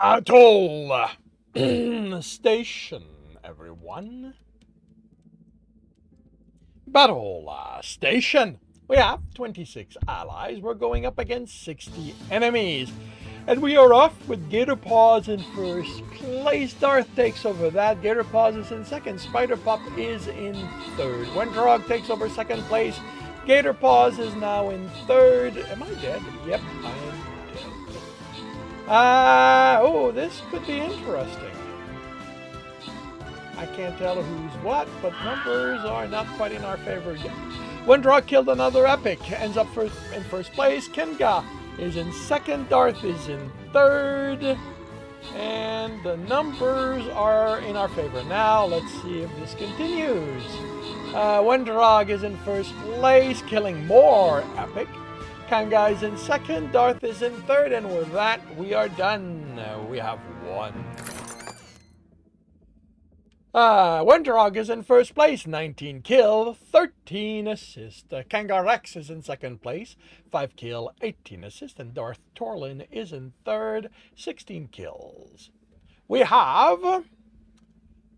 Atoll station, everyone. Battle station. We have 26 allies. We're going up against 60 enemies. And we are off with Gator Paws in first place. Darth takes over that. Gator Paws is in second. Spider Pup is in third. Windrog takes over second place. Gator Paws is now in third. Am I dead? Yep, I am dead. Oh, this could be interesting. I can't tell who's what, but numbers are not quite in our favor yet. Windrog killed another epic, ends up in first place. Kenga is in second. Darth is in third. And the numbers are in our favor. Now, let's see if this continues. Windrog is in first place, killing more epic. Kanga is in second. Darth is in third. And with that, we are done. We have won. Windrog is in first place, 19 kill, 13 assist. Kanga Rex is in second place, 5 kill, 18 assist. And Darth Torlin is in third, 16 kills. We have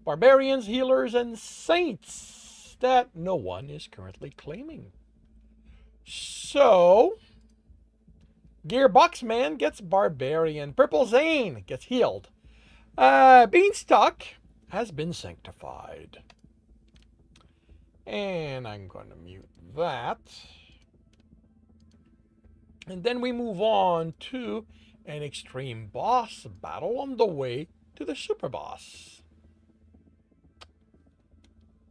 Barbarians, Healers, and Saints that no one is currently claiming. So, Gearbox Man gets Barbarian. Purple Zane gets healed. Beanstalk has been sanctified. And I'm going to mute that. And then we move on to an extreme boss battle on the way to the super boss.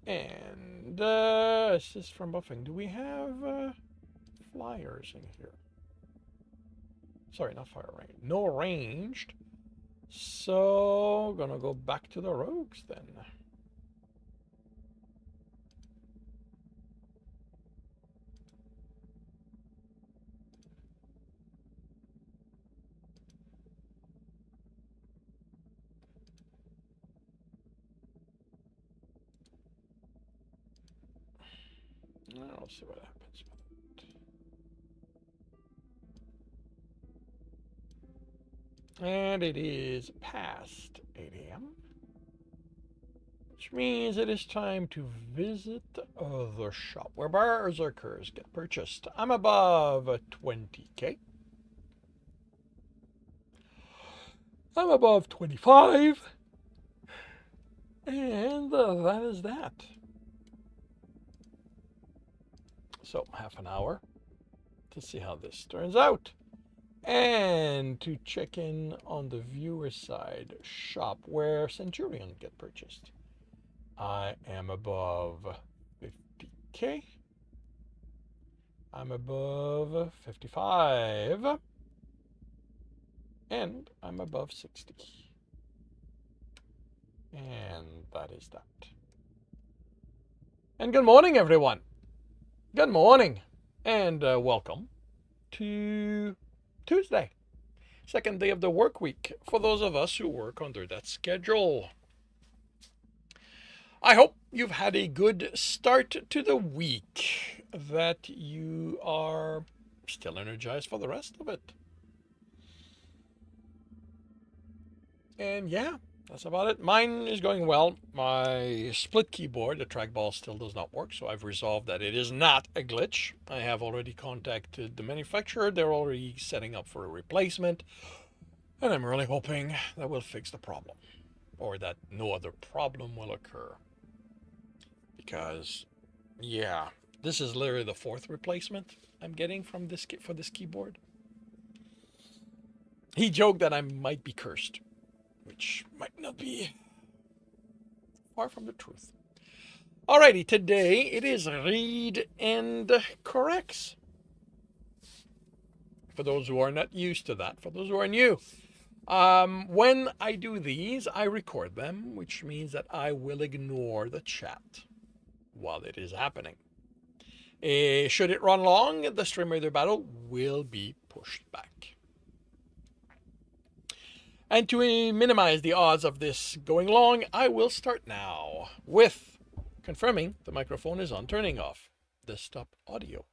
And assist from buffing. Do we have flyers in here? Sorry, not fire range. No ranged. So, gonna go back to the rogues then. I'll see what happens with it. And it is past 8 a.m. Which means it is time to visit the shop where berserkers get purchased. I'm above 20k. I'm above 25. And that is that. So, half an hour to see how this turns out. And to check in on the viewer side shop where Centurion get purchased. I am above 50k. I'm above 55. And I'm above 60. And that is that. And good morning, everyone. Good morning. And welcome to Tuesday, second day of the work week for those of us who work under that schedule. I hope you've had a good start to the week, that you are still energized for the rest of it. And yeah, that's about it. Mine is going well. My split keyboard, the trackball, still does not work, so I've resolved that it is not a glitch. I have already contacted the manufacturer. They're already setting up for a replacement, and I'm really hoping that will fix the problem, or that no other problem will occur. Because, yeah, this is literally the 4th replacement I'm getting from this for this keyboard. He joked that I might be cursed, which might not be far from the truth. Alrighty, today it is read and corrects. For those who are not used to that, for those who are new. When I do these, I record them, which means that I will ignore the chat while it is happening. Should it run long, the Stream Raider battle will be pushed back. And to minimize the odds of this going long, I will start now with confirming the microphone is on, turning off desktop audio.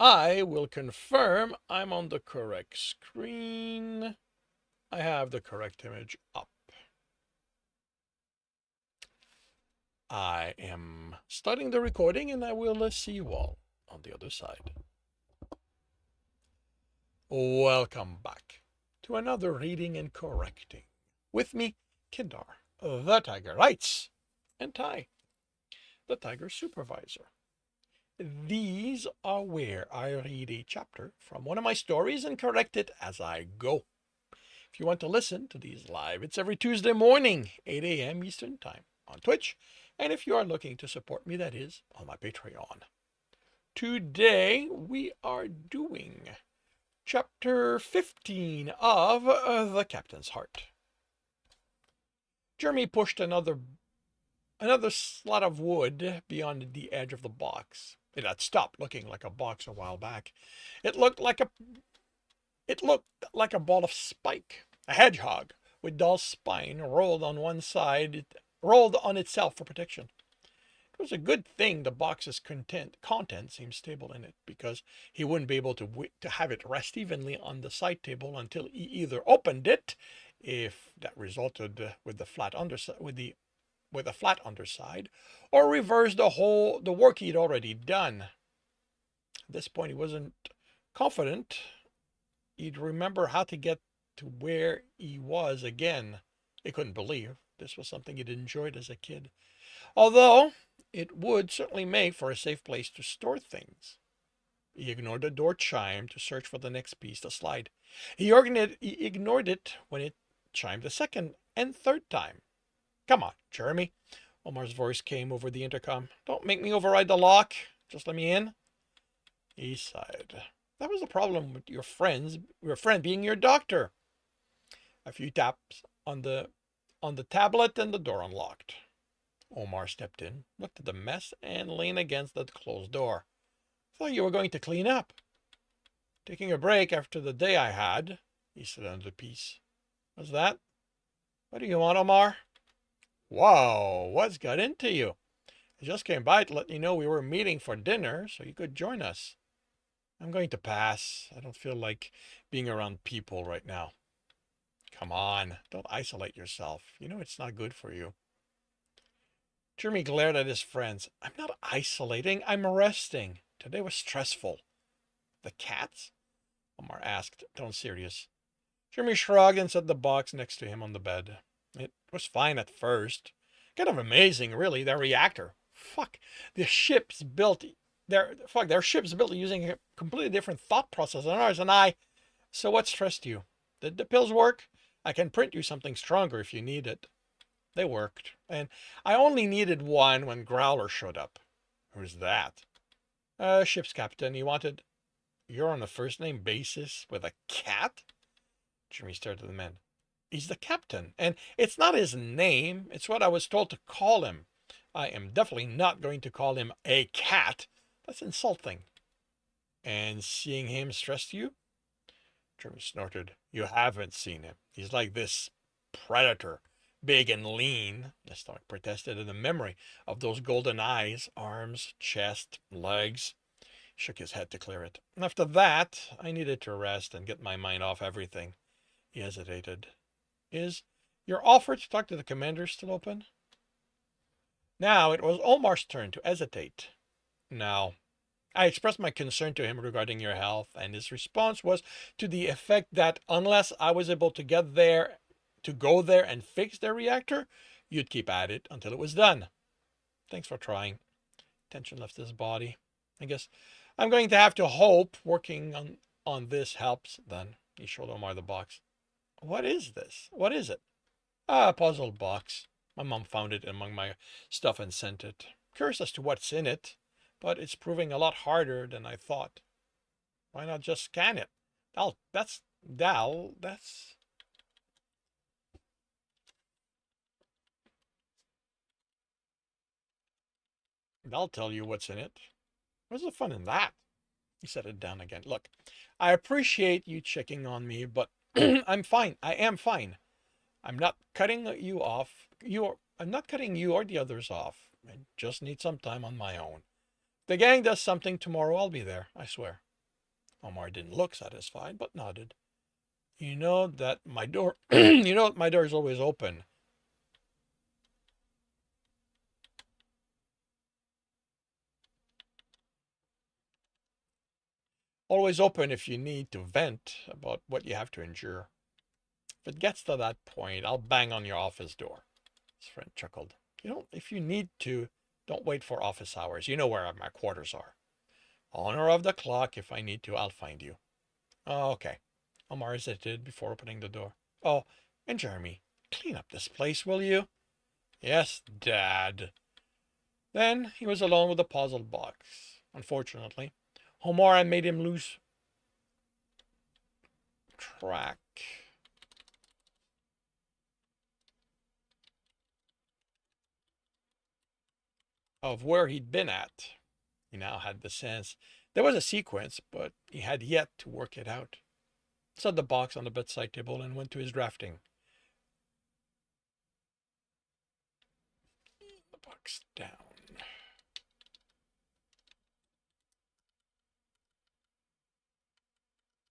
I will confirm I'm on the correct screen. I have the correct image up. I am starting the recording and I will see you all on the other side. Welcome back to another reading and correcting. With me, Kindar, the Tiger Writes, and Ty, the Tiger Supervisor. These are where I read a chapter from one of my stories and correct it as I go. If you want to listen to these live, it's every Tuesday morning, 8 a.m. Eastern Time on Twitch. And if you are looking to support me, that is on my Patreon. Today, we are doing Chapter 15 of The Captain's Heart. Jeremy pushed another slot of wood beyond the edge of the box. It had stopped looking like a box a while back. It looked like a ball of spike, a hedgehog with dull spine rolled on one side, rolled on itself for protection. It was a good thing the box's content seemed stable in it, because he wouldn't be able to have it rest evenly on the side table until he either opened it, if that resulted with the flat underside, or reversed the work he'd already done. At this point, he wasn't confident he'd remember how to get to where he was again. He couldn't believe this was something he'd enjoyed as a kid, although it would certainly make for a safe place to store things. He ignored the door chime to search for the next piece to slide. He ignored it when it chimed the second and third time. "Come on, Jeremy," Omar's voice came over the intercom. "Don't make me override the lock. Just let me in." He sighed. That was the problem with your friend being your doctor. A few taps on the tablet and the door unlocked. Omar stepped in, looked at the mess, and leaned against the closed door. "Thought you were going to clean up." "Taking a break after the day I had," he said under the piece. "What's that? What do you want, Omar?" "Whoa, what's got into you? I just came by to let you know we were meeting for dinner so you could join us." "I'm going to pass. I don't feel like being around people right now." "Come on, don't isolate yourself. You know it's not good for you." Jeremy glared at his friends. "I'm not isolating. I'm resting. Today was stressful." "The cats?" Omar asked, tone serious. Jeremy shrugged and set the box next to him on the bed. "It was fine at first. Kind of amazing, really, their reactor. Their ship's built using a completely different thought process than ours, and So what stressed you? Did the pills work? I can print you something stronger if you need it." They worked, and I only needed one when Growler showed up. "Who's that?" Ship's captain. You're on a first-name basis with a cat?" Jimmy stared at the men. "He's the captain, and it's not his name. It's what I was told to call him. I am definitely not going to call him a cat. That's insulting." "And seeing him stressed you?" Jimmy snorted. "You haven't seen him. He's like this predator. Big and lean." The stomach protested at the memory of those golden eyes, arms, chest, legs. He shook his head to clear it. "After that, I needed to rest and get my mind off everything." He hesitated. "Is your offer to talk to the commander still open?" Now it was Omar's turn to hesitate. "No. I expressed my concern to him regarding your health, and his response was to the effect that unless I was able to go there and fix their reactor, you'd keep at it until it was done. Thanks for trying." Tension left his body. "I guess I'm going to have to hope working on this helps then." He showed Omar the box. "What is this? What is it?" "A puzzle box. My mom found it among my stuff and sent it. Curious as to what's in it, but it's proving a lot harder than I thought." "Why not just scan it? That'll tell you what's in it." "What's the fun in that?" He set it down again. "Look, I appreciate you checking on me, but I'm fine. I am fine. I'm not cutting you or the others off. I just need some time on my own. If the gang does something tomorrow, I'll be there, I swear." Omar didn't look satisfied, but nodded. You know that my door, you know my door is always open. Always open if you need to vent about what you have to endure. If it gets to that point, I'll bang on your office door. His friend chuckled. You know, if you need to, don't wait for office hours. You know where my quarters are. Honor of the clock. If I need to, I'll find you. Oh, okay. Omar hesitated before opening the door. Oh, and Jeremy, clean up this place, will you? Yes, Dad. Then he was alone with the puzzle box. Unfortunately, Omar had made him lose track of where he'd been at. He now had the sense there was a sequence, but he had yet to work it out. He set the box on the bedside table and went to his drafting. The box down.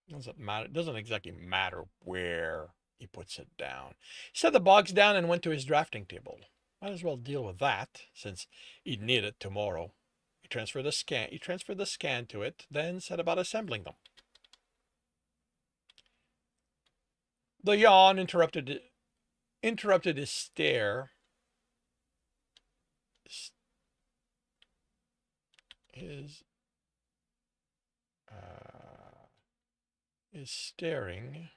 Doesn't matter. It doesn't exactly matter where he puts it down. He set the box down and went to his drafting table. Might as well deal with that, since he'd need it tomorrow. He transferred the scan to it, then set about assembling them. The yawn interrupted his stare. His is staring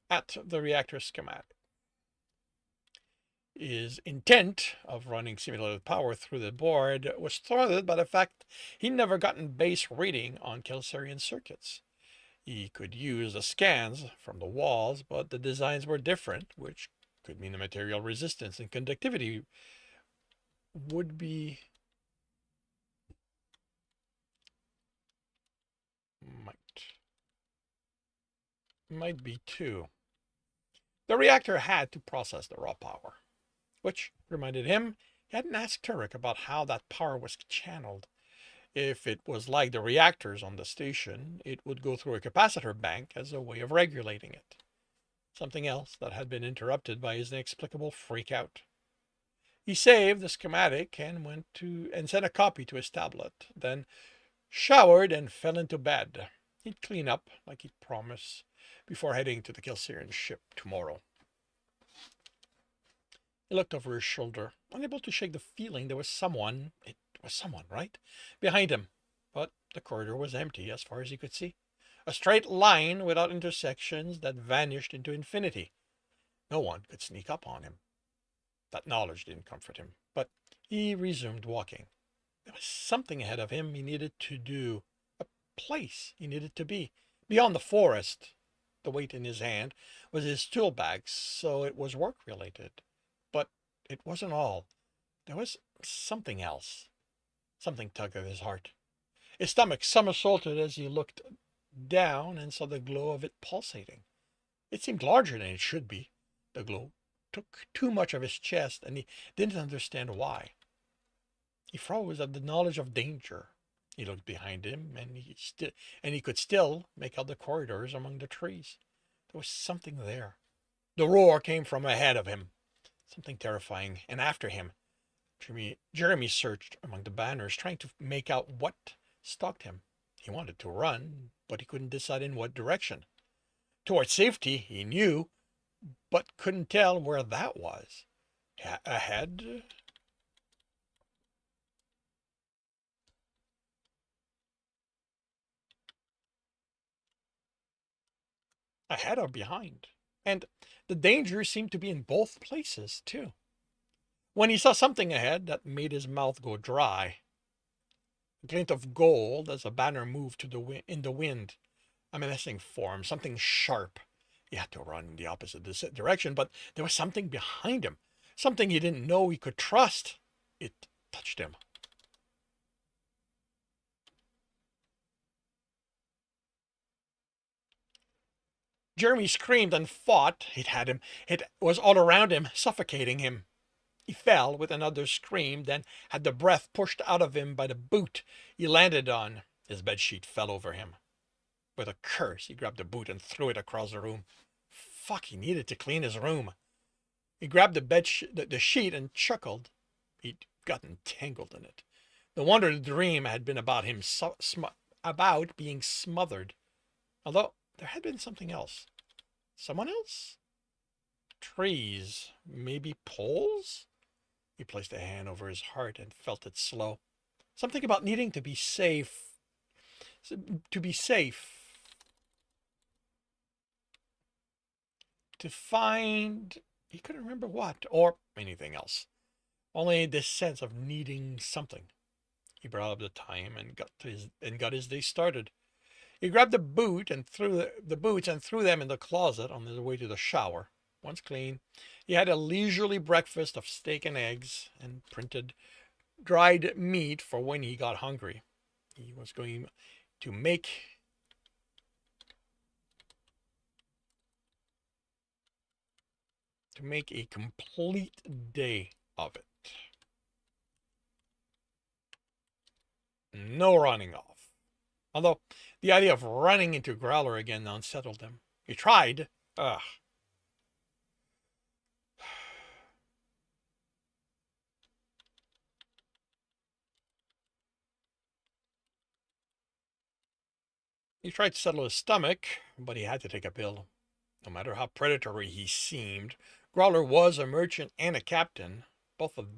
at the reactor schematic. His intent of running simulated power through the board was thwarted by the fact he'd never gotten base reading on Kelsarian circuits. He could use the scans from the walls, but the designs were different, which could mean the material resistance and conductivity would be might be too. The reactor had to process the raw power, which reminded him he hadn't asked Turek about how that power was channeled. If it was like the reactors on the station, it would go through a capacitor bank as a way of regulating it. Something else that had been interrupted by his inexplicable freak out. He saved the schematic and sent a copy to his tablet, then showered and fell into bed. He'd clean up like he'd promised before heading to the Kelsarian ship tomorrow. He looked over his shoulder, unable to shake the feeling there was someone, it was someone, right, behind him. But the corridor was empty as far as he could see. A straight line without intersections that vanished into infinity. No one could sneak up on him. That knowledge didn't comfort him, but he resumed walking. There was something ahead of him he needed to do, a place he needed to be, beyond the forest. The weight in his hand was his tool bag, so it was work-related. But it wasn't all. There was something else. Something tugged at his heart. His stomach somersaulted as he looked down and saw the glow of it pulsating. It seemed larger than it should be. The glow took too much of his chest, and he didn't understand why. He froze at the knowledge of danger. He looked behind him, and he could still make out the corridors among the trees. There was something there. The roar came from ahead of him, something terrifying, and after him. Jeremy searched among the banners, trying to make out what stalked him. He wanted to run, but he couldn't decide in what direction. Towards safety, he knew, but couldn't tell where that was. Ahead? Ahead or behind? And the danger seemed to be in both places, too. When he saw something ahead that made his mouth go dry, a glint of gold as a banner moved in the wind, a menacing form, something sharp. He had to run in the opposite direction, but there was something behind him, something he didn't know he could trust. It touched him. Jeremy screamed and fought. It had him. It was all around him, suffocating him. He fell with another scream, then had the breath pushed out of him by the boot he landed on. His bedsheet fell over him. With a curse, he grabbed the boot and threw it across the room. Fuck, he needed to clean his room. He grabbed the sheet and chuckled. He'd gotten tangled in it. No wonder the dream had been about him about being smothered. Although there had been something else. Someone else? Trees. Maybe poles? He placed a hand over his heart and felt it slow. Something about needing to be safe. To be safe. To find... He couldn't remember what, or anything else. Only this sense of needing something. He brought up the time and got his day started. He grabbed the boot and threw the boots and threw them in the closet on his way to the shower. Once clean, he had a leisurely breakfast of steak and eggs and printed dried meat for when he got hungry. He was going to make a complete day of it. No running off. Although the idea of running into Growler again unsettled him. He tried. Ugh. He tried to settle his stomach, but he had to take a pill. No matter how predatory he seemed, Growler was a merchant and a captain. Both of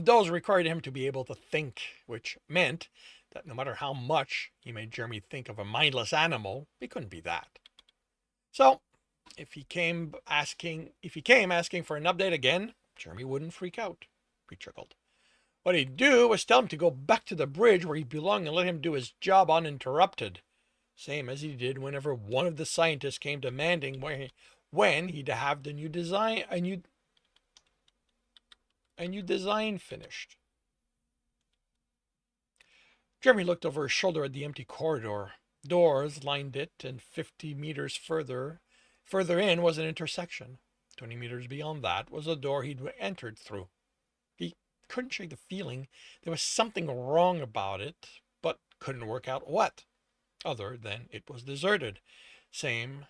those required him to be able to think, which meant that no matter how much he made Jeremy think of a mindless animal, he couldn't be that. So, if he came asking for an update again, Jeremy wouldn't freak out. He chuckled. What he'd do was tell him to go back to the bridge where he belonged and let him do his job uninterrupted. Same as he did whenever one of the scientists came demanding when he'd have the new design, a new design finished. Jeremy looked over his shoulder at the empty corridor. Doors lined it, and 50 meters further in was an intersection. 20 meters beyond that was a door he'd entered through. He couldn't shake the feeling there was something wrong about it, but couldn't work out what, other than it was deserted. Same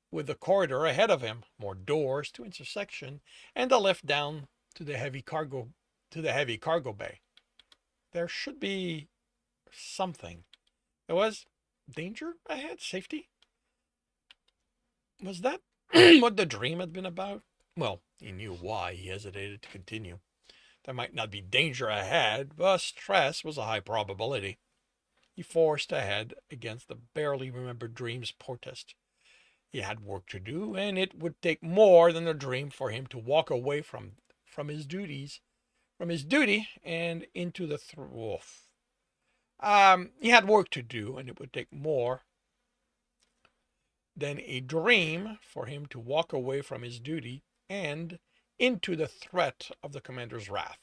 with the corridor ahead of him. More doors to intersection, and a lift down to the heavy cargo bay. There should be something. There was danger ahead, safety. Was that what the dream had been about? Well, he knew why he hesitated to continue. There might not be danger ahead, but stress was a high probability. He forced ahead against the barely remembered dream's protest. He had work to do, and it would take more than a dream for him to walk away from his duty and into the he had work to do, and it would take more than a dream for him to walk away from his duty and into the threat of the commander's wrath.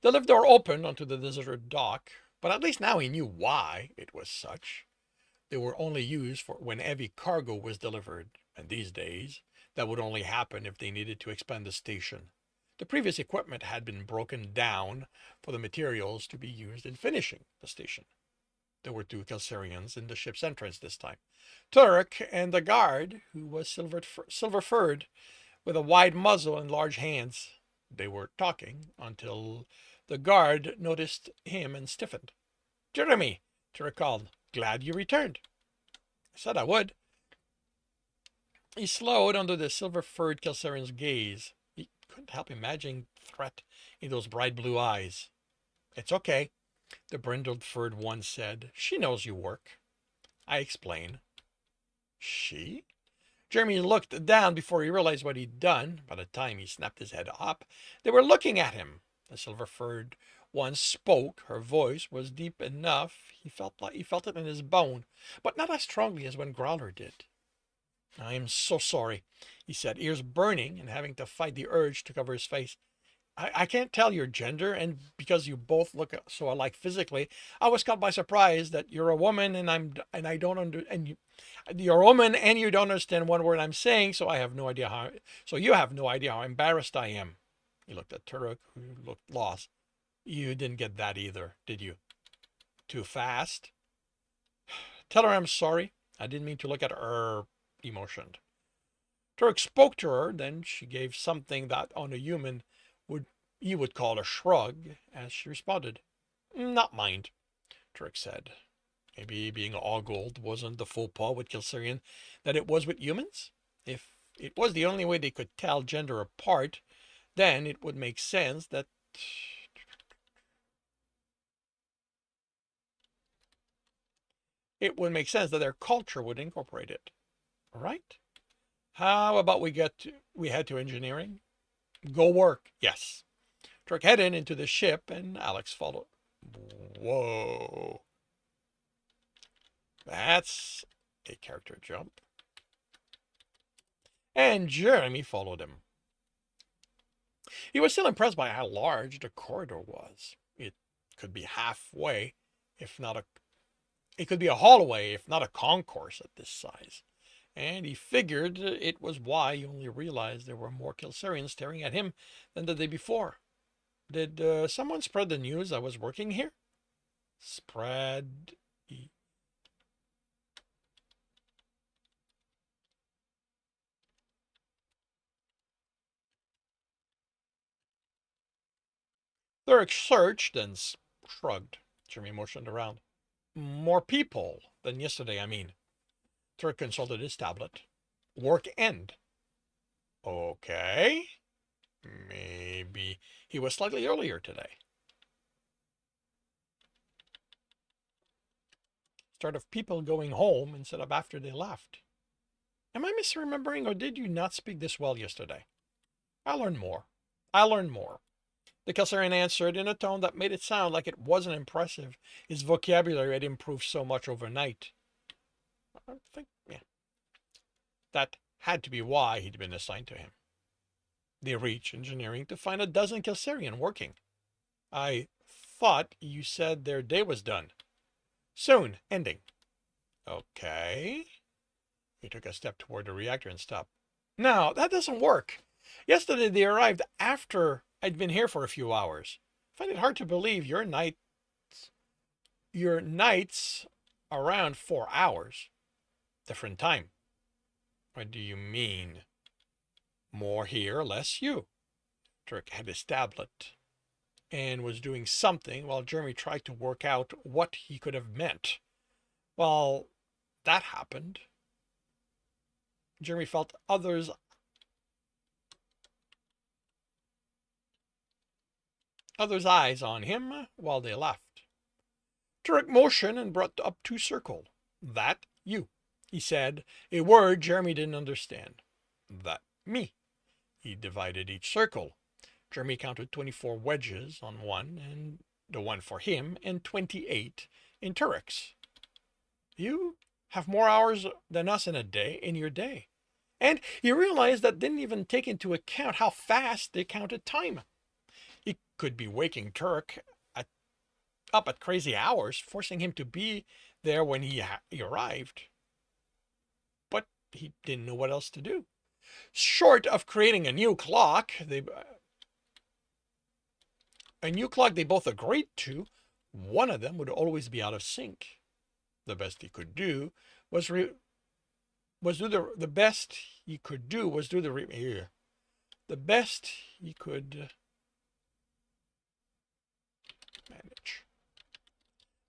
The lift door opened onto the deserted dock, but at least now he knew why it was such. They were only used for when heavy cargo was delivered, and these days, that would only happen if they needed to expand the station. The previous equipment had been broken down for the materials to be used in finishing the station. There were 2 Kelsarians in the ship's entrance this time. Turek and the guard, who was silver-furred, with a wide muzzle and large hands. They were talking until the guard noticed him and stiffened. Jeremy, Turek called. Glad you returned. I said I would. He slowed under the silver-furred Kelsarian's gaze. He couldn't help imagining threat in those bright blue eyes. It's okay, the brindled-furred one said. She knows you work. I explained. She? Jeremy looked down before he realized what he'd done. By the time he snapped his head up, they were looking at him. The silver-furred one spoke. Her voice was deep enough. He felt it in his bone, but not as strongly as when Growler did. I am so sorry, he said, ears burning and having to fight the urge to cover his face. I can't tell your gender, and because you both look so alike physically, I was caught by surprise that you're a woman you're a woman and you don't understand one word I'm saying, so you have no idea how embarrassed I am. He looked at Turek, who looked lost. You didn't get that either, did you? Too fast. Tell her I'm sorry. I didn't mean to look at her emotion. Turk spoke to her, then she gave something that on a human would you would call a shrug as she responded. Not mind, Turk said. Maybe being ogled wasn't the faux pas with Kilsarian that it was with humans? If it was the only way they could tell gender apart, then it would make sense that their culture would incorporate it. Right? How about we head to engineering? Go work. Yes. Turk headed into the ship and Alex followed. Whoa. That's a character jump. And Jeremy followed him. He was still impressed by how large the corridor was. It could be halfway, if not a it could be a hallway, if not a concourse at this size. And he figured it was why he only realized there were more Kilsarians staring at him than the day before. Did someone spread the news I was working here? Spread. Thurrock searched and shrugged. Jimmy motioned around. More people than yesterday, I mean. Thurrock consulted his tablet. Work end. Okay. Maybe he was slightly earlier today. Start of people going home instead of after they left. Am I misremembering, or did you not speak this well yesterday? I'll learn more. The Kelsarian answered in a tone that made it sound like it wasn't impressive. His vocabulary had improved so much overnight. I think, that had to be why he'd been assigned to him. They reached engineering to find a dozen Kelsarian working. I thought you said their day was done. Soon, ending. Okay. He took a step toward the reactor and stopped. No, that doesn't work. Yesterday they arrived after I'd been here for a few hours. I find it hard to believe your nights around 4 hours. Different time. What do you mean? More here, less you. Turk had his tablet and was doing something while Jeremy tried to work out what he could have meant. While that happened, Jeremy felt others' eyes on him while they left. Turek motioned and brought up 2 circles. That you, he said, a word Jeremy didn't understand. That me. He divided each circle. Jeremy counted 24 wedges on one, and the one for him, and 28 in Turek's. You have more hours than us in your day. And he realized that didn't even take into account how fast they counted time. He could be waking Turk up at crazy hours, forcing him to be there when he arrived. But he didn't know what else to do. Short of creating a new clock they both agreed to, one of them would always be out of sync. The best he could do was manage.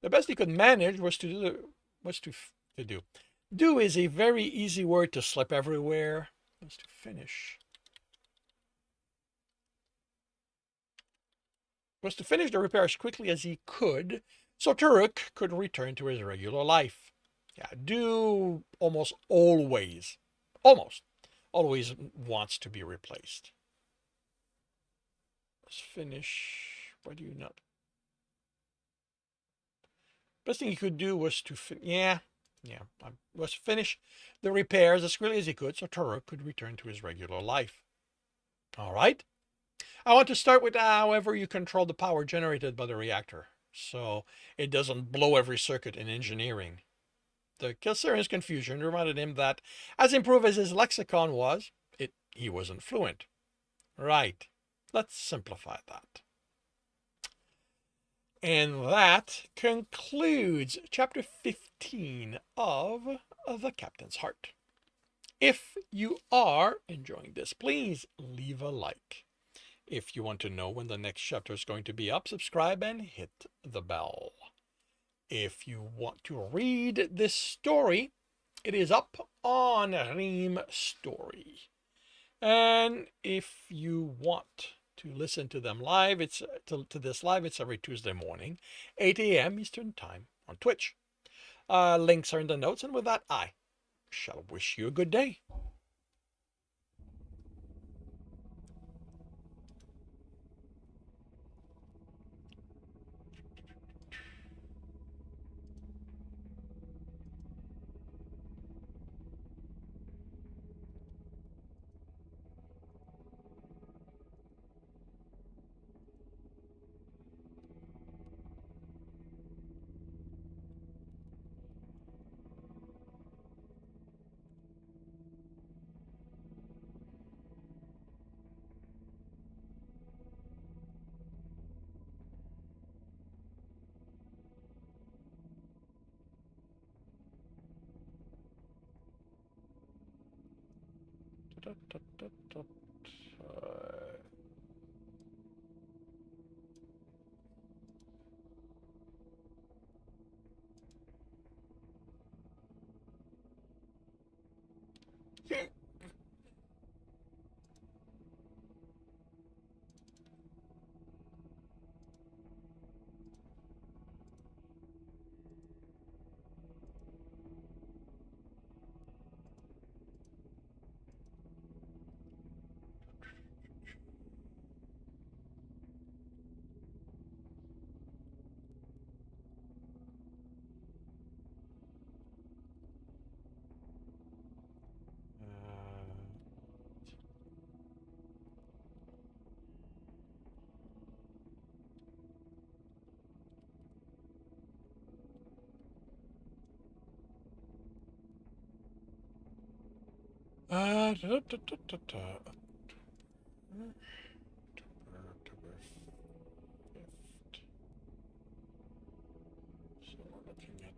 The best he could manage was to do. Do is a very easy word to slip everywhere. Was to finish. Was to finish the repair as quickly as he could, so Turek could return to his regular life. Yeah, do almost always wants to be replaced. Let's finish. Why do you not? Best thing he could do was to was finish the repairs as quickly as he could, so Turek could return to his regular life. All right. I want to start with however you control the power generated by the reactor, so it doesn't blow every circuit in engineering. The Kelsarian's confusion reminded him that, as improved as his lexicon was, he wasn't fluent. Right. Let's simplify that. And that concludes chapter 15 of The Captain's Heart. If you are enjoying this, please leave a like. If you want to know when the next chapter is going to be up, subscribe and hit the bell. If you want to read this story, it is up on Ream Story. And if you want to listen to them live, it's this live, it's every Tuesday morning, 8 a.m. Eastern Time on Twitch. Links are in the notes, and with that, I shall wish you a good day. October 5th. So we're looking at it.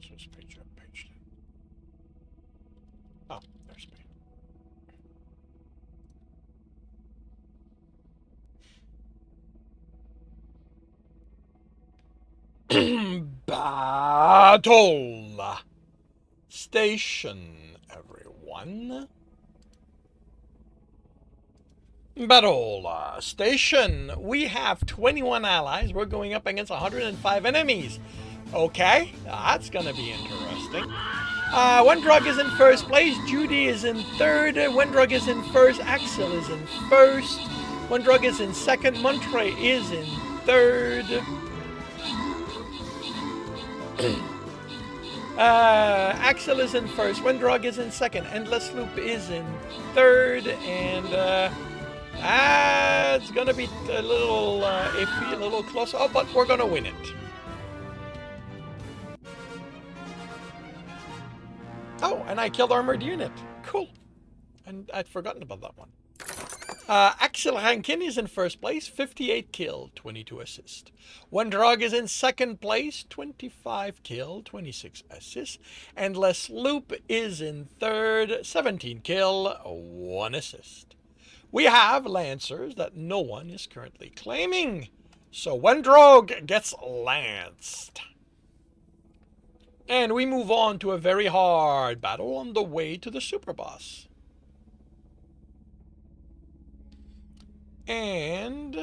Source page up, page. Oh, there's me. Battle station, everyone. Battle station. We have 21 allies. We're going up against 105 enemies. Okay, that's gonna be interesting. Wendrug is in first place. Judy is in third. Wendrug is in first. Axel is in first. Wendrug is in second. Montre is in third. Axel is in first. Wendrug is in second. Endless Loop is in third. And it's gonna be a little iffy, a little close. Oh, but we're gonna win it. Oh, and I killed armored unit. Cool. And I'd forgotten about that one. Axel Rankin is in first place, 58 kill, 22 assist. Wendrug is in second place, 25 kill, 26 assist. Endless Loop is in third, 17 kill, 1 assist. We have Lancers that no one is currently claiming. So Wendrug gets lanced. And we move on to a very hard battle on the way to the super boss. And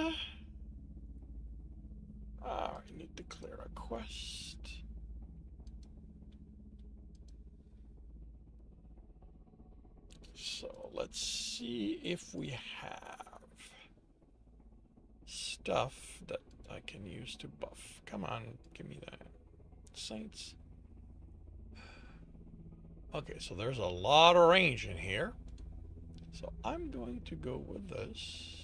I need to clear a quest. So let's see if we have stuff that I can use to buff. Come on, give me that. Saints. Okay, so there's a lot of range in here. So I'm going to go with this.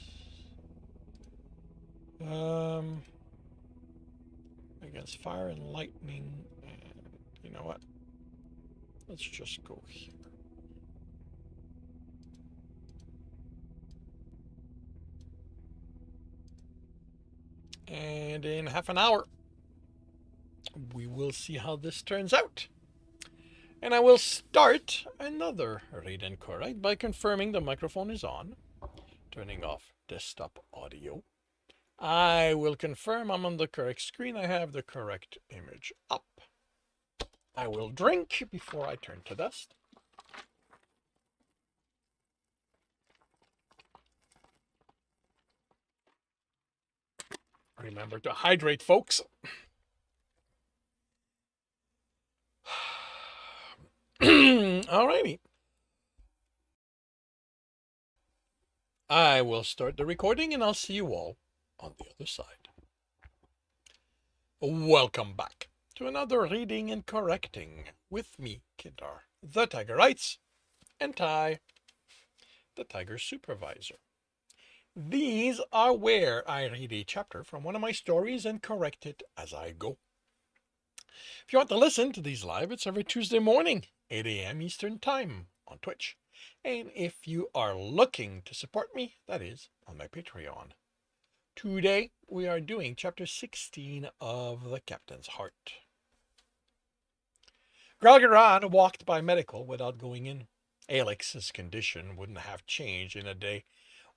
Against fire and lightning. And you know what? Let's just go here. And in half an hour, we will see how this turns out. And I will start another read and correct by confirming the microphone is on, turning off desktop audio. I will confirm I'm on the correct screen. I have the correct image up. I will drink before I turn to dust. Remember to hydrate, folks. Alrighty. I will start the recording and I'll see you all on the other side. Welcome back to another reading and correcting with me, Kidar, the Tiger Writes, and Ty, the Tiger Supervisor. These are where I read a chapter from one of my stories and correct it as I go. If you want to listen to these live, it's every Tuesday morning, 8 a.m. Eastern Time on Twitch. And if you are looking to support me, that is on my Patreon. Today, we are doing chapter 16 of The Captain's Heart. Gralgaran walked by medical without going in. Alex's condition wouldn't have changed in a day,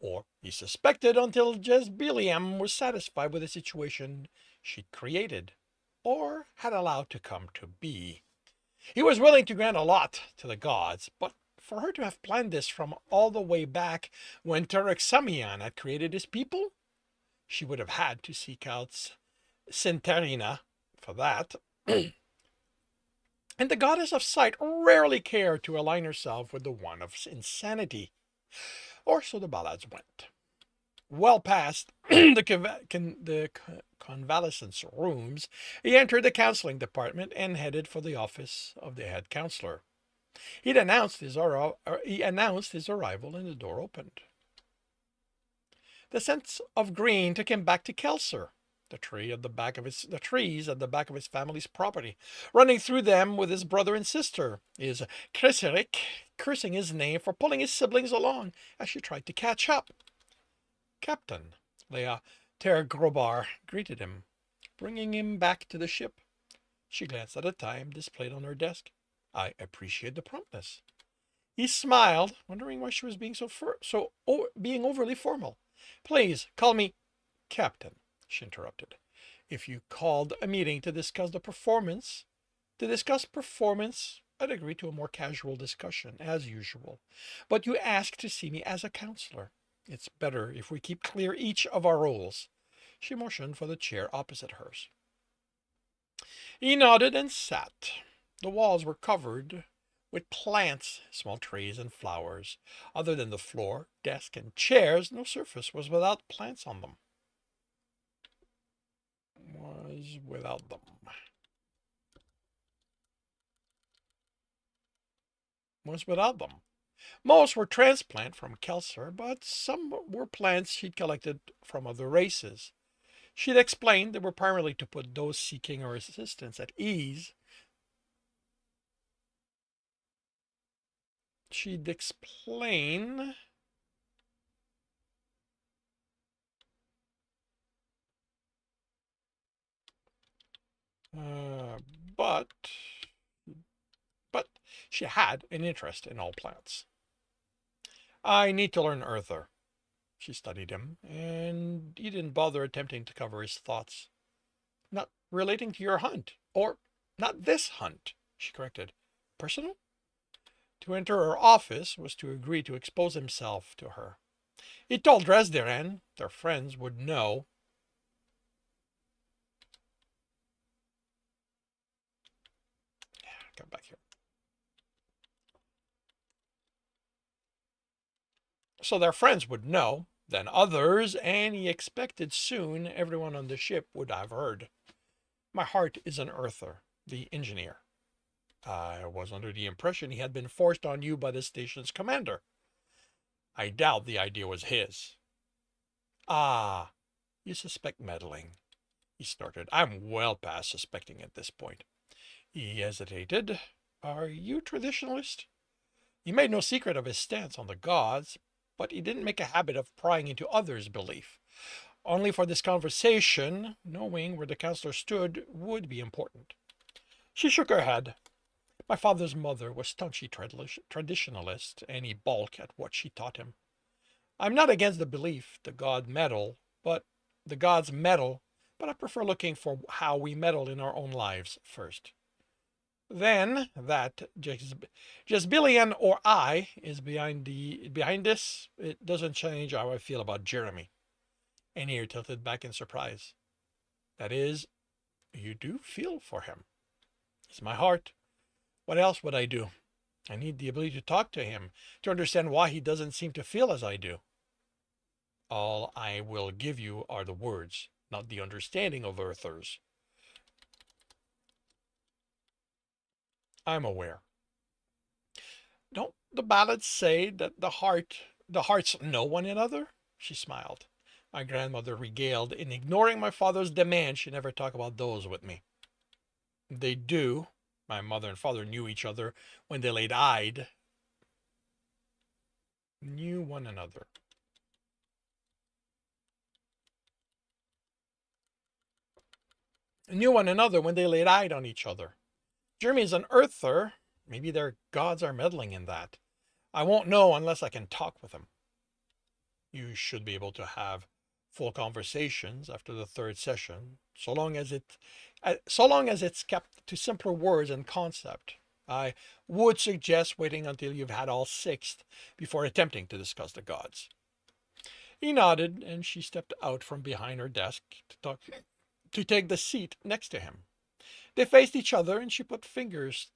or he suspected until Jezbelium was satisfied with the situation she'd created, or had allowed to come to be. He was willing to grant a lot to the gods, but for her to have planned this from all the way back when Tereksamian had created his people, she would have had to seek out Centarina for that. And the goddess of sight rarely cared to align herself with the one of insanity. Or so the ballads went. Well past the convalescence rooms, he entered the counseling department and headed for the office of the head counselor. He announced his arrival and the door opened. The sense of green took him back to Kelser, the trees at the back of his family's property, running through them with his brother and sister, his Kreserik cursing his name for pulling his siblings along as she tried to catch up. Captain Leah Tergrobar greeted him, bringing him back to the ship. She glanced at the time displayed on her desk. I appreciate the promptness. He smiled, wondering why she was being being overly formal. Please call me Captain, she interrupted. If you called a meeting to discuss performance, I'd agree to a more casual discussion, as usual. But you asked to see me as a counselor. It's better if we keep clear each of our roles. She motioned for the chair opposite hers. He nodded and sat. The walls were covered with plants, small trees and flowers. Other than the floor, desk, and chairs, no surface was without plants on them. Was without them. Was without them. Most were transplant from Kelser, but some were plants she'd collected from other races. She'd explained they were primarily to put those seeking her assistance at ease. She'd explain uh, but but she had an interest in all plants. I need to learn Earther. She studied him, and he didn't bother attempting to cover his thoughts. Not relating to your hunt, or not this hunt, she corrected. Personal? To enter her office was to agree to expose himself to her. He told Dresden their friends would know. Come back here. So their friends would know, then others, and he expected soon everyone on the ship would have heard. My heart is an Earther, the engineer. I was under the impression he had been forced on you by the station's commander. I doubt the idea was his. Ah, you suspect meddling, he snorted. I'm well past suspecting at this point. He hesitated. Are you traditionalist? He made no secret of his stance on the gods, but he didn't make a habit of prying into others' belief. Only for this conversation, knowing where the counselor stood would be important. She shook her head. My father's mother was staunchy traditionalist, and he balked at what she taught him. I'm not against the belief the gods meddle, but I prefer looking for how we meddle in our own lives first. Then that Jezbilian or I is behind this, it doesn't change how I feel about Jeremy. Anir tilted back in surprise. That is, you do feel for him. He's my heart. What else would I do? I need the ability to talk to him, to understand why he doesn't seem to feel as I do. All I will give you are the words, not the understanding of Earthers. I'm aware. Don't the ballads say that the hearts know one another? She smiled. My grandmother regaled in ignoring my father's demand she never talk about those with me. They do. My mother and father knew each other when they laid eyed. Knew one another. Knew one another when they laid eyed on each other. Jeremy is an Earther. Maybe their gods are meddling in that. I won't know unless I can talk with him. You should be able to have full conversations after the third session, so long as it's kept to simpler words and concept. I would suggest waiting until you've had all six before attempting to discuss the gods. He nodded, and she stepped out from behind her desk to take the seat next to him. They faced each other, and she pushed her fingers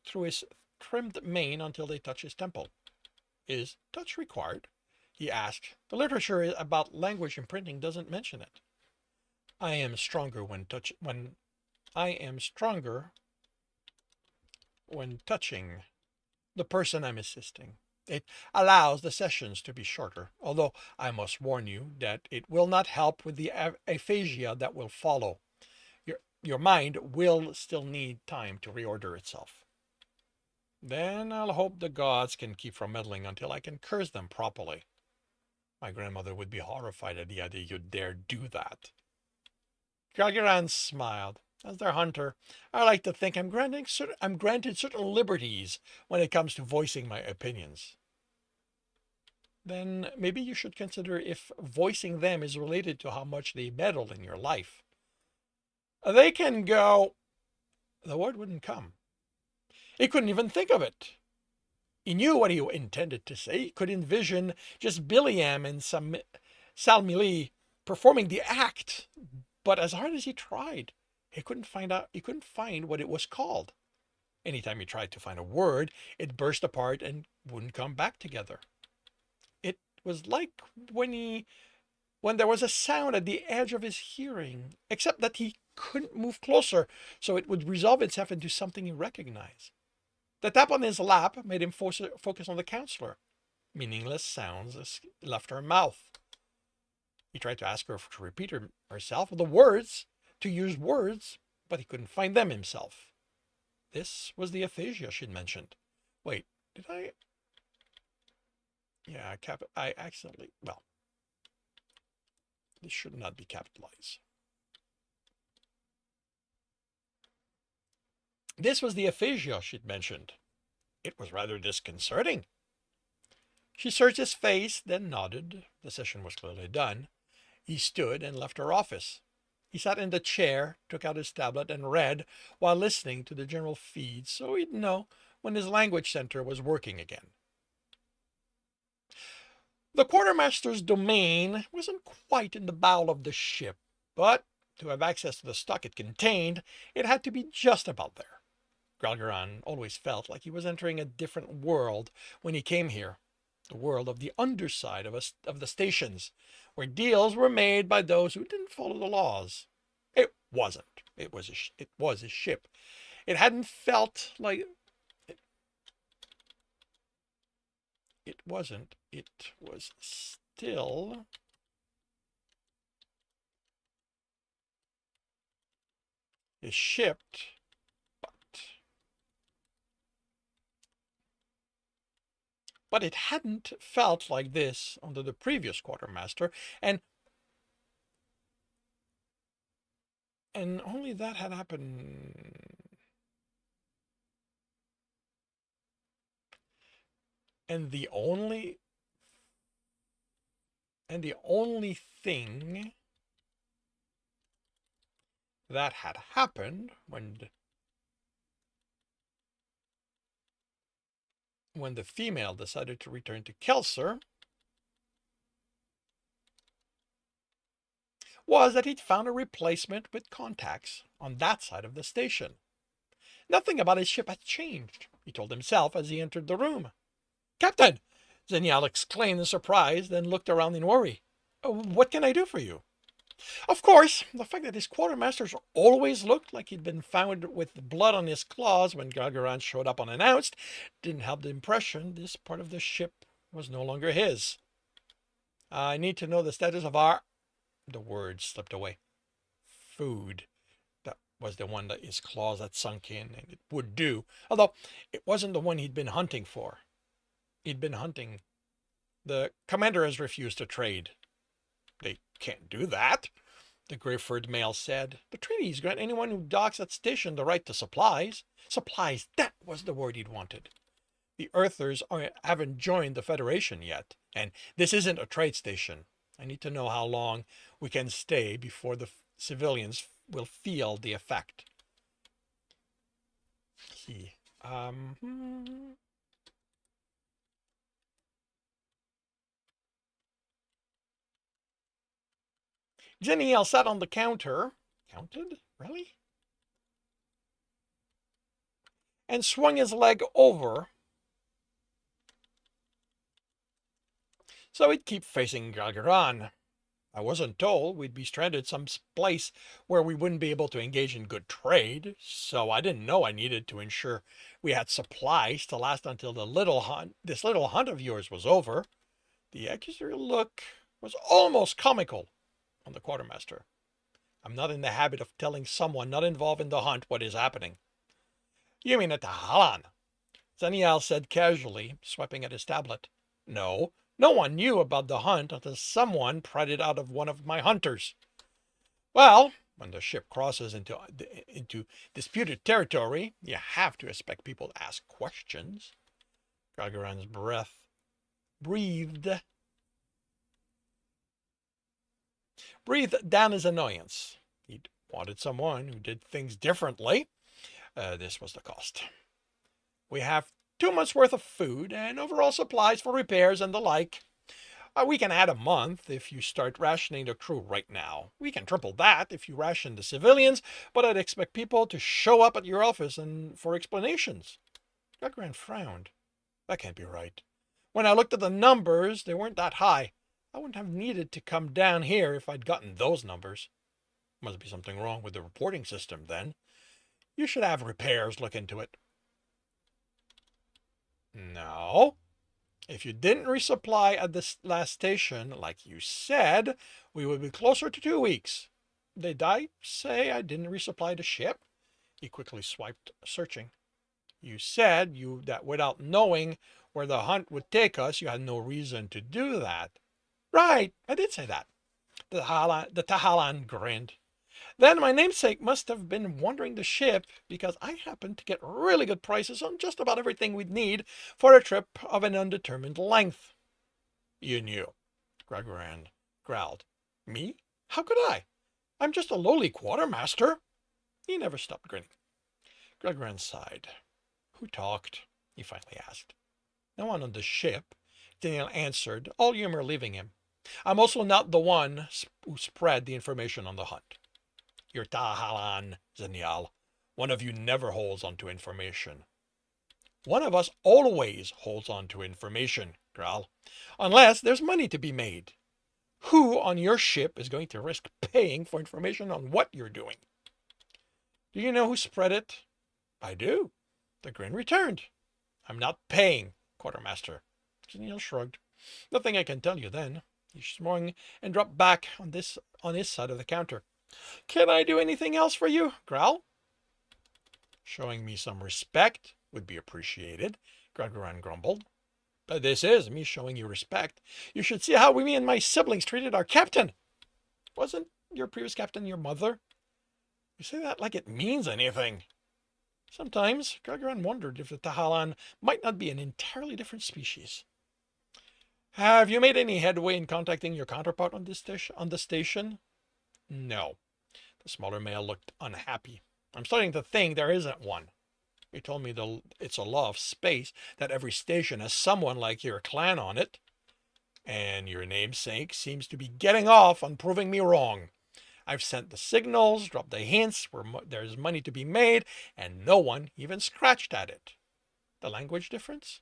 through his trimmed mane until they touched his temple. Is touch required? He asked. The literature about language imprinting doesn't mention it. I am stronger when touching the person I'm assisting. It allows the sessions to be shorter, although I must warn you that it will not help with the aphasia that will follow. Your mind will still need time to reorder itself. Then I'll hope the gods can keep from meddling until I can curse them properly. My grandmother would be horrified at the idea you'd dare do that. Gargaran smiled. As their hunter, I like to think I'm granted certain liberties when it comes to voicing my opinions. Then maybe you should consider if voicing them is related to how much they meddle in your life. They can go. The word wouldn't come. He couldn't even think of it. He knew what he intended to say. He could envision just Billiam and some Salmili performing the act, but as hard as he tried, he couldn't find what it was called. Anytime he tried to find a word, it burst apart and wouldn't come back together. It was like when there was a sound at the edge of his hearing, except that he couldn't move closer, so it would resolve itself into something he recognized. The tap on his lap made him focus on the counselor. Meaningless sounds left her mouth. He tried to ask her to repeat herself, to use words, but he couldn't find them himself. This was the aphasia she'd mentioned. Wait, did I? Yeah, I accidentally, well, this should not be capitalized. This was the aphasia she'd mentioned. It was rather disconcerting. She searched his face, then nodded. The session was clearly done. He stood and left her office. He sat in the chair, took out his tablet, and read while listening to the general feed so he'd know when his language center was working again. The quartermaster's domain wasn't quite in the bow of the ship, but to have access to the stock it contained, it had to be just about there. Gralgaran always felt like he was entering a different world when he came here, the world of the underside of the stations, where deals were made by those who didn't follow the laws. It wasn't. It was a ship. It hadn't felt like it wasn't. It was still a ship. But it hadn't felt like this under the previous quartermaster, and only that had happened. And the only thing that had happened when the female decided to return to Kelser was that he'd found a replacement with contacts on that side of the station. Nothing about his ship had changed, he told himself as he entered the room. Captain! Zenial exclaimed in surprise, then looked around in worry. What can I do for you? Of course, the fact that his quartermasters always looked like he'd been found with blood on his claws when Gargaran showed up unannounced didn't help the impression this part of the ship was no longer his. I need to know the status of our... The word slipped away. Food. That was the one that his claws had sunk in, and it would do, although it wasn't the one he'd been hunting for. He'd been hunting. The commander has refused to trade. They can't do that, the Greyford mail said. The treaties grant anyone who docks at station the right to supplies. Supplies, that was the word he'd wanted. The Earthers haven't joined the Federation yet, and this isn't a trade station. I need to know how long we can stay before the civilians will feel the effect. Zeniel sat on the counter. Counted? Really? And swung his leg over so he'd keep facing Gargaran. I wasn't told we'd be stranded some place where we wouldn't be able to engage in good trade, so I didn't know I needed to ensure we had supplies to last until this little hunt of yours was over. The accusatory look was almost comical on the quartermaster. I'm not in the habit of telling someone not involved in the hunt what is happening. You mean at the Halan? Zenial said casually, swiping at his tablet. No one knew about the hunt until someone pried it out of one of my hunters. Well, When the ship crosses into disputed territory, you have to expect people to ask questions. Gagaran's breathed down his annoyance. He wanted someone who did things differently. This was the cost. We have 2 months worth of food and overall supplies for repairs and the like. We can add a month if you start rationing the crew right now. We can triple that if you ration the civilians, but I'd expect people to show up at your office and for explanations. Gagaran frowned. That can't be right. When I looked at the numbers, they weren't that high. I wouldn't have needed to come down here if I'd gotten those numbers. Must be something wrong with the reporting system then. You should have repairs look into it. No. If you didn't resupply at this last station, like you said, we would be closer to 2 weeks. Did I say I didn't resupply the ship? He quickly swiped, searching. You said that without knowing where the hunt would take us, you had no reason to do that. Right, I did say that. The Tahalan grinned. Then my namesake must have been wandering the ship because I happened to get really good prices on just about everything we'd need for a trip of an undetermined length. You knew, Gagaran growled. Me? How could I? I'm just a lowly quartermaster. He never stopped grinning. Gagaran sighed. Who talked? He finally asked. No one on the ship, Daniel answered, all humor leaving him. I'm also not the one who spread the information on the hunt. You're Tahalan, Zenial. One of you never holds onto information. One of us always holds onto information, Graal. Unless there's money to be made. Who on your ship is going to risk paying for information on what you're doing? Do you know who spread it? I do. The grin returned. I'm not paying, Quartermaster. Zenial shrugged. Nothing I can tell you then. He swung and dropped back on his side of the counter. Can I do anything else for you, Growl? Showing me some respect would be appreciated, Gagaran grumbled. But this is me showing you respect. You should see how me and my siblings treated our captain. Wasn't your previous captain your mother? You say that like it means anything. Sometimes Gagaran wondered if the Tahalan might not be an entirely different species. Have you made any headway in contacting your counterpart on the station? No. The smaller male looked unhappy. I'm starting to think there isn't one. You told me it's a law of space that every station has someone like your clan on it. And your namesake seems to be getting off on proving me wrong. I've sent the signals, dropped the hints where there's money to be made, and no one even scratched at it. The language difference?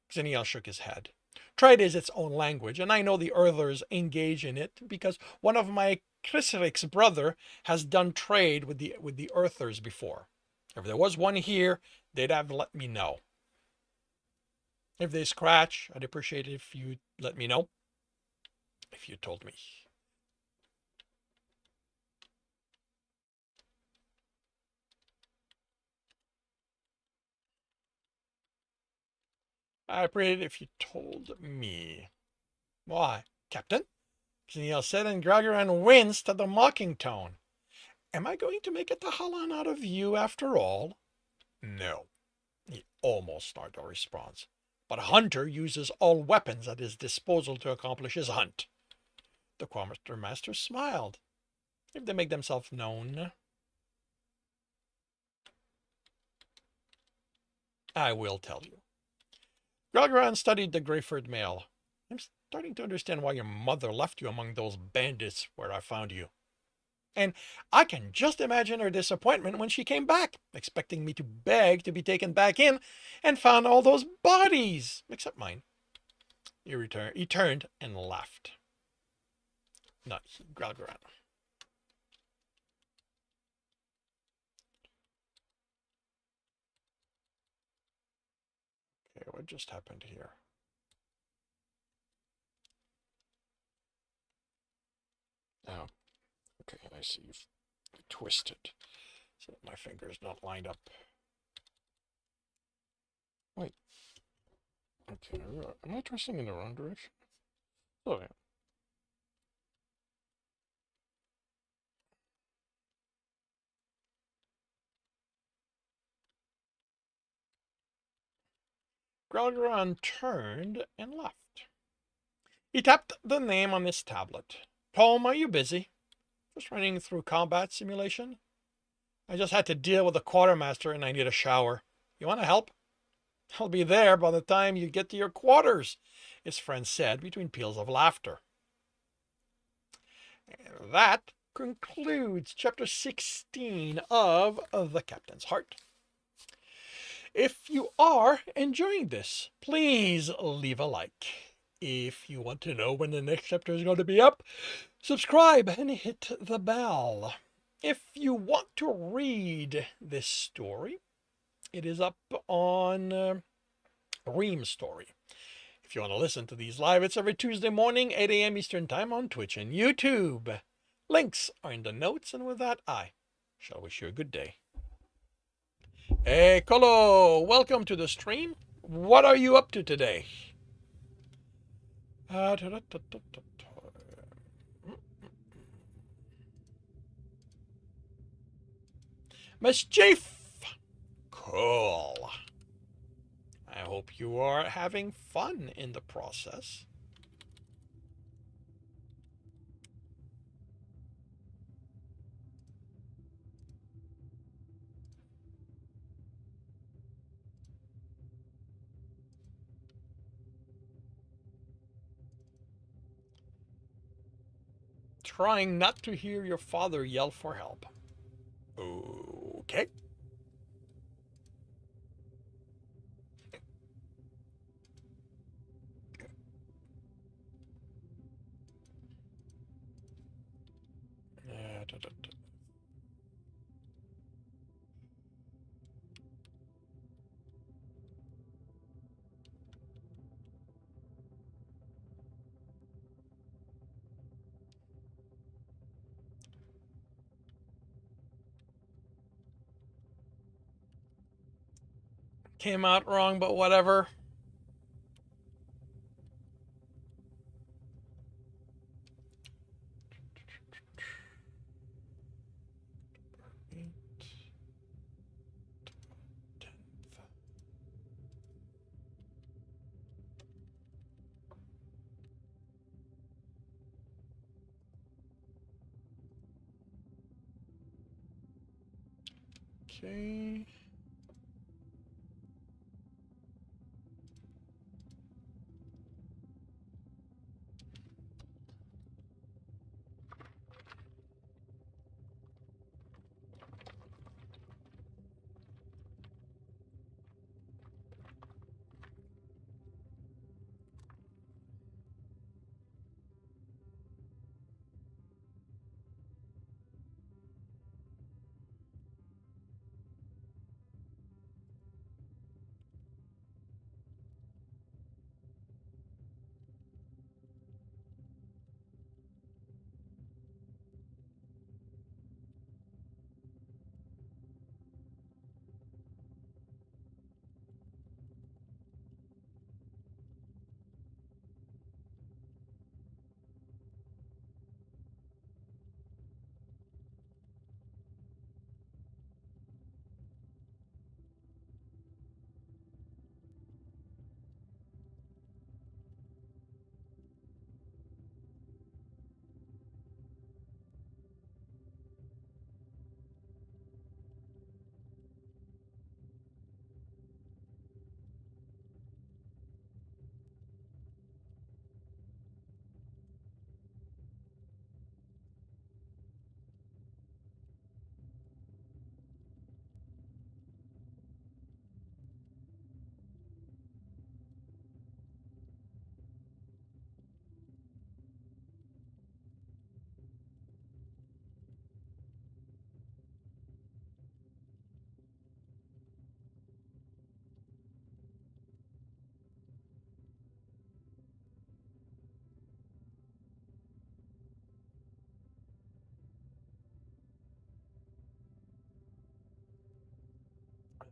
Xeniel shook his head. Trade is its own language, and I know the Earthers engage in it because one of my Chrysric's brother has done trade with the Earthers before. If there was one here, they'd have let me know. If they scratch, I'd appreciate it if you let me know. If you told me. I appreciate it if you told me. Why, Captain? Xeniel said, and Gagaran winced at the mocking tone. Am I going to make a Tahalan out of you after all? No. He almost started a response. But a hunter uses all weapons at his disposal to accomplish his hunt. The quartermaster smiled. If they make themselves known, I will tell you. Gagaran studied the gray-furred male. I'm starting to understand why your mother left you among those bandits where I found you. And I can just imagine her disappointment when she came back, expecting me to beg to be taken back in, and found all those bodies, except mine. He turned and laughed. Not he, Gagaran. Okay, what just happened here? Oh, okay, I see you've twisted so that my finger's not lined up. Wait. Okay, am I twisting in the wrong direction? Oh, yeah. Grelgron turned and left. He tapped the name on his tablet. Tom, are you busy? Just running through combat simulation? I just had to deal with the quartermaster and I need a shower. You want to help? I'll be there by the time you get to your quarters, his friend said between peals of laughter. And that concludes chapter 16 of The Captain's Heart. If you are enjoying this, please leave a like. If you want to know when the next chapter is going to be up, subscribe and hit the bell. If you want to read this story, it is up on Ream Story. If you want to listen to these live, it's every Tuesday morning, 8 a.m. Eastern Time on Twitch and YouTube. Links are in the notes, and with that, I shall wish you a good day. Hey, Colo, welcome to the stream. What are you up to today? Mischief! Cool. I hope you are having fun in the process. Trying not to hear your father yell for help. Okay. Came out wrong, but whatever. Okay.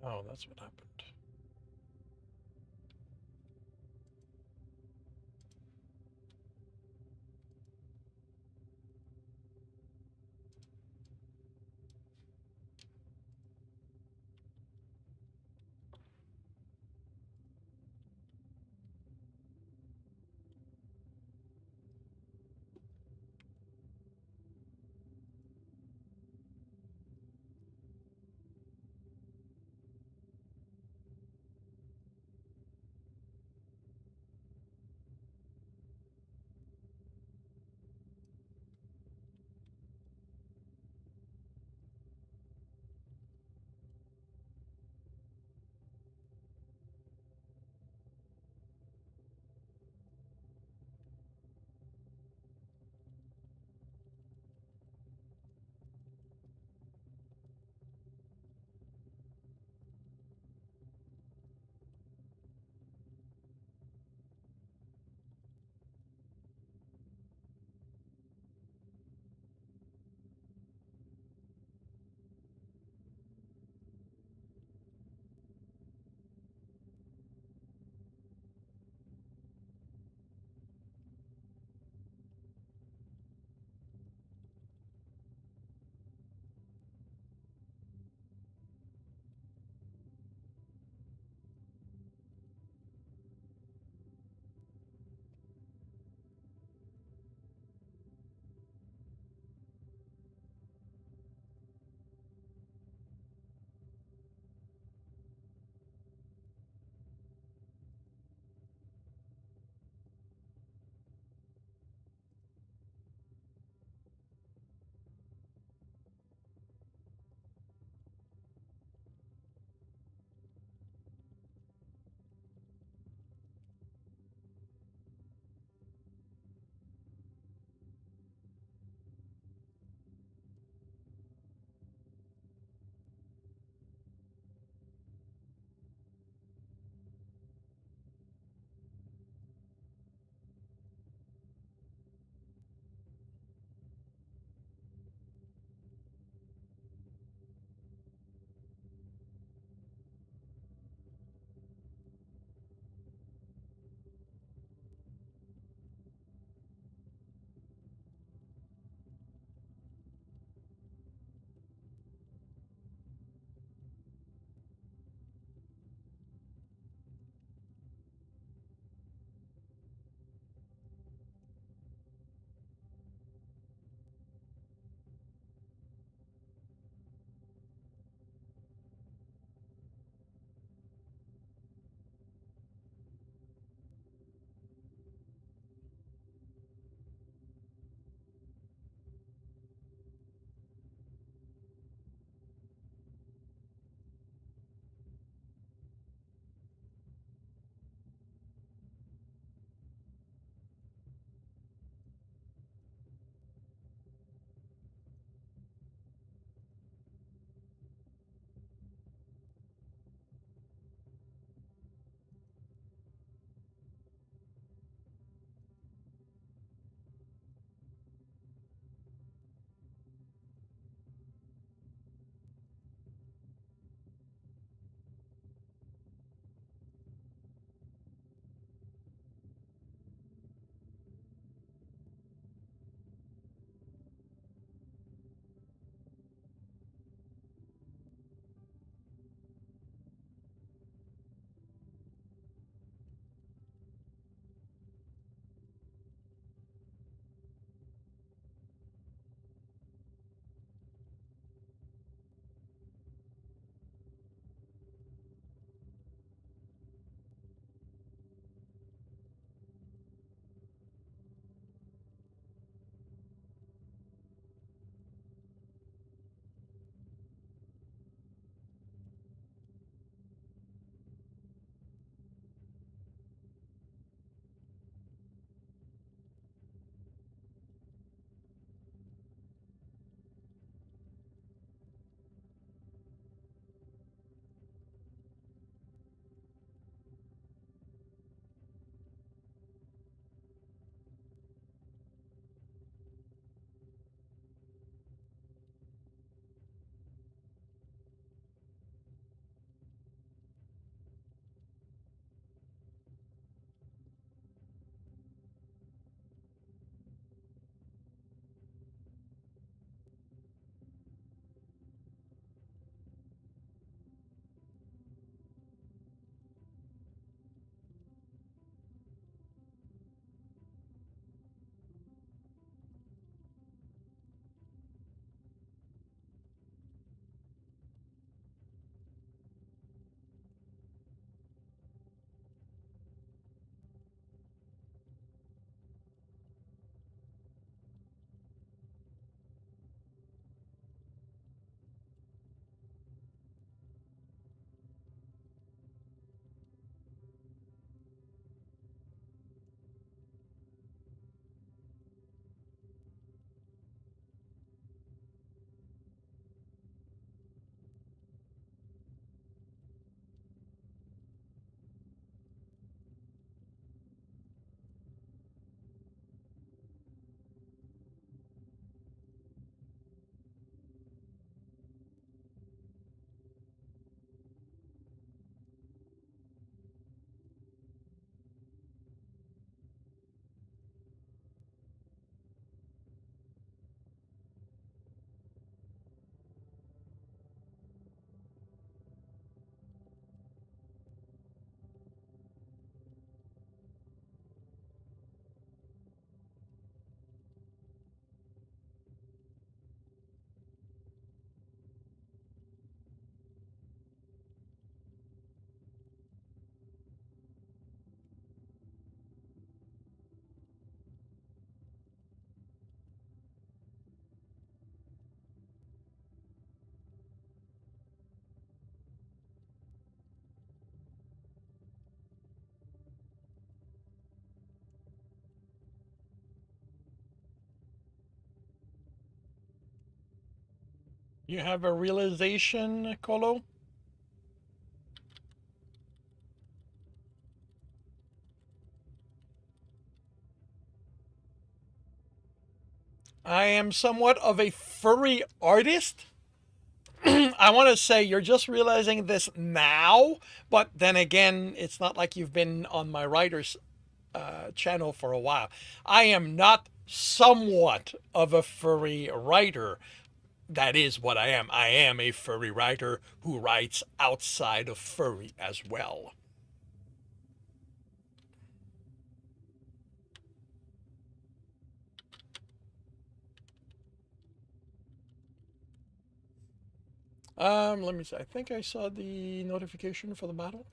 Oh, that's what happened. You have a realization, Colo? I am somewhat of a furry artist. I want to say you're just realizing this now, but then again, it's not like you've been on my writer's channel for a while. I am not somewhat of a furry writer. That is what I am. I am a furry writer who writes outside of furry as well. Let me see. I think I saw the notification for the battle.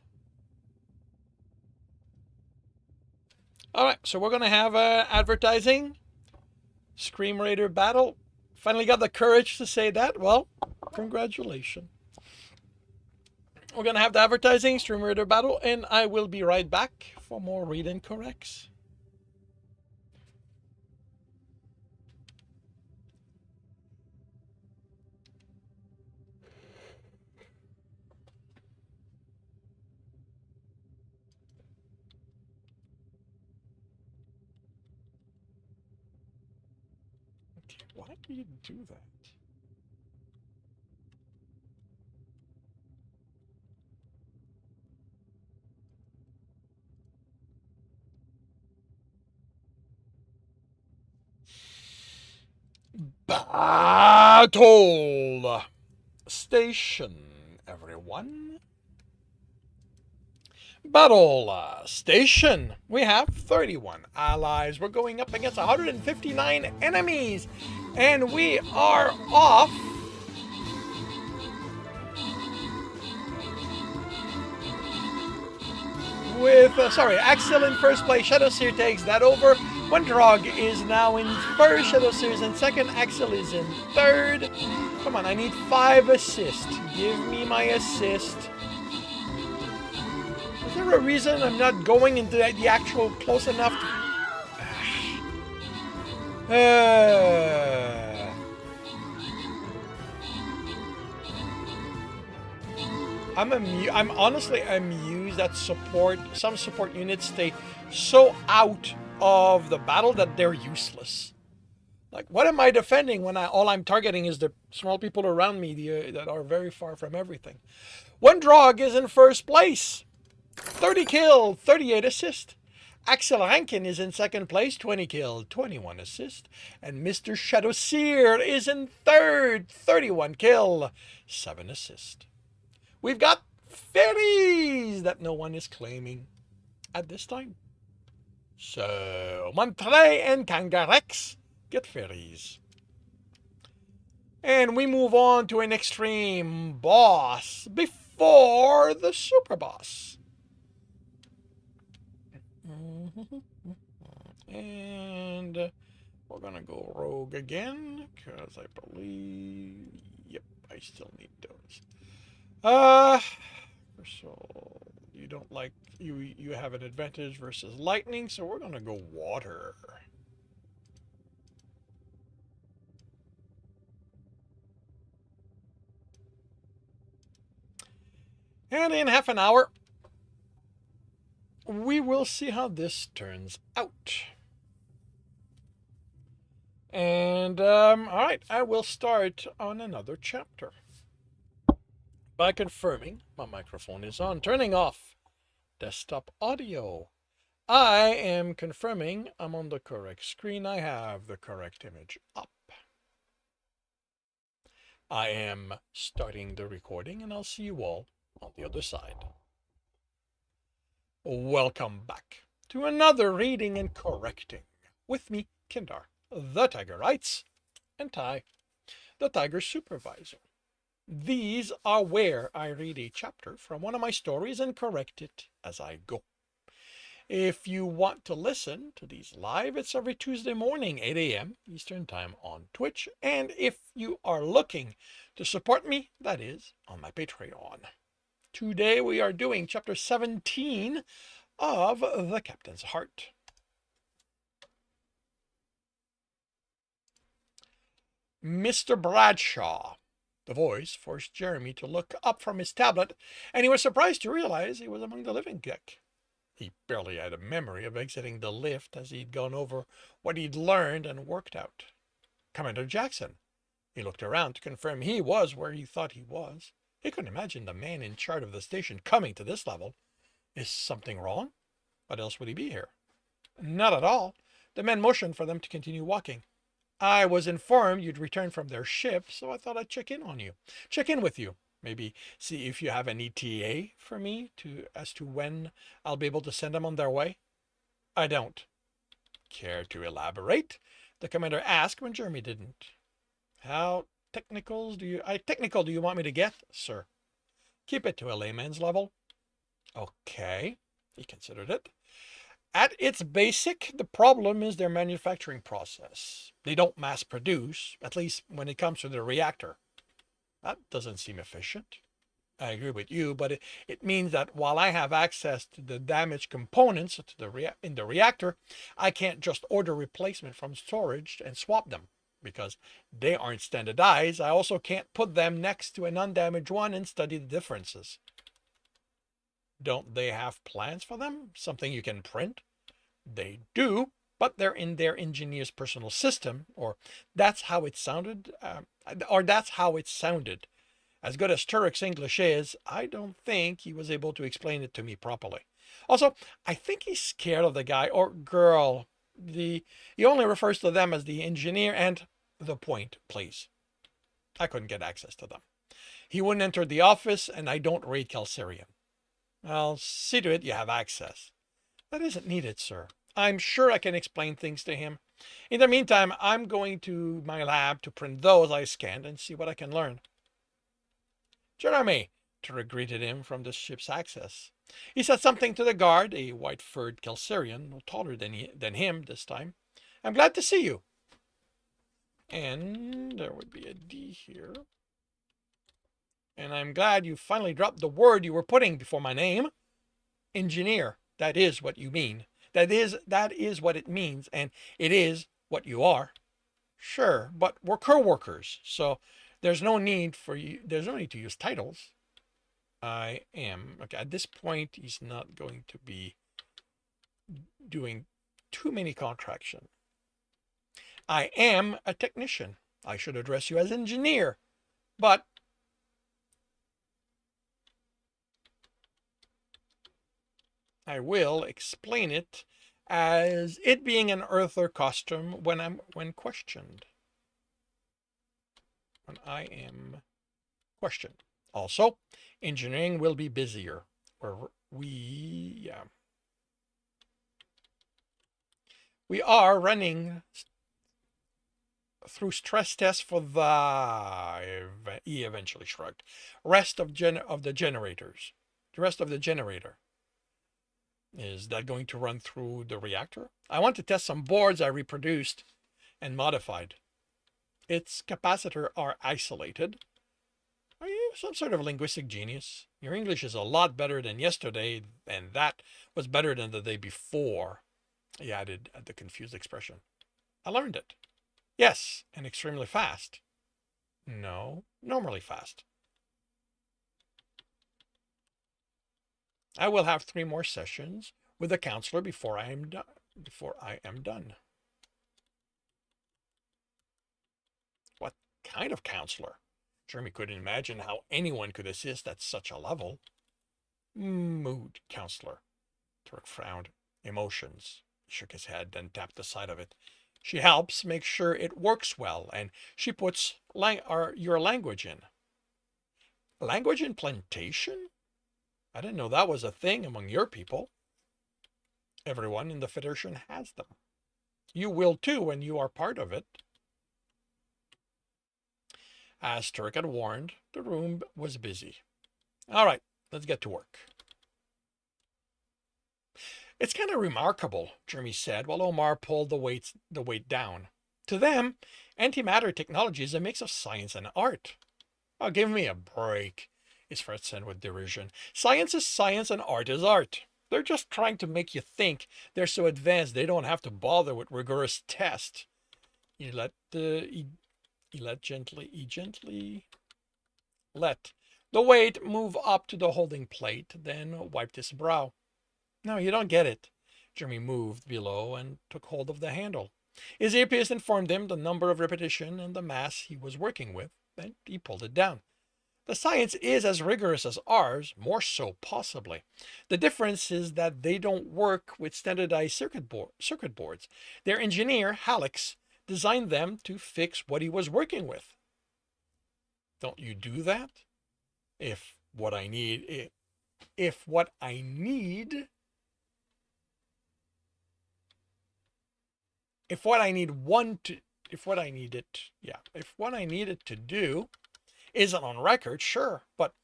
All right, so we're gonna have advertising, Scream Raider battle. Finally got the courage to say that. Well, congratulations. We're gonna have the advertising, Scream Raider battle, and I will be right back for more read and corrects. Why do you do that? Battle station, everyone. Battle station. We have 31 allies. We're going up against 159 enemies. And we are off with, Axel in first place. Shadowseer takes that over. Wendrog is now in first. Shadowseer is in second. Axel is in third. Come on, I need 5 assists. Give me my assist. Is there a reason I'm not going into the actual close enough to... I'm honestly amused that some support units stay so out of the battle that they're useless. Like, what am I defending when all I'm targeting is the small people around me that are very far from everything? Wendrog is in first place. 30 kill, 38 assist. Axel Rankin is in second place, 20 kill, 21 assist. And Mr. Shadowseer is in third, 31 kill, 7 assist. We've got fairies that no one is claiming at this time. So, Monterey and Kangarex get fairies. And we move on to an extreme boss before the super boss. And we're going to go rogue again because I believe, yep, I still need those. So you don't like, you have an advantage versus lightning, so we're gonna go water. And in half an hour, we will see how this turns out. And, all right, I will start on another chapter by confirming my microphone is on, turning off desktop audio. I am confirming I'm on the correct screen. I have the correct image up. I am starting the recording, and I'll see you all on the other side. Welcome back to another reading and correcting with me, Kindar, the Tiger Writes, and Ty, the Tiger Supervisor. These are where I read a chapter from one of my stories and correct it as I go. If you want to listen to these live, it's every Tuesday morning, 8 a.m. Eastern Time on Twitch. And if you are looking to support me, that is on my Patreon. Today we are doing chapter 17 of The Captain's Heart. Mr. Bradshaw The voice forced Jeremy to look up from his tablet, and he was surprised to realize he was among the living deck. He barely had a memory of exiting the lift as he'd gone over what he'd learned and worked out. Commander Jackson. He looked around to confirm he was where he thought he was. He couldn't imagine the man in charge of the station coming to this level. Is something wrong? What else would he be here? Not at all. The men motioned for them to continue walking. I was informed you'd returned from their ship, so I thought I'd check in on you. Check in with you. Maybe see if you have an ETA for me as to when I'll be able to send them on their way. I don't. Care to elaborate? The commander asked when Jeremy didn't. How technical do you want me to get, sir? Keep it to a layman's level. Okay. He considered it. At its basic, the problem is their manufacturing process. They don't mass produce, at least when it comes to the reactor. That doesn't seem efficient. I agree with you, but it means that while I have access to the damaged components in the reactor, I can't just order replacement from storage and swap them. Because they aren't standardized, I also can't put them next to an undamaged one and study the differences. Don't they have plans for them? Something you can print? They do, but they're in their engineer's personal system, or that's how it sounded. As good as Turek's English is, I don't think he was able to explain it to me properly. Also, I think he's scared of the guy or girl. He only refers to them as the engineer and the point, please. I couldn't get access to them. He wouldn't enter the office, and I don't raid Calcirium. I'll see to it you have access. That isn't needed, sir. I'm sure I can explain things to him. In the meantime, I'm going to my lab to print those I scanned and see what I can learn. Jeremy, Turek greeted him from the ship's access. He said something to the guard, a white-furred Calcirian, no taller than him this time. I'm glad to see you. And there would be a D here. And I'm glad you finally dropped the word you were putting before my name. Engineer. That is what you mean. That is what it means, and it is what you are. Sure, but we're co-workers, so there's no need to use titles. I am. Okay, at this point, he's not going to be doing too many contractions. I am a technician. I should address you as engineer, but I will explain it as it being an Earther costume when questioned. When I am questioned. Also, engineering will be busier. We are running through stress tests for he eventually shrugged. Rest of the generators. The rest of the generator. Is that going to run through the reactor? I want to test some boards I reproduced and modified. Its capacitors are isolated. Are you some sort of linguistic genius? Your English is a lot better than yesterday, and that was better than the day before, he added at the confused expression. I learned it. Yes, and extremely fast. No, normally fast. I will have 3 more sessions with the counselor before I am done. What kind of counselor? Jeremy couldn't imagine how anyone could assist at such a level. Mood counselor. Turk frowned. Emotions. He shook his head, then tapped the side of it. She helps make sure it works well, and she puts your language in. Language implantation? I didn't know that was a thing among your people. Everyone in the Federation has them. You will too when you are part of it. As Turk had warned, the room was busy. All right, let's get to work. It's kind of remarkable, Jeremy said, while Omar pulled the weight down. To them, antimatter technology is a mix of science and art. Oh, give me a break, his friend said with derision. Science is science and art is art. They're just trying to make you think they're so advanced they don't have to bother with rigorous tests. He gently let the weight move up to the holding plate, then wiped his brow. No, you don't get it. Jeremy moved below and took hold of the handle. His earpiece informed him the number of repetition and the mass he was working with, and he pulled it down. The science is as rigorous as ours, more so possibly. The difference is that they don't work with standardized circuit boards. Their engineer, Hallex, designed them to fix what he was working with. Don't you do that? If what I need, if what I need, if what I need one to, if what I needed, yeah, if what I needed to do isn't on record, sure, but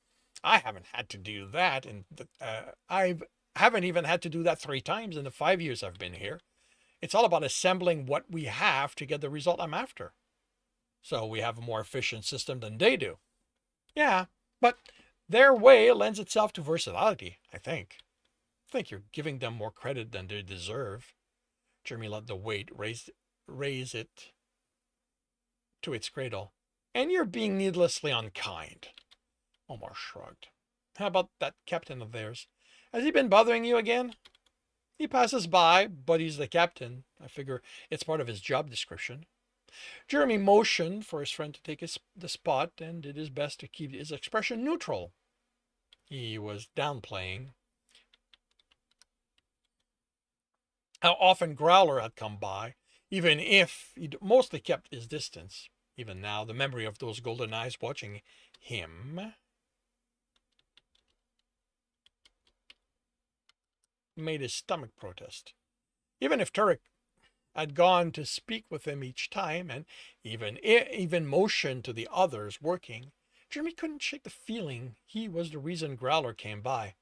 I haven't had to do that, and I haven't even had to do that 3 times in the 5 years I've been here. It's all about assembling what we have to get the result I'm after. So we have a more efficient system than they do. Yeah, but their way lends itself to versatility, I think. I think you're giving them more credit than they deserve. Jeremy let the weight raise it to its cradle. And you're being needlessly unkind. Omar shrugged. How about that captain of theirs? Has he been bothering you again? He passes by, but he's the captain. I figure it's part of his job description. Jeremy motioned for his friend to take the spot and did his best to keep his expression neutral. He was downplaying how often Growler had come by, even if he'd mostly kept his distance. Even now, the memory of those golden eyes watching him made his stomach protest. Even if Turek had gone to speak with him each time, and even motioned to the others working, Jeremy couldn't shake the feeling he was the reason Growler came by.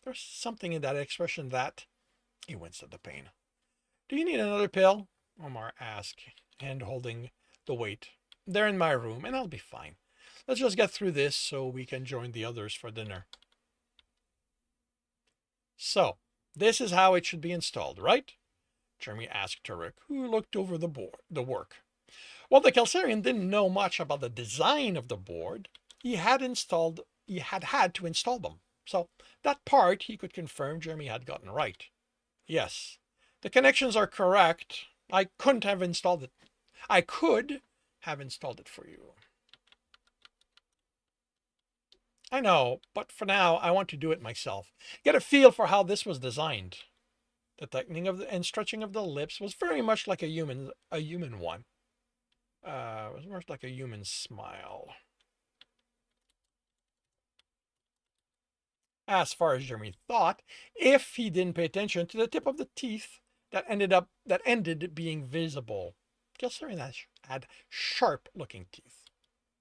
There was something in that expression that... He winced at the pain. Do you need another pill? Omar asked, hand holding the weight. They're in my room, and I'll be fine. Let's just get through this so we can join the others for dinner. So, this is how it should be installed, right? Jeremy asked Turek, who looked over the work. While the Kelsarian didn't know much about the design of the board, he had had to install them. So that part he could confirm Jeremy had gotten right. Yes, the connections are correct. I could have installed it for you. I know, but for now, I want to do it myself. Get a feel for how this was designed. The tightening and stretching of the lips was very much like a human one. It was more like a human smile. As far as Jeremy thought, if he didn't pay attention to the tip of the teeth that ended being visible. Gilsarian had sharp-looking teeth.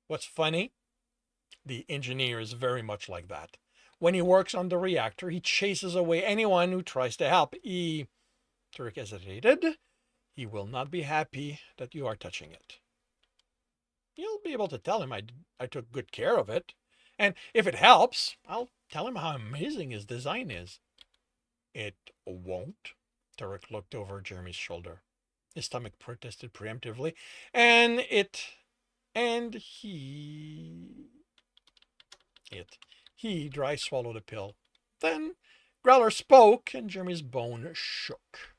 What's funny? The engineer is very much like that. When he works on the reactor, he chases away anyone who tries to help. Turek hesitated. He will not be happy that you are touching it. You'll be able to tell him I took good care of it. And if it helps, I'll tell him how amazing his design is. It won't. Turek looked over Jeremy's shoulder. His stomach protested preemptively, and he dry swallowed a pill. Then Growler spoke, and Jeremy's bone shook.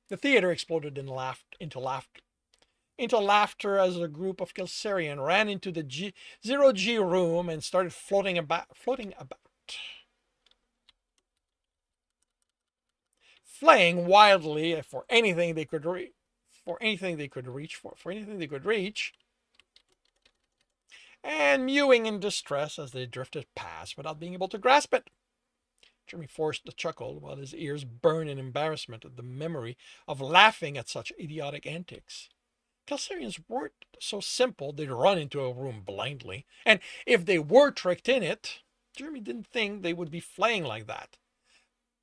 The theater exploded into laughter as a group of Kelsarian ran into the zero-G room and started floating about. Flaying wildly for anything they could reach, and mewing in distress as they drifted past without being able to grasp it. Jeremy forced a chuckle while his ears burned in embarrassment at the memory of laughing at such idiotic antics. Kelsarians weren't so simple they'd run into a room blindly, and if they were tricked in it, Jeremy didn't think they would be flaying like that.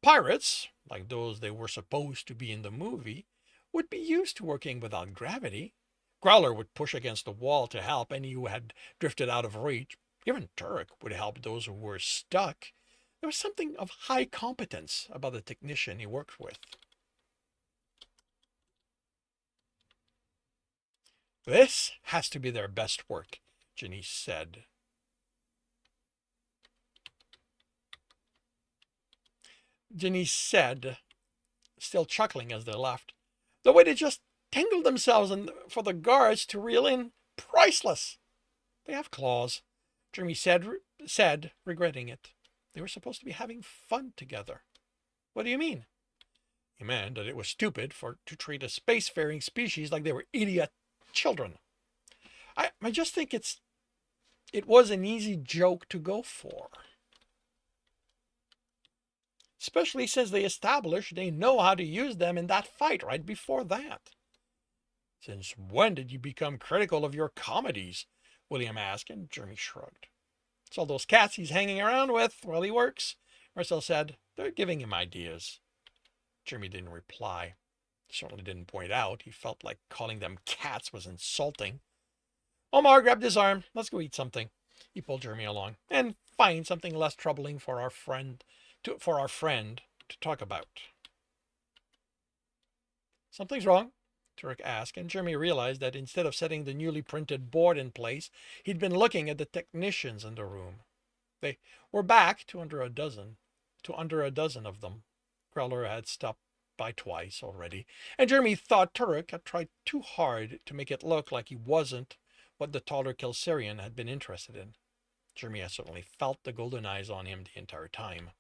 Pirates, like those they were supposed to be in the movie, would be used to working without gravity. Growler would push against the wall to help any who had drifted out of reach. Even Turek would help those who were stuck. There was something of high competence about the technician he worked with. This has to be their best work, Janice said. Jenny said, still chuckling as they left. The way they just tangled themselves and for the guards to reel in, priceless. They have claws, Jeremy said, regretting it. They were supposed to be having fun together. What do you mean? He meant that it was stupid to treat a spacefaring species like they were idiot children. I just think it was an easy joke to go for. Especially since they established they know how to use them in that fight right before that. Since when did you become critical of your comedies? William asked, and Jeremy shrugged. It's all those cats he's hanging around with while he works, Marcel said. They're giving him ideas. Jeremy didn't reply. He certainly didn't point out. He felt like calling them cats was insulting. Omar grabbed his arm. Let's go eat something. He pulled Jeremy along. And find something less troubling for our friend to talk about. Something's wrong? Turek asked, and Jeremy realized that instead of setting the newly printed board in place, he'd been looking at the technicians in the room. They were back to under a dozen of them. Growler had stopped by twice already, and Jeremy thought Turek had tried too hard to make it look like he wasn't what the taller Kelsarian had been interested in. Jeremy had certainly felt the golden eyes on him the entire time.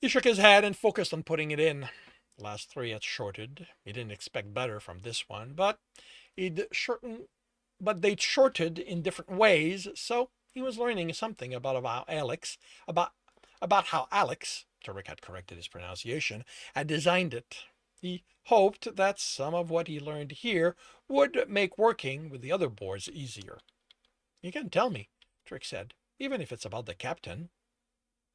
He shook his head and focused on putting it in. The last three had shorted. He didn't expect better from this one, but they'd shorted in different ways, so he was learning something about how Alex, Turek had corrected his pronunciation, had designed it. He hoped that some of what he learned here would make working with the other boards easier. You can tell me, Turek said, even if it's about the captain.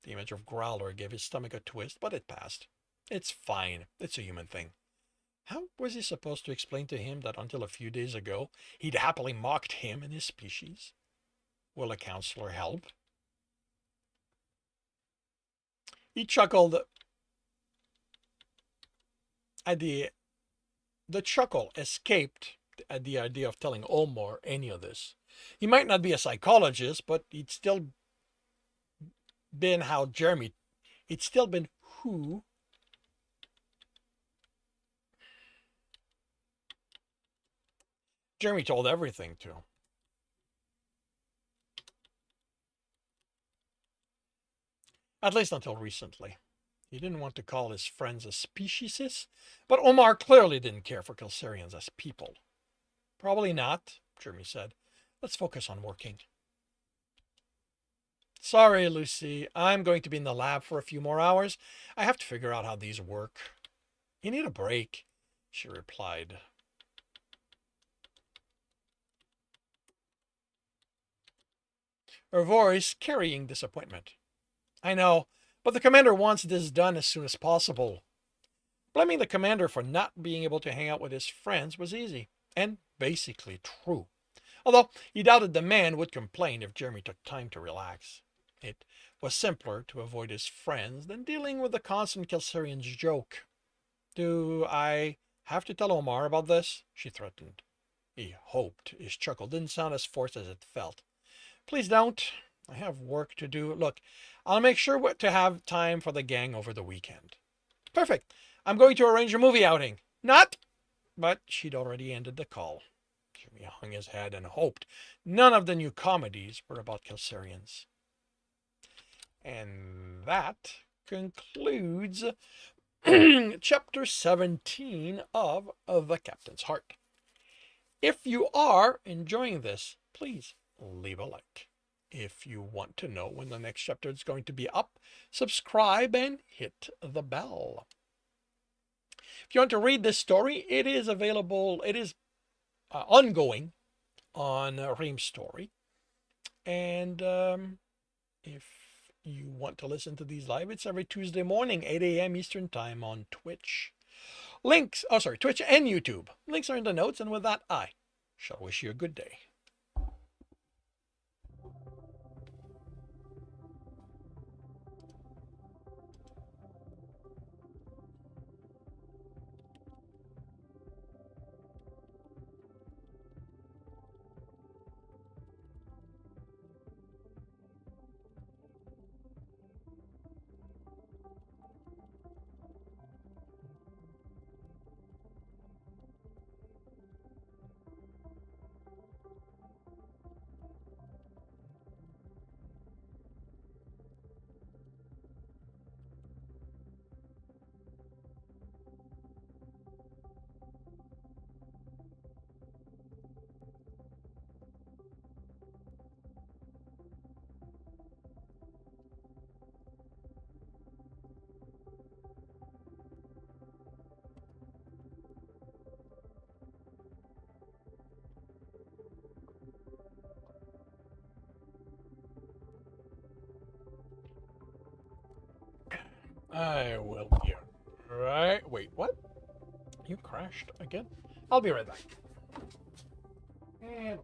The image of Growler gave his stomach a twist, but it passed. It's fine. It's a human thing. How was he supposed to explain to him that until a few days ago he'd happily mocked him and his species? Will a counselor help? He chuckled at the chuckle escaped at the idea of telling Omar any of this. He might not be a psychologist, but he'd still been who Jeremy told everything to. At least until recently. He didn't want to call his friends a speciesist, but Omar clearly didn't care for Kelsarians as people. Probably not, Jeremy said. Let's focus on working. Sorry, Lucy. I'm going to be in the lab for a few more hours. I have to figure out how these work. You need a break, she replied. Her voice carrying disappointment. I know, but the commander wants this done as soon as possible. Blaming the commander for not being able to hang out with his friends was easy, and basically true. Although he doubted the man would complain if Jeremy took time to relax. It was simpler to avoid his friends than dealing with the constant Kelsarian's joke. Do I have to tell Omar about this? She threatened. He hoped his chuckle didn't sound as forced as it felt. Please don't. I have work to do. Look, I'll make sure to have time for the gang over the weekend. Perfect. I'm going to arrange a movie outing. Not. But she'd already ended the call. Jimmy hung his head and hoped none of the new comedies were about Kelsarians. And that concludes chapter 17 of The Captain's Heart. If you are enjoying this, please leave a like. If you want to know when the next chapter is going to be up, subscribe and hit the bell. If you want to read this story, it is available, it is ongoing on Ream Story. And if you want to listen to these live, it's every Tuesday morning, 8 a.m. Eastern Time on Twitch. Twitch and YouTube. Links are in the notes, and with that, I shall wish you a good day. I will be right. Wait, what? You crashed again? I'll be right back. And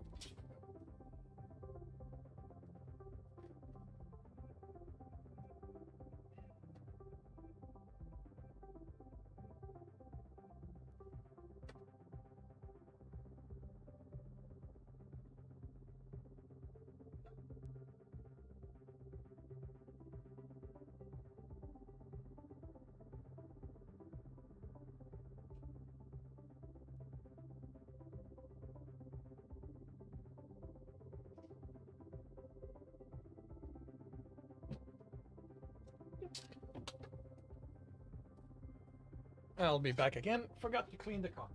I'll be back again. Forgot to clean the cars.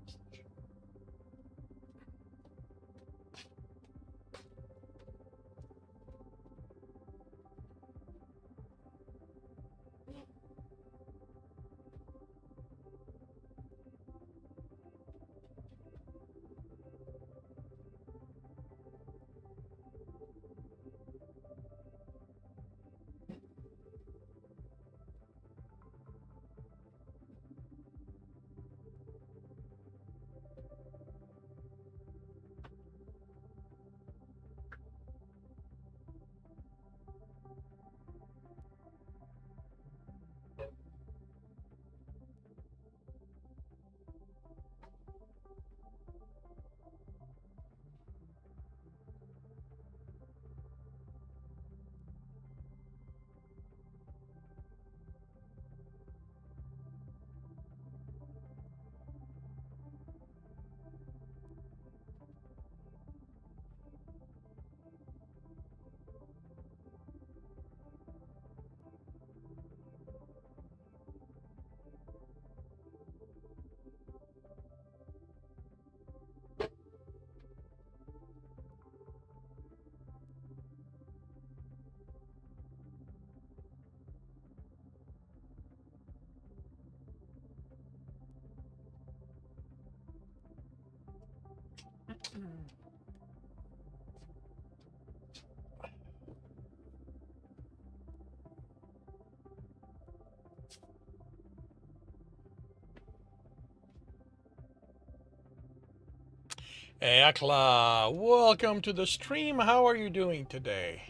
Hey, Akla, welcome to the stream. How are you doing today?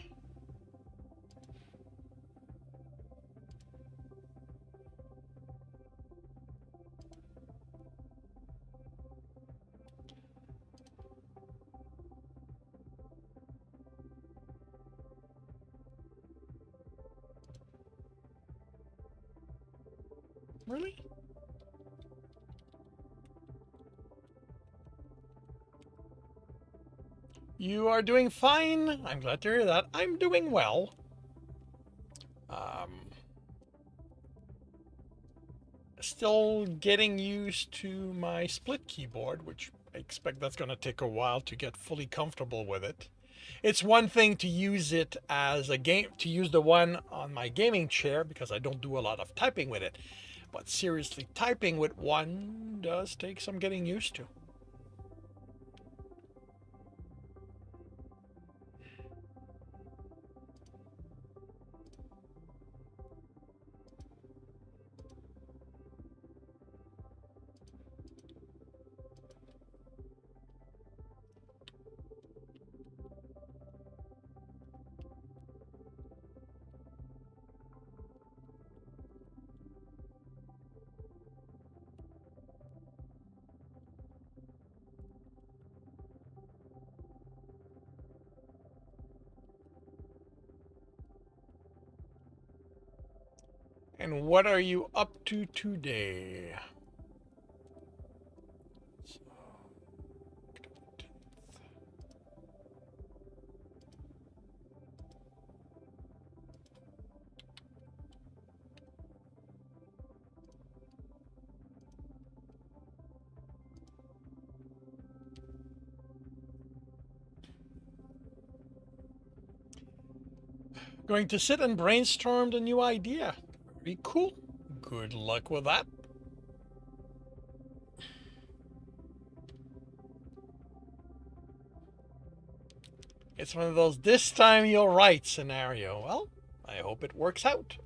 Really? You are doing fine. I'm glad to hear that. I'm doing well. Still getting used to my split keyboard, which I expect that's going to take a while to get fully comfortable with it. It's one thing to use it as a game, to use the one on my gaming chair because I don't do a lot of typing with it. But seriously, typing with one does take some getting used to. And what are you up to today? Going to sit and brainstorm the new idea. Very cool. Good luck with that. It's one of those this time you'll write scenario. Well, I hope it works out.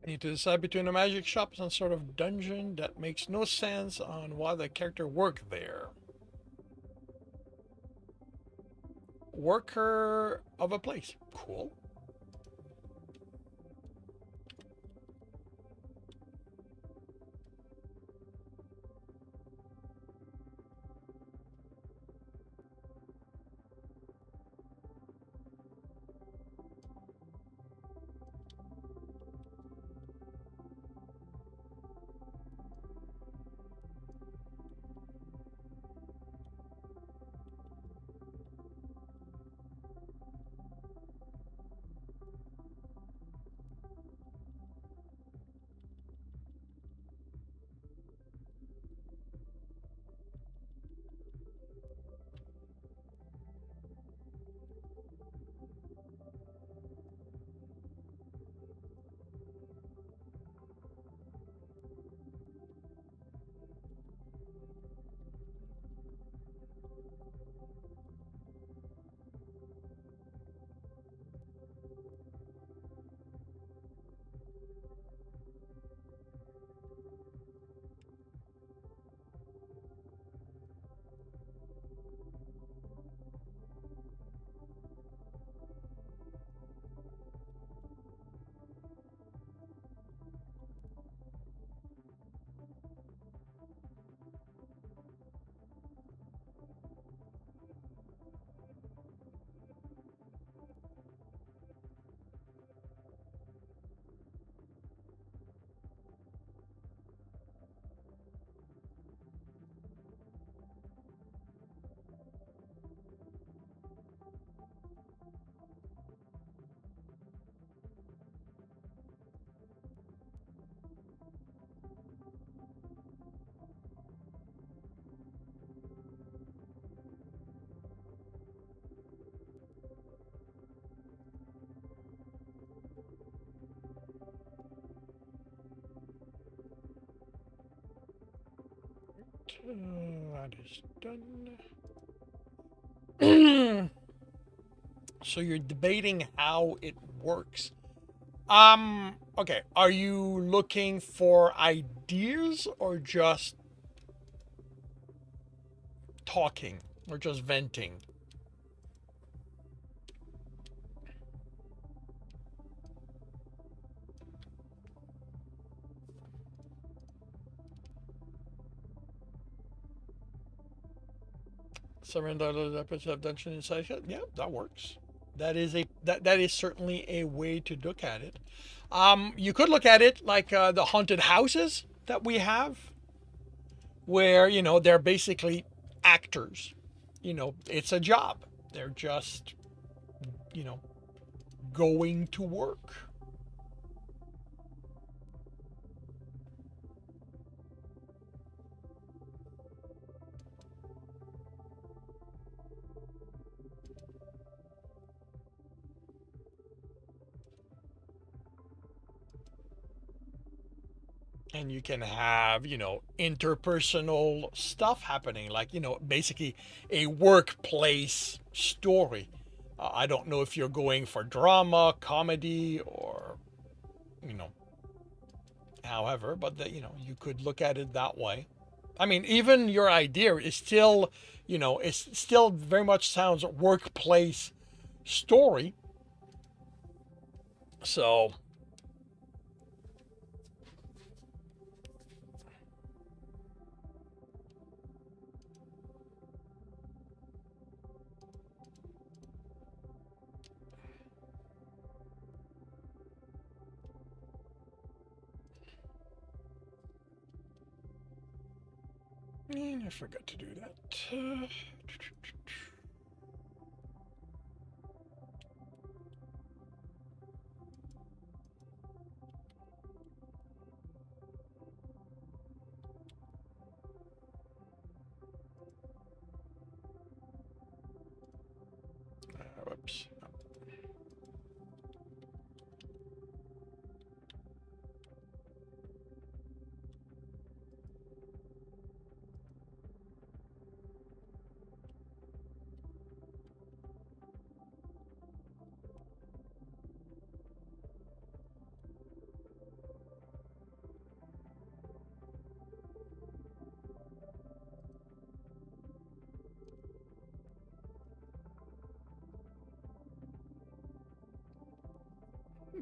You need to decide between a magic shop and some sort of dungeon that makes no sense on why the character worked there. Worker of a place. Cool. That is done. So you're debating how it works. Okay. Are you looking for ideas or just talking or just venting? Surrender the episode of Dungeon Inside. Yeah, that works. That is certainly a way to look at it. You could look at it like the haunted houses that we have, where they're basically actors. It's a job. They're just you know going to work. And you can have interpersonal stuff happening, like basically a workplace story. I don't know if you're going for drama, comedy, or you know however, but you could look at it that way. I mean, even your idea is still it still very much sounds workplace story. So I forgot to do that. Whoops.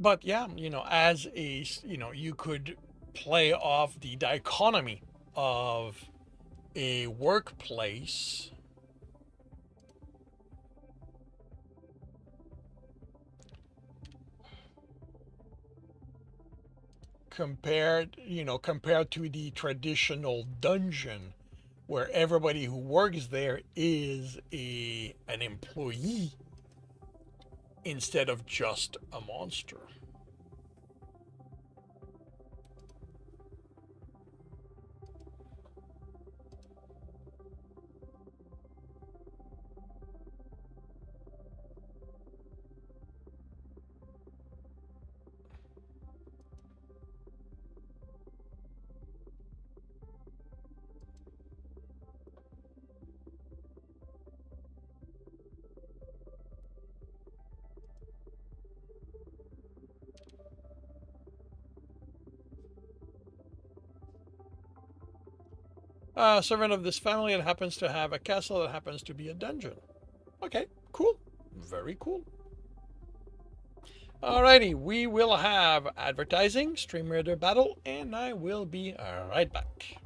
But yeah, as you could play off the dichotomy of a workplace compared to the traditional dungeon where everybody who works there is an employee instead of just a monster. Servant of this family that happens to have a castle that happens to be a dungeon. Okay, cool. Very cool. Alrighty, we will have advertising, Stream Raider Battle, and I will be right back.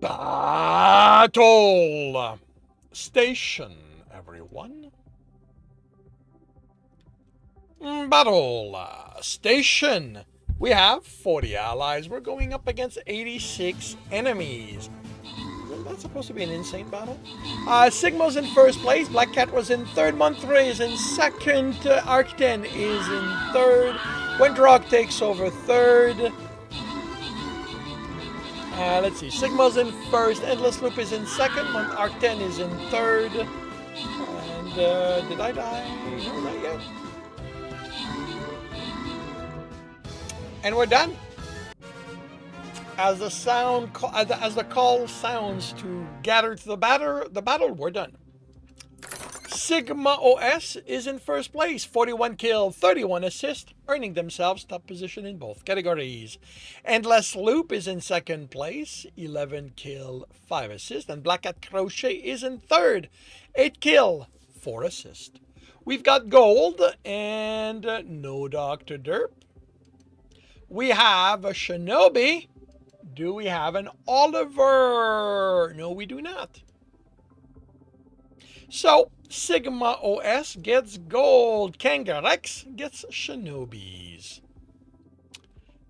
Battle station, everyone. Battle station. We have 40 allies. We're going up against 86 enemies. Isn't that supposed to be an insane battle? Sigma's in first place. Black Cat was in third. Monterey is in second. Arcten is in third. Windrock takes over third. Let's see. Sigma's in first. Endless Loop is in second. Arcten is in third. And did I die? No, not yet. And we're done. As the call sounds to gather to the battle, we're done. Sigma OS is in first place, 41 kill, 31 assist, earning themselves top position in both categories. Endless Loop is in second place, 11 kill, 5 assist, and Black Cat Crochet is in third, 8 kill, 4 assist. We've got gold and no Dr. Derp. We have a Shinobi. Do we have an Oliver? No, we do not. So, Sigma OS gets gold. Kangarex gets Shinobis.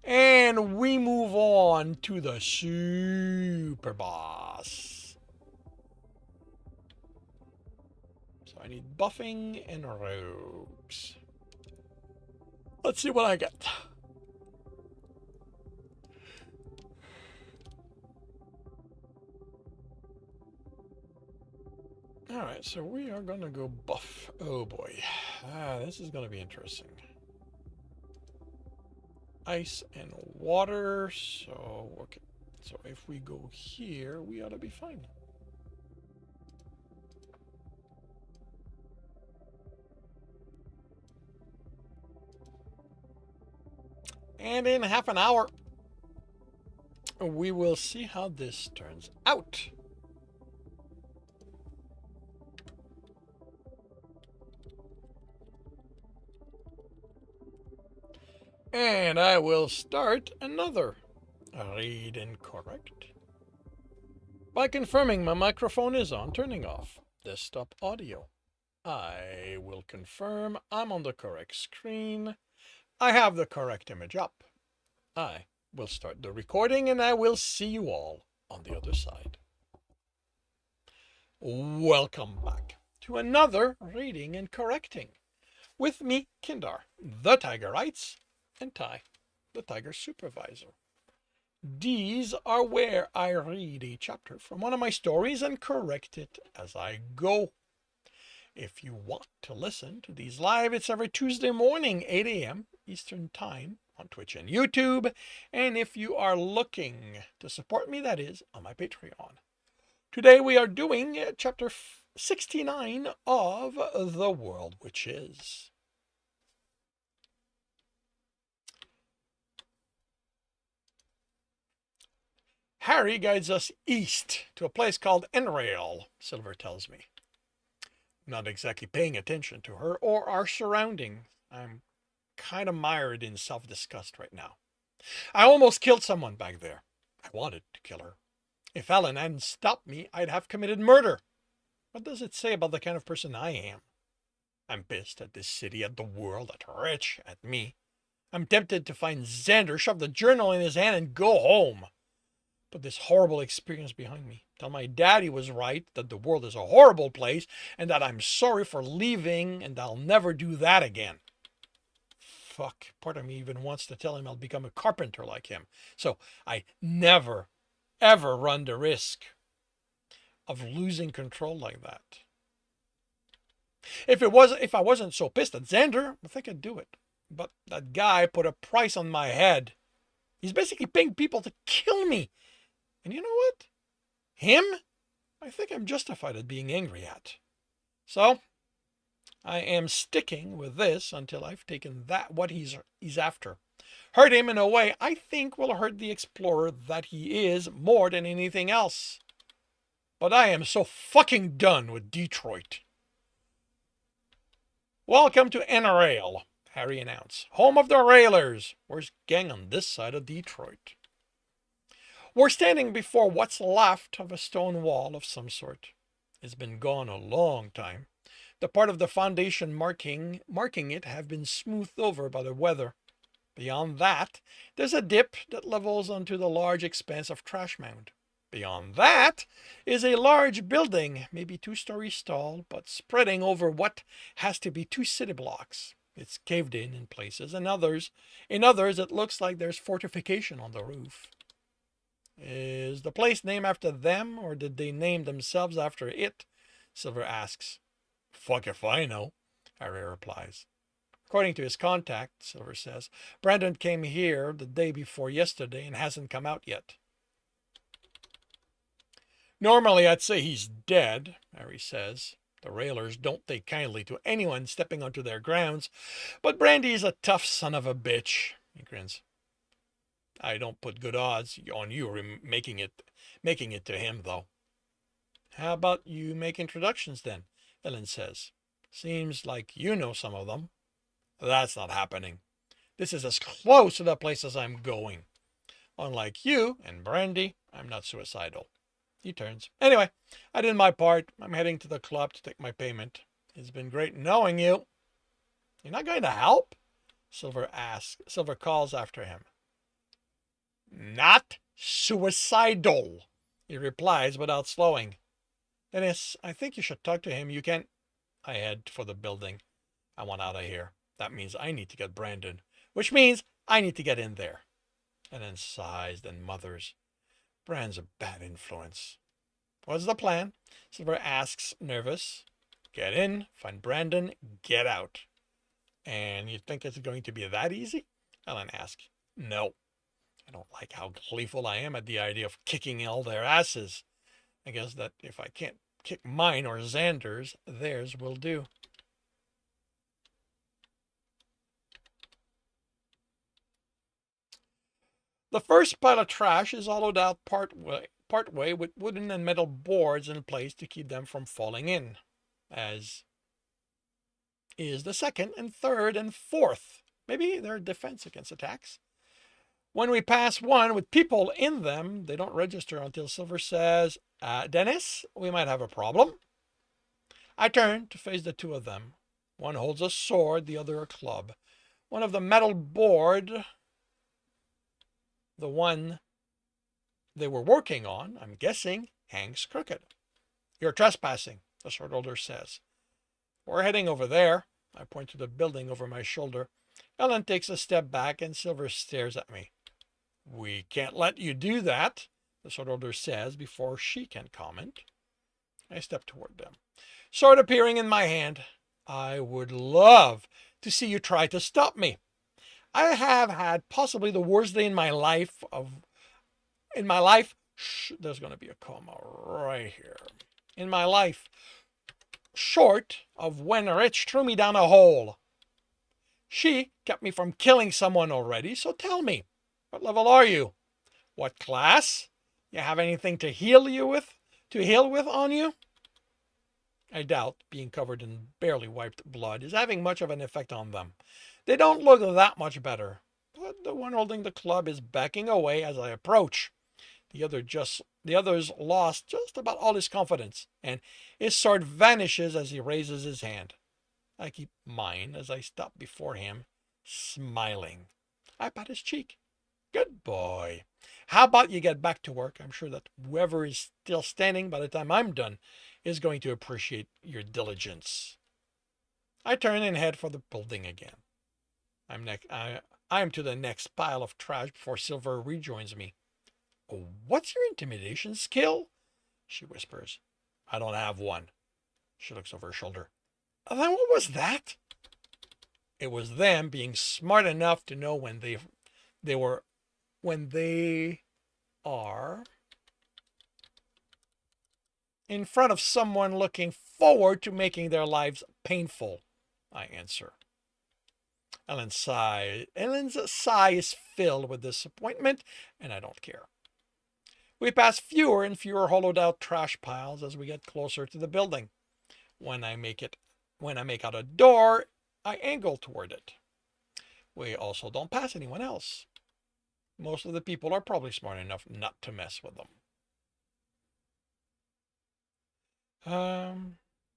And we move on to the Super Boss. So I need buffing and rogues. Let's see what I get. Alright, so we are going to go buff. Oh boy. This is going to be interesting. Ice and water. So, okay. So if we go here, we ought to be fine. And in half an hour, we will see how this turns out. And I will start another read and correct by confirming my microphone is on, turning off desktop audio. I will confirm I'm on the correct screen. I have the correct image up. I will start the recording and I will see you all on the other side. Welcome back to another reading and correcting. With me, Kindar, the Tiger Writes, and Ty, the Tiger Supervisor. These are where I read a chapter from one of my stories and correct it as I go. If you want to listen to these live, it's every Tuesday morning, 8 a.m. Eastern Time on Twitch and YouTube. And if you are looking to support me, that is on my Patreon. Today we are doing chapter 69 of The World Which Is. Harry guides us east to a place called Enrail, Silver tells me. Not exactly paying attention to her or our surroundings. I'm kind of mired in self-disgust right now. I almost killed someone back there. I wanted to kill her. If Ellen hadn't stopped me, I'd have committed murder. What does it say about the kind of person I am? I'm pissed at this city, at the world, at Rich, at me. I'm tempted to find Xander, shove the journal in his hand, and go home. Put this horrible experience behind me. Tell my dad he was right, that the world is a horrible place, and that I'm sorry for leaving, and I'll never do that again. Fuck, part of me even wants to tell him I'll become a carpenter like him. So I never, ever run the risk of losing control like that. If I wasn't so pissed at Xander, I think I'd do it. But that guy put a price on my head. He's basically paying people to kill me. And you know what? Him, I think I'm justified at being angry at. So, I am sticking with this until I've taken what he's after. Hurt him in a way I think will hurt the explorer that he is more than anything else. But I am so fucking done with Detroit. Welcome to Enrail, Harry announced. Home of the Railers. Where's gang on this side of Detroit? We're standing before what's left of a stone wall of some sort. It's been gone a long time. The part of the foundation marking it have been smoothed over by the weather. Beyond that, there's a dip that levels onto the large expanse of trash mound. Beyond that is a large building, maybe 2 stories tall, but spreading over what has to be 2 city blocks. It's caved in places, and in others it looks like there's fortification on the roof. Is the place named after them, or did they name themselves after it? Silver asks. Fuck if I know, Harry replies. According to his contact, Silver says, Brandon came here the day before yesterday and hasn't come out yet. Normally I'd say he's dead, Harry says. The Railers don't take kindly to anyone stepping onto their grounds, but Brandy's a tough son of a bitch, he grins. I don't put good odds on you making it to him, though. How about you make introductions, then? Ellen says. Seems like you know some of them. That's not happening. This is as close to the place as I'm going. Unlike you and Brandy, I'm not suicidal. He turns. Anyway, I did my part. I'm heading to the club to take my payment. It's been great knowing you. You're not going to help? Silver calls after him. Not suicidal, he replies without slowing. Dennis, I think you should talk to him. You can... I head for the building. I want out of here. That means I need to get Brandon, which means I need to get in there. And then sighs, then mutters. Brand's a bad influence. What's the plan? Silver asks, nervous. Get in, find Brandon, get out. And you think it's going to be that easy? Ellen asks. No. I don't like how gleeful I am at the idea of kicking all their asses. I guess that if I can't kick mine or Xander's, theirs will do. The first pile of trash is hollowed out part way with wooden and metal boards in place to keep them from falling in, as is the second and third and fourth. Maybe they're defense against attacks. When we pass one with people in them, they don't register until Silver says, Dennis, we might have a problem. I turn to face the 2 of them. One holds a sword, the other a club. One of the metal board, the one they were working on, I'm guessing, hangs crooked. You're trespassing, the sword holder says. We're heading over there. I point to the building over my shoulder. Ellen takes a step back and Silver stares at me. We can't let you do that, the sword holder says before she can comment. I step toward them. sword appearing in my hand. I would love to see you try to stop me. I have had possibly the worst day in my life there's going to be a comma right here. In my life, short of when Rich threw me down a hole. She kept me from killing someone already, so tell me, what level are you? What class? You have anything to heal with on you? I doubt being covered in barely wiped blood is having much of an effect on them. They don't look that much better, but the one holding the club is backing away as I approach. The others lost just about all his confidence, and his sword vanishes as he raises his hand. I keep mine as I stop before him, smiling. I pat his cheek. Good boy. How about you get back to work? I'm sure that whoever is still standing by the time I'm done is going to appreciate your diligence. I turn and head for the building again. I'm to the next pile of trash before Silver rejoins me. Oh, what's your intimidation skill? She whispers. I don't have one. She looks over her shoulder. Then what was that? It was them being smart enough to know when they are in front of someone looking forward to making their lives painful, I answer. Ellen's sigh is filled with disappointment, and I don't care. We pass fewer and fewer hollowed out trash piles as we get closer to the building. When I make out a door, I angle toward it. We also don't pass anyone else. Most of the people are probably smart enough not to mess with them.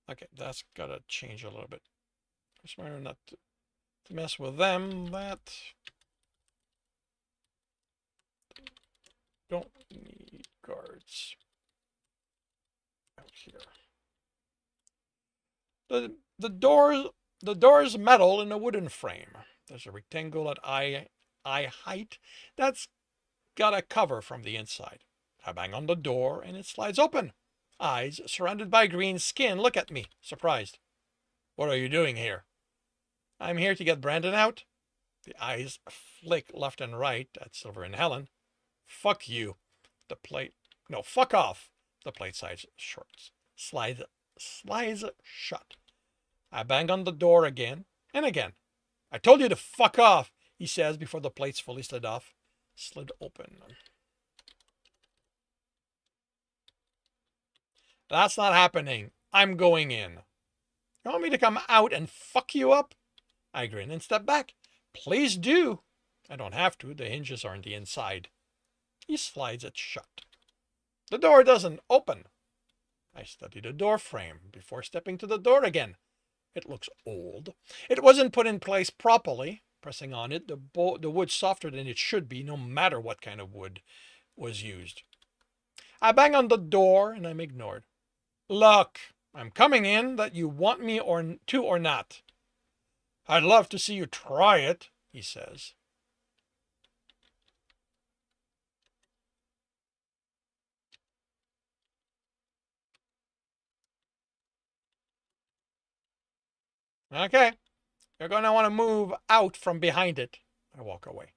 Okay, that's gotta change a little bit. Smart enough not to mess with them. That don't need guards out here. The door's metal in a wooden frame. There's a rectangle at eye height that's got a cover from the inside. I bang on the door and it slides open. Eyes surrounded by green skin look at me, surprised. What are you doing here? I'm here to get Brandon out. The eyes flick left and right at Silver and Helen. Fuck you. Fuck off. The plate slides shut. I bang on the door again and again. I told you to fuck off, he says before the plate's fully slid open. That's not happening. I'm going in. You want me to come out and fuck you up? I grin and step back. Please do. I don't have to. The hinges are on the inside. He slides it shut. The door doesn't open. I study the door frame before stepping to the door again. It looks old. It wasn't put in place properly. Pressing on it, the wood's softer than it should be, no matter what kind of wood was used. I bang on the door and I'm ignored. Look, I'm coming in, that you want me or not. I'd love to see you try it, he says. Okay, you're going to want to move out from behind it. I walk away.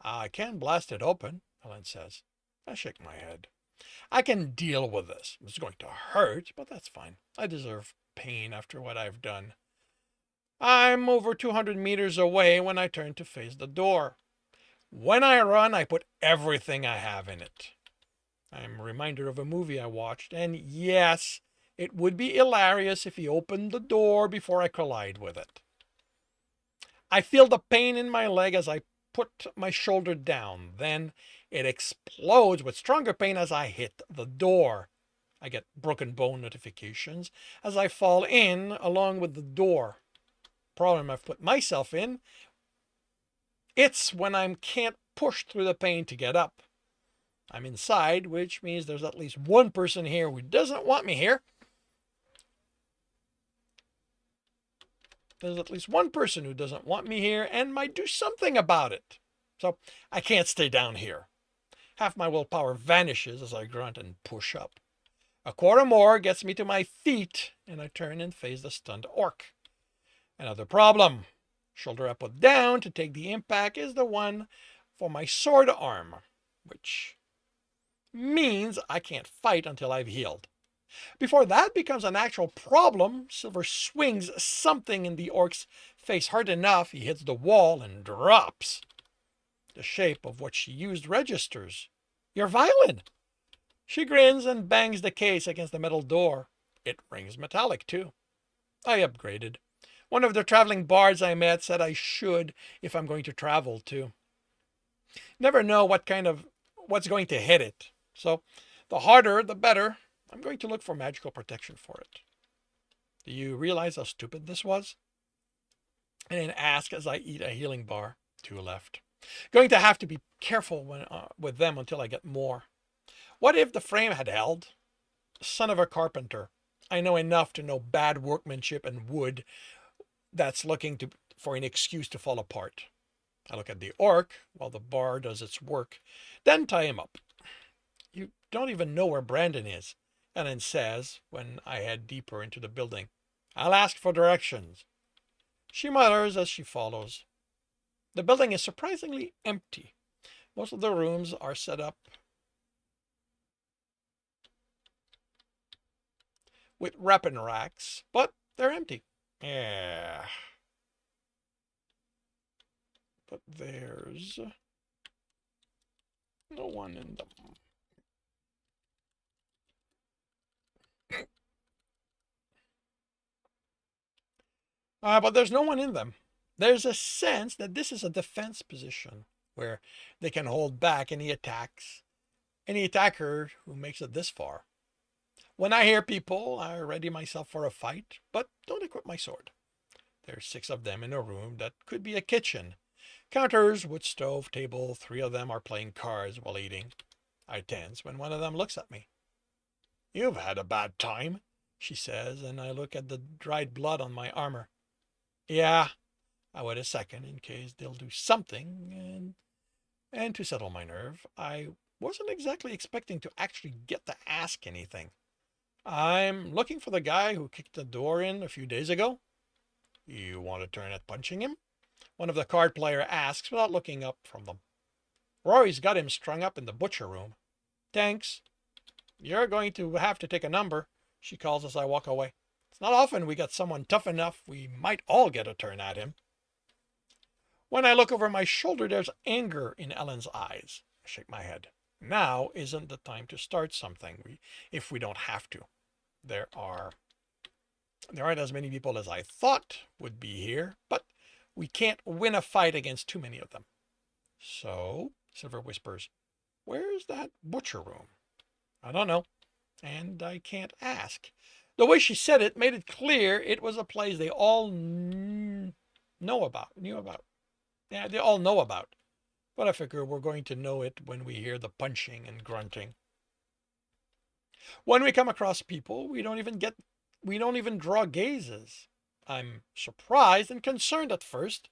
I can blast it open, Helen says. I shake my head. I can deal with this. It's going to hurt, but that's fine. I deserve pain after what I've done. I'm over 200 meters away when I turn to face the door. When I run, I put everything I have in it. I'm reminded of a movie I watched, and yes, it would be hilarious if he opened the door before I collide with it. I feel the pain in my leg as I put my shoulder down. Then it explodes with stronger pain as I hit the door. I get broken bone notifications as I fall in along with the door. Problem I've put myself in. It's when I can't push through the pain to get up. I'm inside, which means there's at least one person here who doesn't want me here. There's at least one person who doesn't want me here and might do something about it. So I can't stay down here. Half my willpower vanishes as I grunt and push up. A quarter more gets me to my feet, and I turn and face the stunned orc. Another problem. Shoulder I put down to take the impact is the one for my sword arm, which means I can't fight until I've healed. Before that becomes an actual problem, Silver swings something in the orc's face hard enough, he hits the wall and drops. The shape of what she used registers. Your violin! She grins and bangs the case against the metal door. It rings metallic, too. I upgraded. One of the traveling bards I met said I should if I'm going to travel, too. Never know what's going to hit it. So the harder, the better. I'm going to look for magical protection for it. Do you realize how stupid this was? And then ask as I eat a healing bar. 2 left. Going to have to be careful with them until I get more. What if the frame had held? Son of a carpenter. I know enough to know bad workmanship and wood that's looking for an excuse to fall apart. I look at the orc while the bar does its work, then tie him up. You don't even know where Brandon is, Ellen says when I head deeper into the building. I'll ask for directions. She mutters as she follows. The building is surprisingly empty. Most of the rooms are set up with weapon racks, but they're empty. Yeah. But there's no one in them. But there's no one in them. There's a sense that this is a defense position where they can hold back any attacker who makes it this far. When I hear people, I ready myself for a fight, but don't equip my sword. There's 6 of them in a room that could be a kitchen. Counters, wood stove, table, 3 of them are playing cards while eating. I tense when one of them looks at me. You've had a bad time, she says, and I look at the dried blood on my armor. Yeah, I wait a second in case they'll do something, and to settle my nerve, I wasn't exactly expecting to actually get to ask anything. I'm looking for the guy who kicked the door in a few days ago. You want to turn at punching him? One of the card player asks without looking up from them. Rory's got him strung up in the butcher room. Thanks. You're going to have to take a number, she calls as I walk away. It's not often we get someone tough enough we might all get a turn at him. When I look over my shoulder, there's anger in Ellen's eyes. I shake my head. Now isn't the time to start something if we don't have to. There aren't as many people as I thought would be here, but we can't win a fight against too many of them. So, Silver whispers, where's that butcher room? I don't know, and I can't ask. The way she said it made it clear it was a place they all knew about. Yeah, they all know about. But I figure we're going to know it when we hear the punching and grunting. When we come across people, we don't even draw gazes. I'm surprised and concerned at first,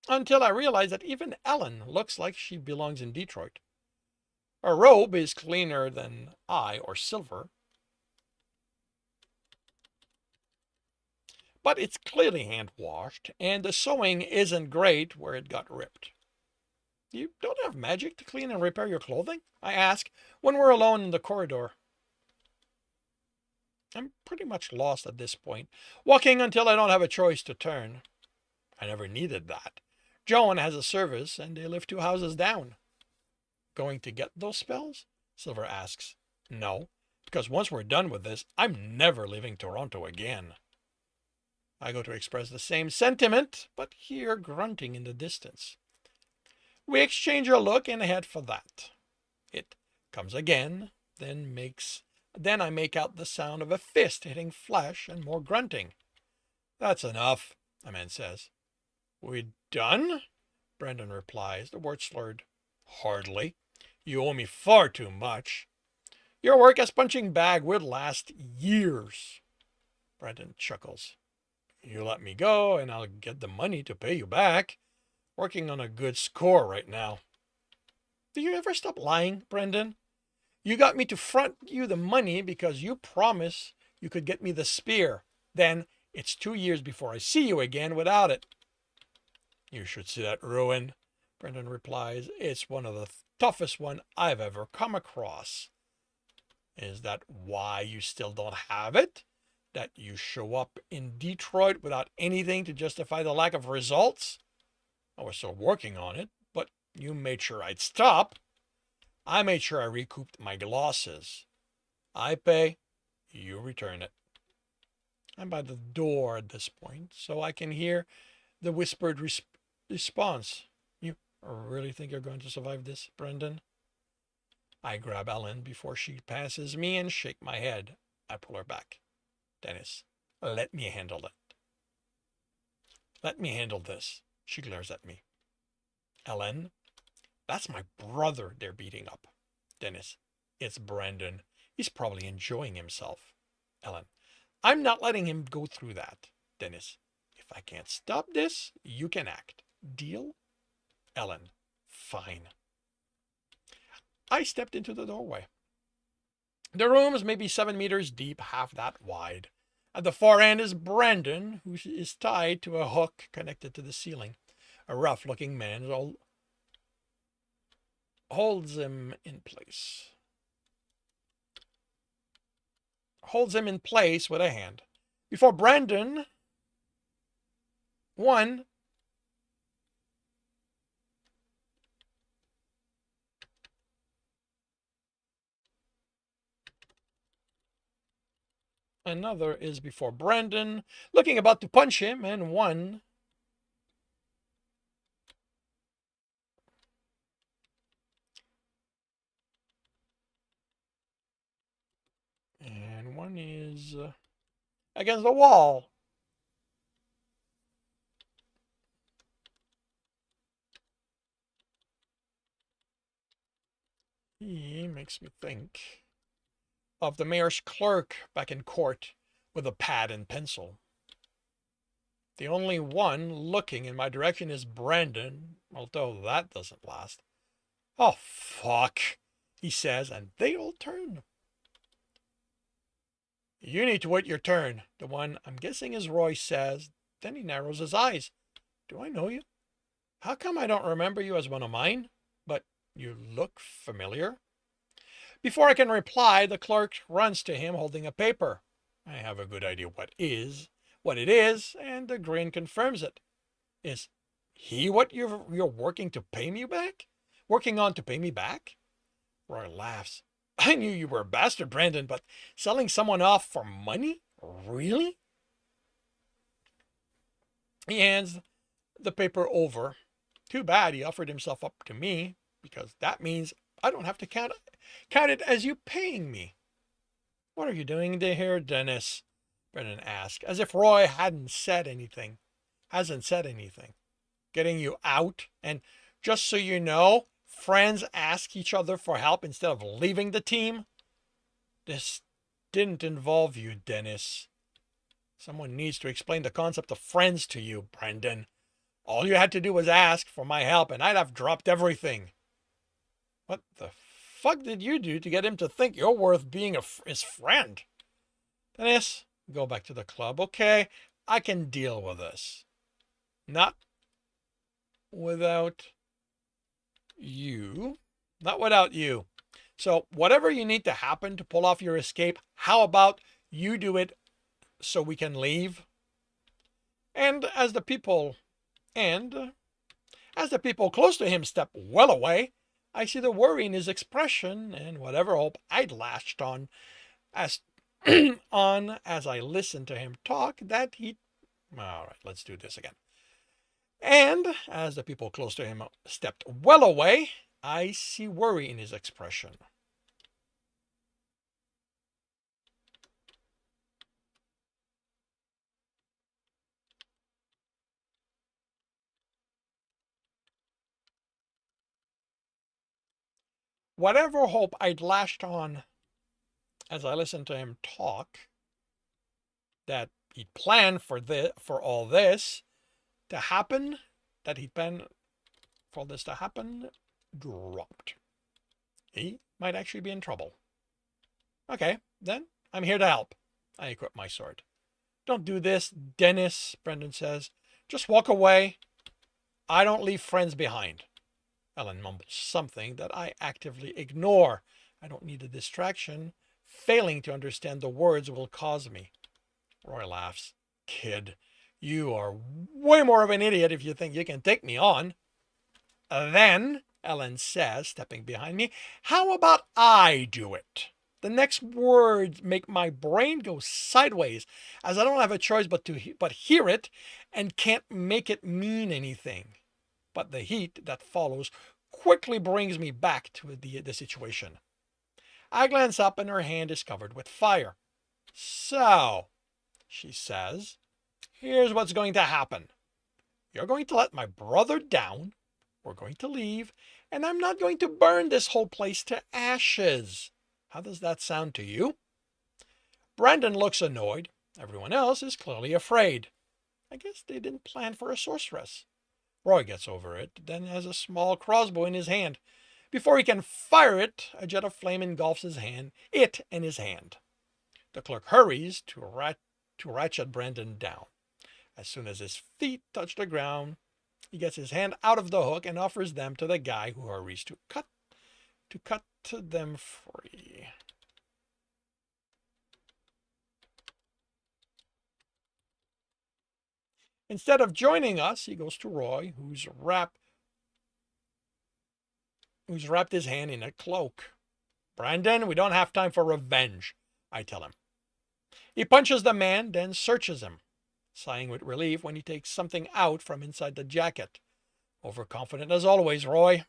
until I realize that even Ellen looks like she belongs in Detroit. Her robe is cleaner than I or Silver, but it's clearly hand-washed, and the sewing isn't great where it got ripped. You don't have magic to clean and repair your clothing? I ask when we're alone in the corridor. I'm pretty much lost at this point, walking until I don't have a choice to turn. I never needed that. Joan has a service, and they live 2 houses down. Going to get those spells? Silver asks. No, because once we're done with this, I'm never leaving Toronto again. I go to express the same sentiment, but hear grunting in the distance. We exchange a look and head for that. It comes again, then I make out the sound of a fist hitting flesh and more grunting. That's enough, a man says. We done? Brendan replies, the word slurred. Hardly. You owe me far too much. Your work as punching bag would last years. Brendan chuckles. You let me go and I'll get the money to pay you back. Working on a good score right now. Do you ever stop lying, Brendan? You got me to front you the money because you promised you could get me the spear. Then it's 2 years before I see you again without it. You should see that ruin, Brendan replies. It's one of the toughest one I've ever come across. Is that why you still don't have it? That you show up in Detroit without anything to justify the lack of results? I was still working on it, but you made sure I'd stop. I made sure I recouped my losses. I pay, you return it. I'm by the door at this point, so I can hear the whispered response. You really think you're going to survive this, Brendan? I grab Ellen before she passes me and shake my head. I pull her back. Dennis, let me handle it. Let me handle this. She glares at me. Ellen, that's my brother they're beating up. Dennis, it's Brendan. He's probably enjoying himself. Ellen, I'm not letting him go through that. Dennis, if I can't stop this, you can act. Deal? Ellen, fine. I stepped into the doorway. The room is maybe 7 meters deep, half that wide. At the far end is Brendan, who is tied to a hook connected to the ceiling. A rough-looking man holds him in place. Holds him in place with a hand. Before Brendan, one another is before Brendan, looking about to punch him, and one is against the wall. He makes me think of the mayor's clerk back in court with a pad and pencil. The only one looking in my direction is Brendan, although that doesn't last. Oh, fuck, he says, and they all turn. You need to wait your turn, the one I'm guessing is Roy says. Then he narrows his eyes. Do I know you? How come I don't remember you as one of mine? But you look familiar. Before I can reply, the clerk runs to him holding a paper. I have a good idea what it is, and the grin confirms it. Is he what you're working to pay me back? Working on to pay me back? Roy laughs. I knew you were a bastard, Brandon, but selling someone off for money? Really? He hands the paper over. Too bad he offered himself up to me, because that means I don't have to count it as you paying me. What are you doing here, Dennis? Brennan asked, as if Roy hasn't said anything. Getting you out, and just so you know, friends ask each other for help instead of leaving the team. This didn't involve you, Dennis. Someone needs to explain the concept of friends to you, Brendan. All you had to do was ask for my help, and I'd have dropped everything. What the fuck did you do to get him to think you're worth being his friend? Dennis, go back to the club. Okay, I can deal with this. Not without you. Not without you. So whatever you need to happen to pull off your escape, how about you do it so we can leave? And as the people close to him step well away, I see the worry in his expression and whatever hope I'd latched on as as I listened to him talk that he... All right, let's do this again. And as the people close to him stepped well away, I see worry in his expression. Whatever hope I'd lashed on as I listened to him talk, that he'd planned for all this to happen, dropped. he might actually be in trouble. Okay, then I'm here to help. I equip my sword. Don't do this, Dennis, Brendan says. Just walk away. I don't leave friends behind. Ellen mumbles something that I actively ignore. I don't need a distraction. Failing to understand the words will cause me. Roy laughs. Kid, you are way more of an idiot if you think you can take me on. Then, Ellen says, stepping behind me, how about I do it? The next words make my brain go sideways, as I don't have a choice but hear it and can't make it mean anything. But the heat that follows quickly brings me back to the situation. I glance up and her hand is covered with fire. So, she says, here's what's going to happen. You're going to let my brother down, we're going to leave, and I'm not going to burn this whole place to ashes. How does that sound to you? Brandon looks annoyed. Everyone else is clearly afraid. I guess they didn't plan for a sorceress. Roy gets over it, then has a small crossbow in his hand. Before he can fire it, a jet of flame engulfs his hand. The clerk hurries to ratchet Brandon down. As soon as his feet touch the ground, he gets his hand out of the hook and offers them to the guy who hurries to cut them free. Instead of joining us, he goes to Roy, who's wrapped his hand in a cloak. Brandon, we don't have time for revenge, I tell him. He punches the man, then searches him, sighing with relief when he takes something out from inside the jacket. Overconfident as always, Roy.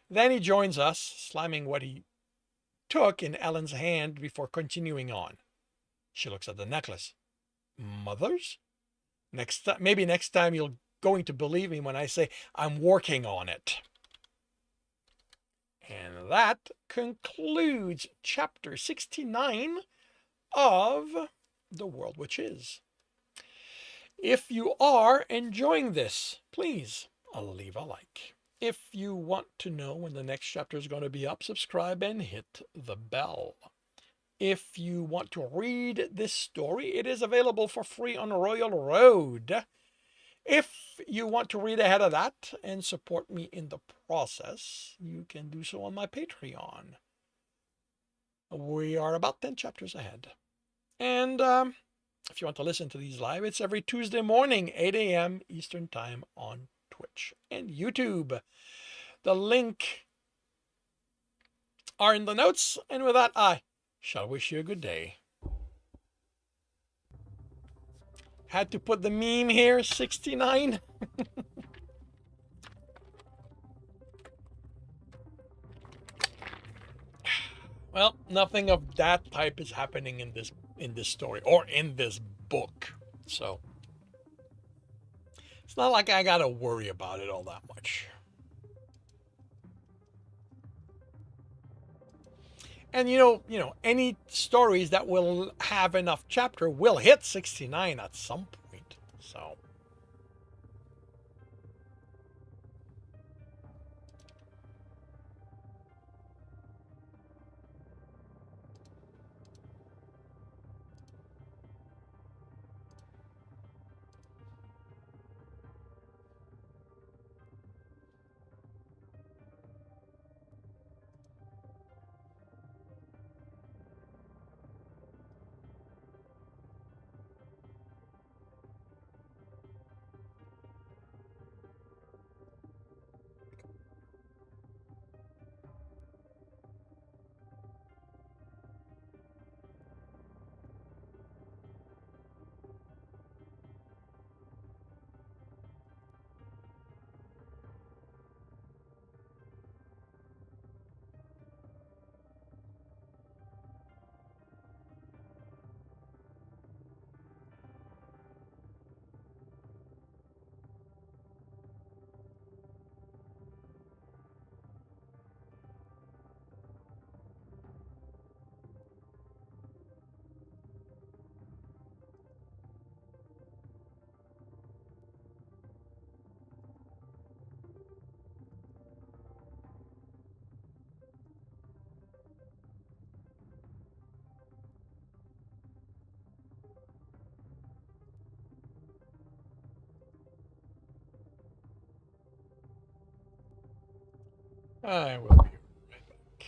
Then he joins us, slamming what he took in Ellen's hand before continuing on. She looks at the necklace. Mother's? Maybe next time you're going to believe me when I say I'm working on it. And that concludes chapter 69 of The World Which Is. If you are enjoying this, please leave a like. If you want to know when the next chapter is going to be up, subscribe and hit the bell. If you want to read this story, it is available for free on Royal Road. If you want to read ahead of that and support me in the process, you can do so on my Patreon. We are about 10 chapters ahead. And if you want to listen to these live, it's every Tuesday morning, 8 a.m. Eastern Time on Twitch and YouTube. The link are in the notes. And with that, I shall wish you a good day. Had to put the meme here, 69. Well, nothing of that type is happening in this story or in this book. So it's not like I gotta worry about it all that much. And you know, any stories that will have enough chapter will hit 69 at some point. So I will be right back.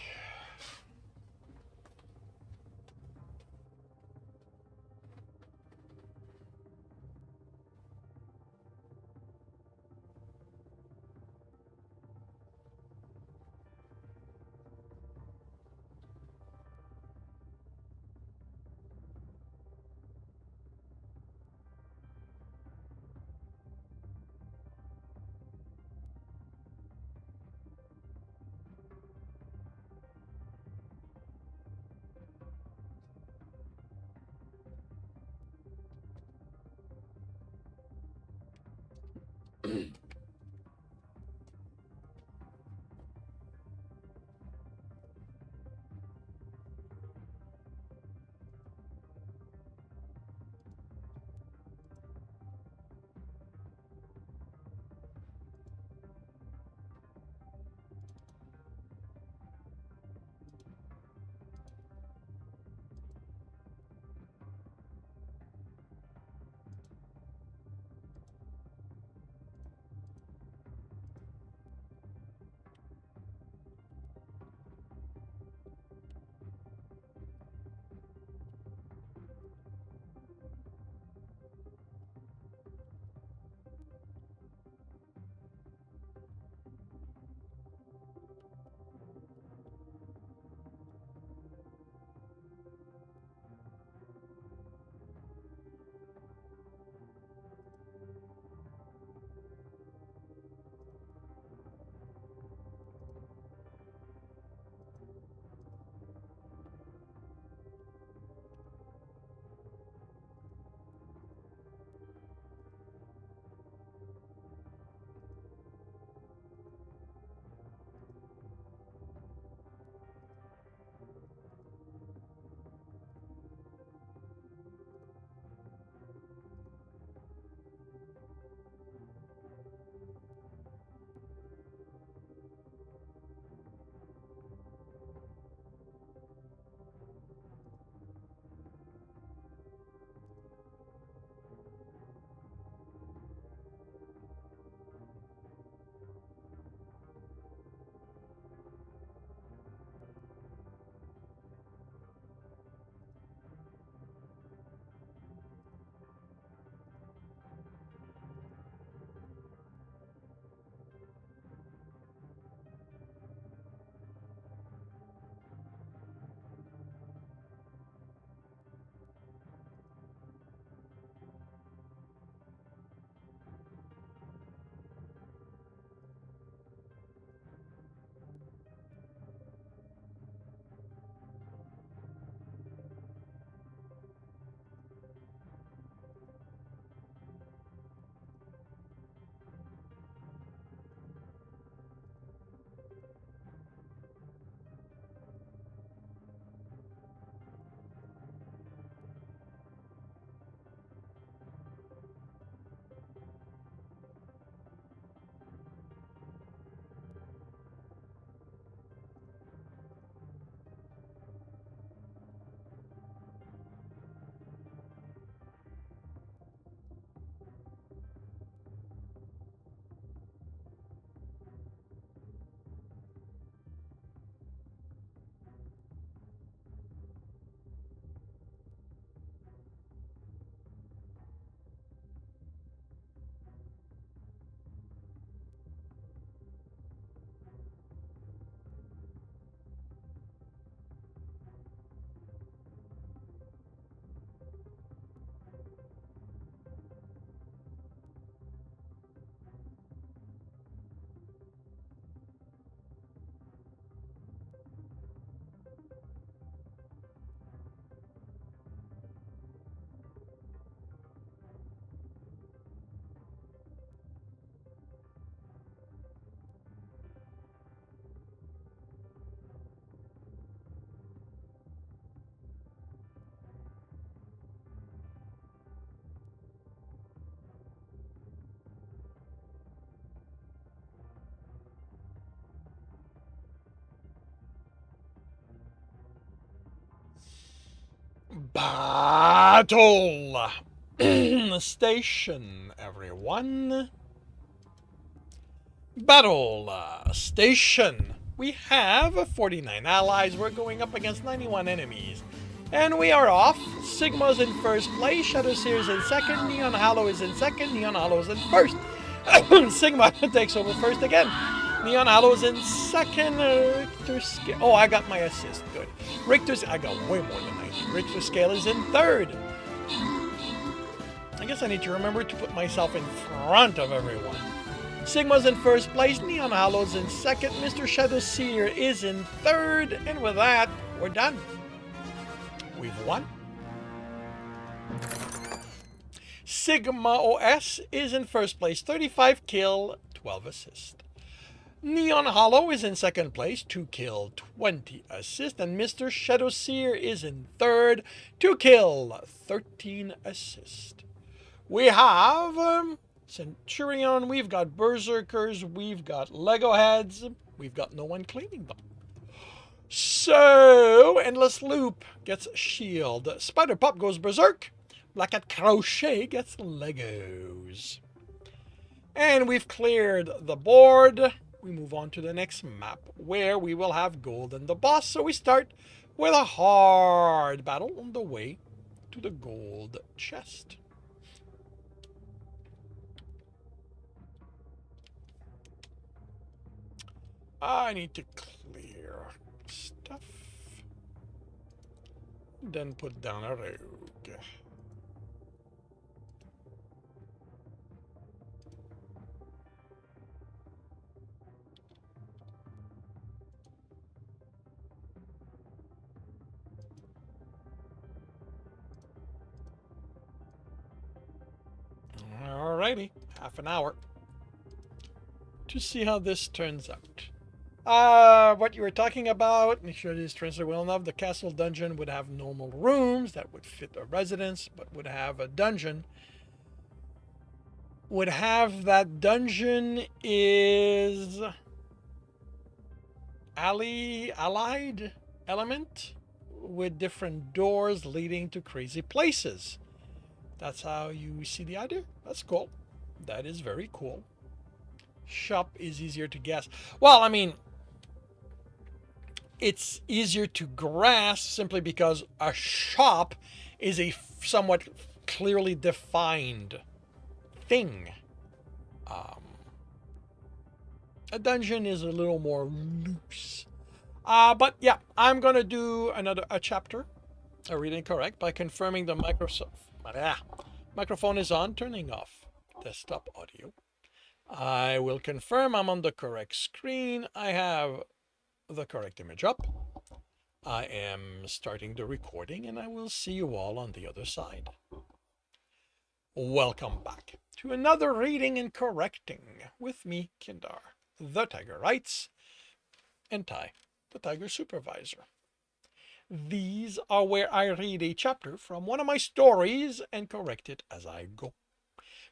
Battle station, everyone. Battle station. We have 49 allies. We're going up against 91 enemies. And we are off. Sigma's in first place. Shadow Seer's in second. Neon Hollow is in second. Neon Hollow's in first. Sigma takes over first again. Neon Hollow's in second. Richter Scale. Oh, I got my assist. Good. Richter's. I got way more than 90. Richter Scale is in third. I guess I need to remember to put myself in front of everyone. Sigma's in first place. Neon Hollow's in second. Mr. Shadow Seer is in third. And with that, we're done. We've won. Sigma OS is in first place, 35 kill, 12 assist. Neon Hollow is in second place, 2 kill, 20 assist. And Mr. Shadow Seer is in third, 2 kill, 13 assist. We have Centurion, we've got Berserkers, we've got Lego heads, we've got no one cleaning them. So, Endless Loop gets Shield. Spider Pup goes Berserk. Black Cat Crochet gets Legos. And we've cleared the board. We move on to the next map, where we will have gold and the boss. So we start with a hard battle on the way to the gold chest. I need to clear stuff. Then put down a rogue. Alrighty, half an hour to see how this turns out. What you were talking about, make sure this translated well enough. The castle dungeon would have normal rooms that would fit a residence, but would have a dungeon. Would have that dungeon is allied element with different doors leading to crazy places. That's how you see the idea. That's cool. That is very cool. Shop is easier to guess. Well, I mean, it's easier to grasp simply because a shop is a somewhat clearly defined thing. A dungeon is a little more loose. But yeah, I'm going to do a chapter, a reading correct, by confirming the microphone is on, turning off desktop audio. I will confirm I'm on the correct screen. I have the correct image up. I am starting the recording, and I will see you all on the other side. Welcome back to another reading and correcting with me, Kindar, the Tiger Writes, and Ty, the Tiger Supervisor. These are where I read a chapter from one of my stories and correct it as I go.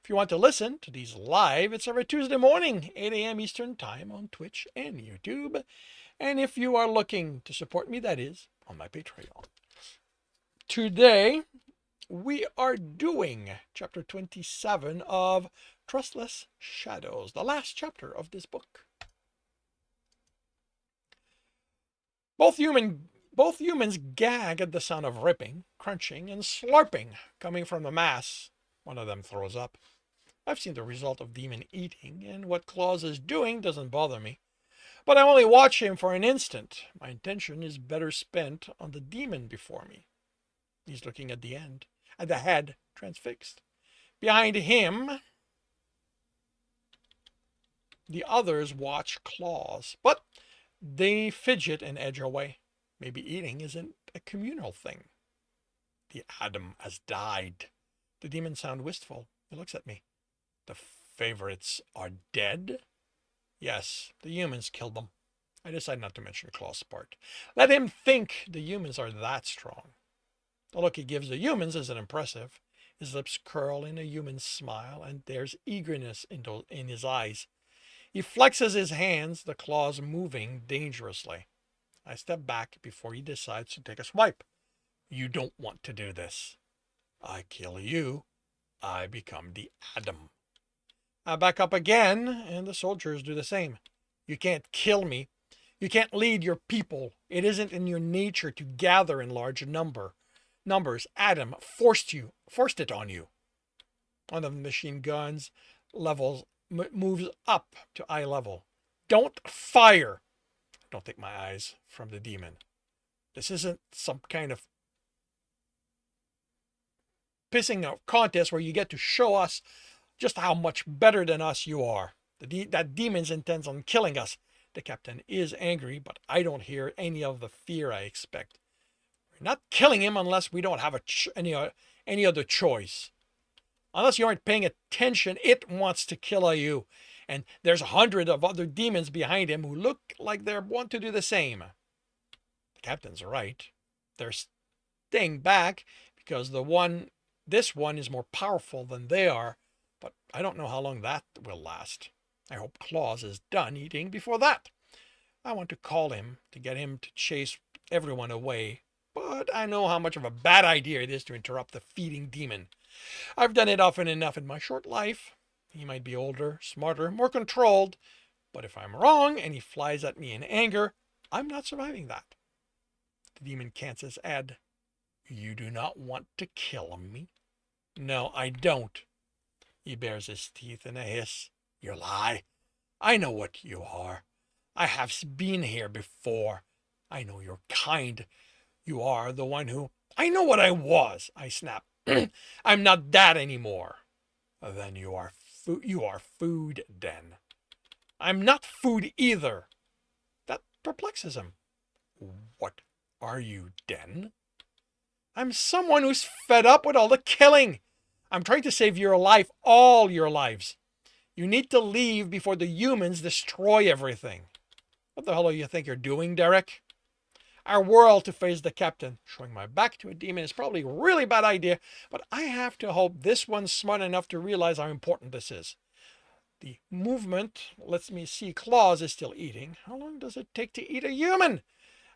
If you want to listen to these live, it's every Tuesday morning, 8 a.m. Eastern Time on Twitch and YouTube. And if you are looking to support me, that is on my Patreon. Today, we are doing chapter 27 of Trustless Shadows, the last chapter of this book. Both humans gag at the sound of ripping, crunching, and slurping coming from the mass. One of them throws up. I've seen the result of demon eating, and what Claus is doing doesn't bother me. But I only watch him for an instant. My attention is better spent on the demon before me. He's looking at the end, at the head, transfixed. Behind him, the others watch Claus, but they fidget and edge away. Maybe eating isn't a communal thing. The Adam has died. The demons sound wistful. He looks at me. The favorites are dead? Yes, the humans killed them. I decide not to mention Claus' part. Let him think the humans are that strong. The look he gives the humans isn't impressive. His lips curl in a human smile, and there's eagerness in his eyes. He flexes his hands, the claws moving dangerously. I step back before he decides to take a swipe. You don't want to do this. I kill you. I become the Adam. I back up again, and the soldiers do the same. You can't kill me. You can't lead your people. It isn't in your nature to gather in large numbers. Adam forced it on you. One of the machine guns levels moves up to eye level. Don't fire. Don't take my eyes from the demon. This isn't some kind of pissing out contest where you get to show us just how much better than us you are. That demon's intends on killing us. The captain is angry, but I don't hear any of the fear I expect. We're not killing him unless we don't have any other choice. Unless you aren't paying attention, it wants to kill you. And there's 100 of other demons behind him who look like they want to do the same. The captain's right. They're staying back because this one is more powerful than they are, but I don't know how long that will last. I hope Claus is done eating before that. I want to call him to get him to chase everyone away, but I know how much of a bad idea it is to interrupt the feeding demon. I've done it often enough in my short life. He might be older, smarter, more controlled, but if I'm wrong and he flies at me in anger, I'm not surviving that. The demon cants his head. You do not want to kill me? No, I don't. He bares his teeth in a hiss. You lie. I know what you are. I have been here before. I know your kind. You are the one who... I know what I was, I snap. I'm not that anymore. Then you are food, then. I'm not food either. That perplexes him. What are you, then? I'm someone who's fed up with all the killing. I'm trying to save your life, all your lives. You need to leave before the humans destroy everything. What the hell do you think you're doing, Derek? I whirl to face the captain. Showing my back to a demon is probably a really bad idea, but I have to hope this one's smart enough to realize how important this is. The movement lets me see Claus is still eating. How long does it take to eat a human?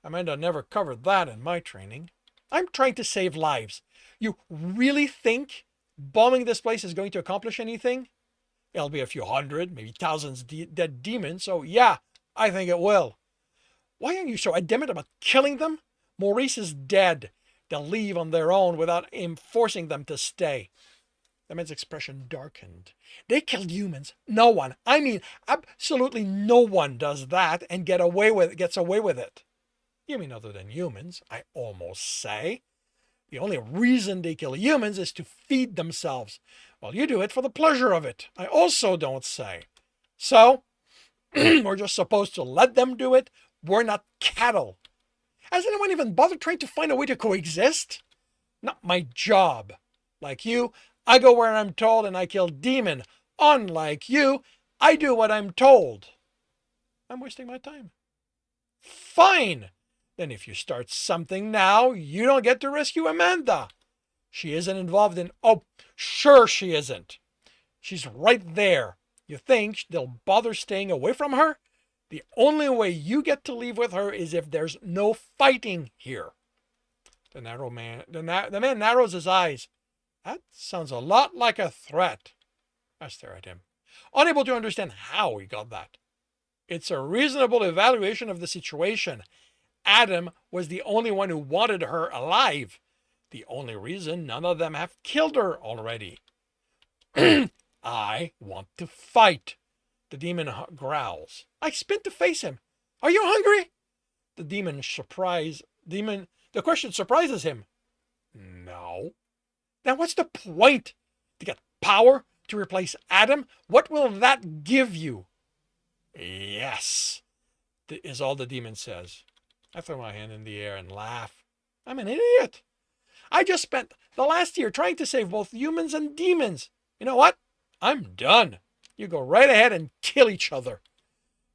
Amanda never covered that in my training. I'm trying to save lives. You really think bombing this place is going to accomplish anything? It'll be a few hundred, maybe thousands dead demons, so yeah, I think it will. Why are you so adamant about killing them? Maurice is dead. They'll leave on their own without him forcing them to stay. The man's expression darkened. They killed humans. No one, I mean absolutely no one does that and gets away with it. You mean other than humans, I almost say. The only reason they kill humans is to feed themselves. Well, you do it for the pleasure of it. I also don't say. So, we're just supposed to let them do it. We're not cattle. Has anyone even bothered trying to find a way to coexist? Not my job. Like you, I go where I'm told and I kill demon. Unlike you, I do what I'm told. I'm wasting my time. Fine. Then if you start something now, you don't get to rescue Amanda. She isn't involved in... Oh, sure she isn't. She's right there. You think they'll bother staying away from her? The only way you get to leave with her is if there's no fighting here. The man narrows his eyes. That sounds a lot like a threat. I stare at him, unable to understand how he got that. It's a reasonable evaluation of the situation. Adam was the only one who wanted her alive. The only reason none of them have killed her already. I want to fight. The demon growls. I spin to face him. Are you hungry? The question surprises him. No. Then what's the point? To get power? To replace Adam? What will that give you? Yes, is all the demon says. I throw my hand in the air and laugh. I'm an idiot. I just spent the last year trying to save both humans and demons. You know what? I'm done. You go right ahead and kill each other.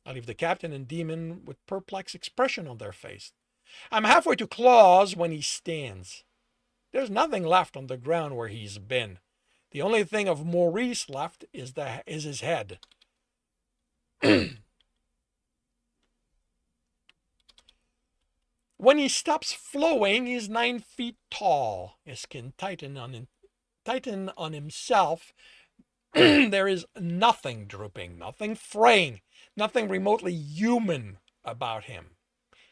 I leave the captain and demon with perplexed expression on their face. I'm halfway to Claus when he stands. There's nothing left on the ground where he's been. The only thing of Maurice left is his head. When he stops flowing, he's 9 feet tall. His skin tightened on himself. There is nothing drooping, nothing fraying, nothing remotely human about him.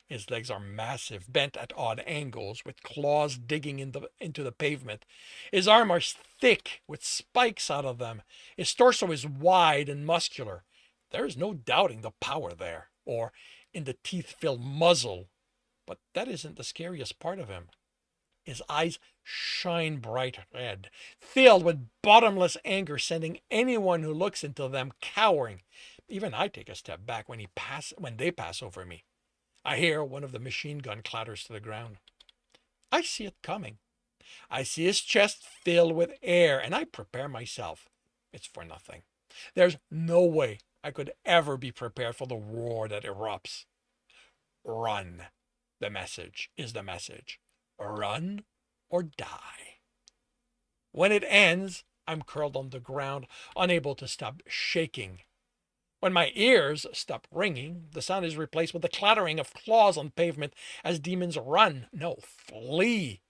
His legs are massive, bent at odd angles, with claws digging into the pavement. His arms are thick, with spikes out of them. His torso is wide and muscular. There is no doubting the power there, or in the teeth-filled muzzle. But that isn't the scariest part of him. His eyes shine bright red, filled with bottomless anger, sending anyone who looks into them cowering. Even I take a step back when they pass over me. I hear one of the machine gun clatters to the ground. I see it coming. I see his chest filled with air, and I prepare myself. It's for nothing. There's no way I could ever be prepared for the roar that erupts. Run. The message is the message. Run or die. When it ends, I'm curled on the ground, unable to stop shaking. When my ears stop ringing, the sound is replaced with the clattering of claws on pavement as demons run, no, flee.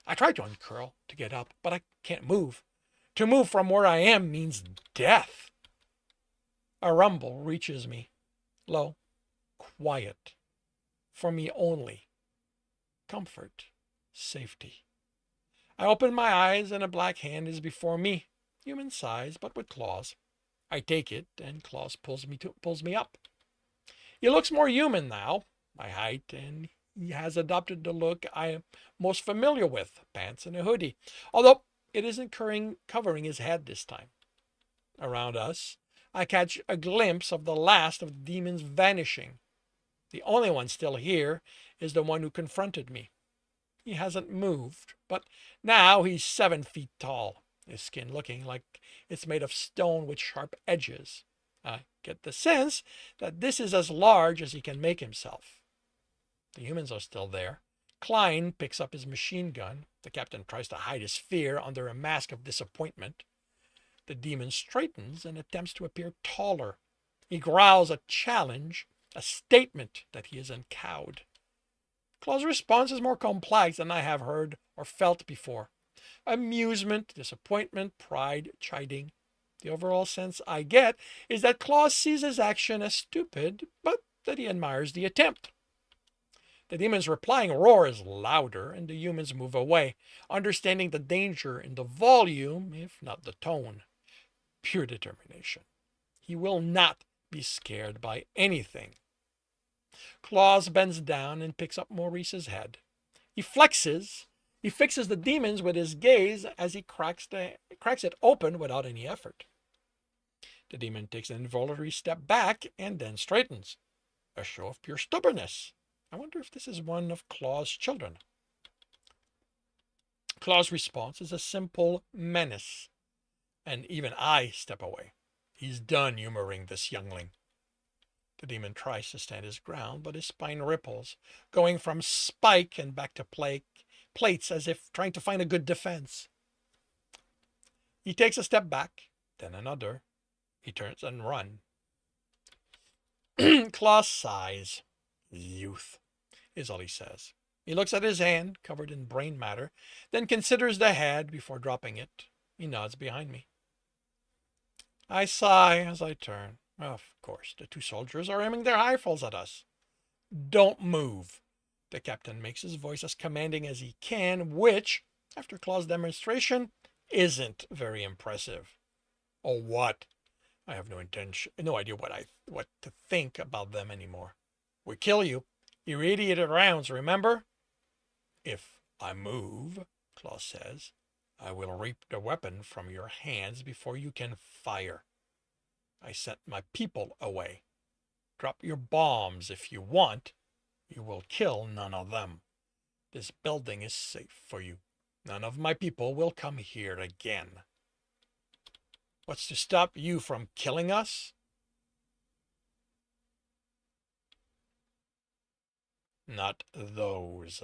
I try to uncurl, to get up, but I can't move. To move from where I am means death. A rumble reaches me, low, quiet, for me only. Comfort, safety. I open my eyes and a black hand is before me, human size, but with claws. I take it, and Claus pulls me up. He looks more human now, my height, and he has adopted the look I am most familiar with, pants and a hoodie, although it isn't covering his head this time. Around us, I catch a glimpse of the last of the demons vanishing. The only one still here is the one who confronted me. He hasn't moved, but now he's 7 feet tall, his skin looking like it's made of stone with sharp edges. I get the sense that this is as large as he can make himself. The humans are still there. Klein picks up his machine gun. The captain tries to hide his fear under a mask of disappointment. The demon straightens and attempts to appear taller. He growls a challenge, a statement that he isn't cowed. Claus' response is more complex than I have heard or felt before. Amusement, disappointment, pride, chiding. The overall sense I get is that Claus sees his action as stupid, but that he admires the attempt. The demon's replying roar is louder, and the humans move away, understanding the danger in the volume, if not the tone. Pure determination. He will not be scared by anything. Claus bends down and picks up Maurice's head. He fixes the demons with his gaze as he cracks it open without any effort. The demon takes an involuntary step back and then straightens. A show of pure stubbornness. I wonder if this is one of Claus' children. Claus' response is a simple menace, and even I step away. He's done humoring this youngling. The demon tries to stand his ground, but his spine ripples, going from spike and back to plates as if trying to find a good defense. He takes a step back, then another. He turns and runs. Claus sighs. Youth, is all he says. He looks at his hand, covered in brain matter, then considers the head before dropping it. He nods behind me. I sigh as I turn. Of course, the two soldiers are aiming their rifles at us. Don't move. The captain makes his voice as commanding as he can, which, after Claus' demonstration, isn't very impressive. Oh, what? I have no idea what to think about them anymore. We kill you. Irradiated rounds, remember? If I move, Claus says, I will rip the weapon from your hands before you can fire. I sent my people away. Drop your bombs if you want. You will kill none of them. This building is safe for you. None of my people will come here again. What's to stop you from killing us? Not those.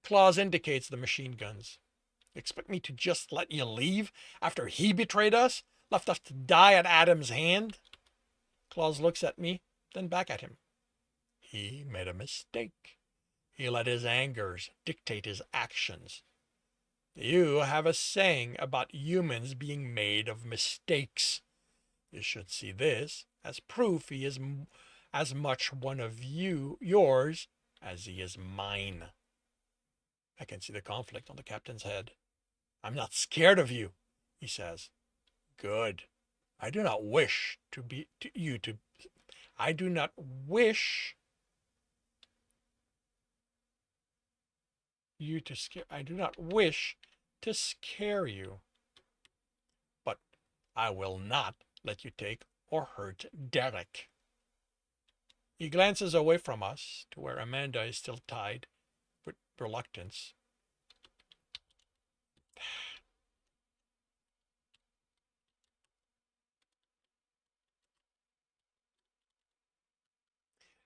Claus indicates the machine guns. You expect me to just let you leave after he betrayed us? Left us to die at Adam's hand? Claus looks at me, then back at him. He made a mistake. He let his angers dictate his actions. You have a saying about humans being made of mistakes. You should see this as proof he is as much one of yours as he is mine. I can see the conflict on the captain's head. I'm not scared of you, he says. Good. I do not wish to be to you to I do not wish you to scare I do not wish to scare you. But I will not let you take or hurt Derek. He glances away from us to where Amanda is still tied with reluctance.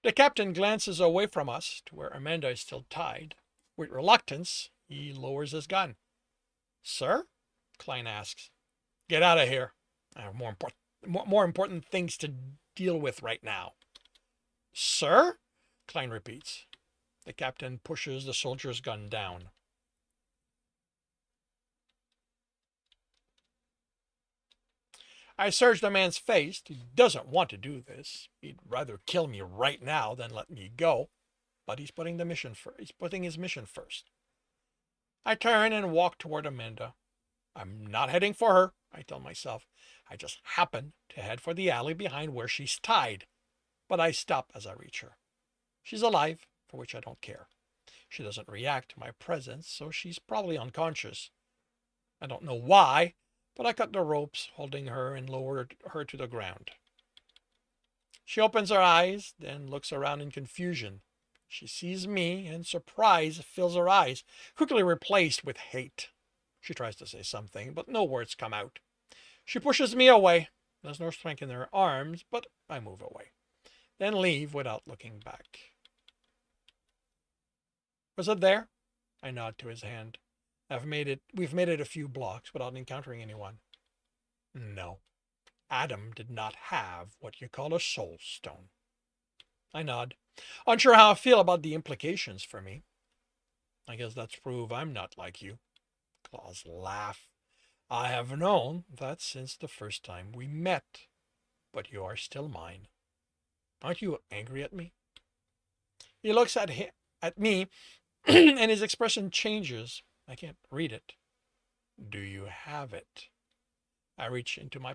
The captain glances away from us to where Amanda is still tied. With reluctance, he lowers his gun. Sir? Klein asks. Get out of here. I have more important things to deal with right now. Sir? Klein repeats. The captain pushes the soldier's gun down. I search the man's face. He doesn't want to do this. He'd rather kill me right now than let me go. But he's putting his mission first. I turn and walk toward Amanda. I'm not heading for her, I tell myself. I just happen to head for the alley behind where she's tied. But I stop as I reach her. She's alive, for which I don't care. She doesn't react to my presence, so she's probably unconscious. I don't know why, but I cut the ropes holding her and lowered her to the ground. She opens her eyes, then looks around in confusion. She sees me, and surprise fills her eyes, quickly replaced with hate. She tries to say something, but no words come out. She pushes me away. There's no strength in her arms, but I move away, then leave without looking back. Was it there? I nod to his hand. We've made it a few blocks without encountering anyone. No. Adam did not have what you call a soul stone. I nod, unsure how I feel about the implications for me. I guess that's proof I'm not like you. Claws laugh. I have known that since the first time we met, but you are still mine. Aren't you angry at me? He looks at me, and his expression changes. I can't read it. Do you have it? I reach into my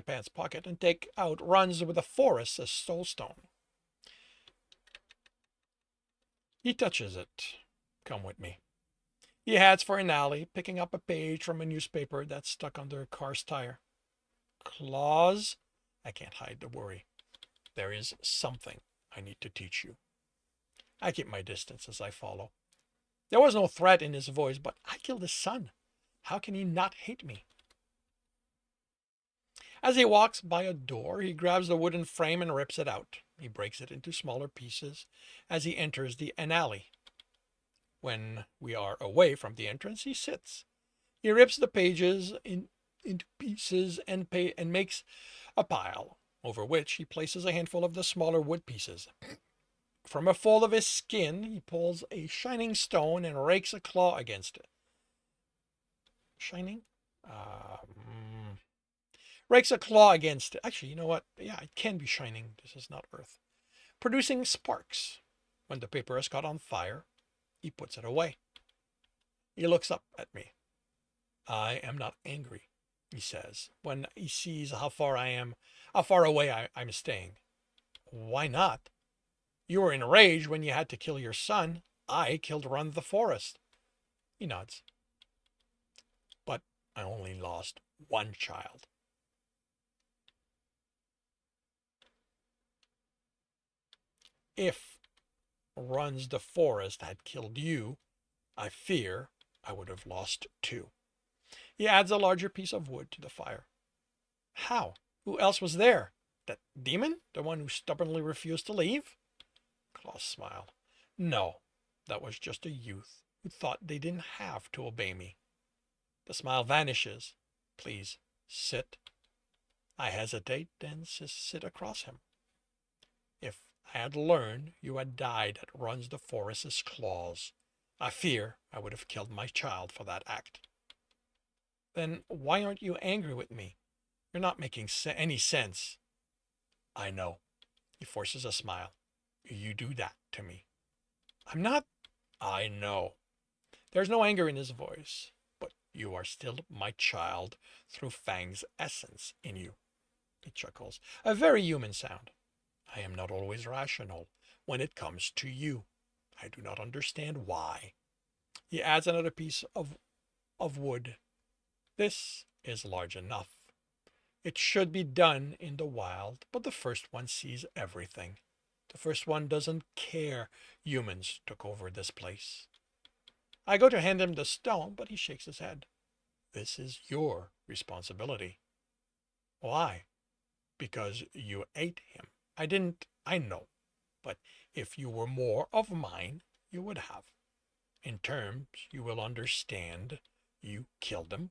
pants pocket, and take out Runs with the Forest as soulstone. He touches it. Come with me. He heads for an alley, picking up a page from a newspaper that's stuck under a car's tire. Claws? I can't hide the worry. There is something I need to teach you. I keep my distance as I follow. There was no threat in his voice, but I killed his son. How can he not hate me? As he walks by a door, he grabs the wooden frame and rips it out. He breaks it into smaller pieces as he enters an alley. When we are away from the entrance, he sits. He rips the pages into pieces and makes a pile, over which he places a handful of the smaller wood pieces. From a fold of his skin, he pulls a shining stone and rakes a claw against it. Shining? Rakes a claw against it. Actually, you know what? Yeah, it can be shining. This is not earth. Producing sparks. When the paper is caught on fire, he puts it away. He looks up at me. I am not angry, he says, when he sees how far away I'm staying. Why not? You were enraged when you had to kill your son. I killed Run the Forest. He nods. But I only lost one child. If Runs the Forest had killed you, I fear I would have lost two. He adds a larger piece of wood to the fire. How? Who else was there? That demon? The one who stubbornly refused to leave? Klaus smiled. No, that was just a youth who thought they didn't have to obey me. The smile vanishes. Please, sit. I hesitate, then sit across him. If I had learned you had died at Runs the Forest's claws, I fear I would have killed my child for that act. Then why aren't you angry with me? You're not making any sense. I know. He forces a smile. You do that to me. I'm not. I know. There's no anger in his voice, but you are still my child through Fang's essence in you. He chuckles. A very human sound. I am not always rational when it comes to you. I do not understand why. He adds another piece of wood. This is large enough. It should be done in the wild, but the first one sees everything. The first one doesn't care humans took over this place. I go to hand him the stone, but he shakes his head. This is your responsibility. Why? Because you ate him. I didn't, I know. But if you were more of mine, you would have. In terms you will understand, you killed him,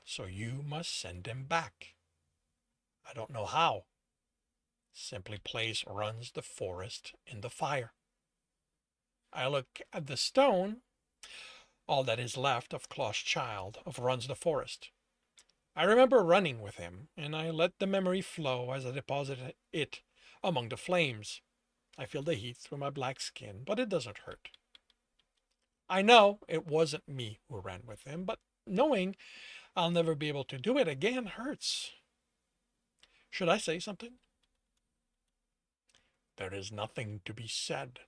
so you must send him back. I don't know how. Simply place runs the forest in the fire. I look at the stone, all that is left of Claw's child, of runs the forest. I remember running with him, and I let the memory flow as I deposited it among the flames. I feel the heat through my black skin, but it doesn't hurt. I know it wasn't me who ran with him, but knowing I'll never be able to do it again hurts. Should I say something? There is nothing to be said.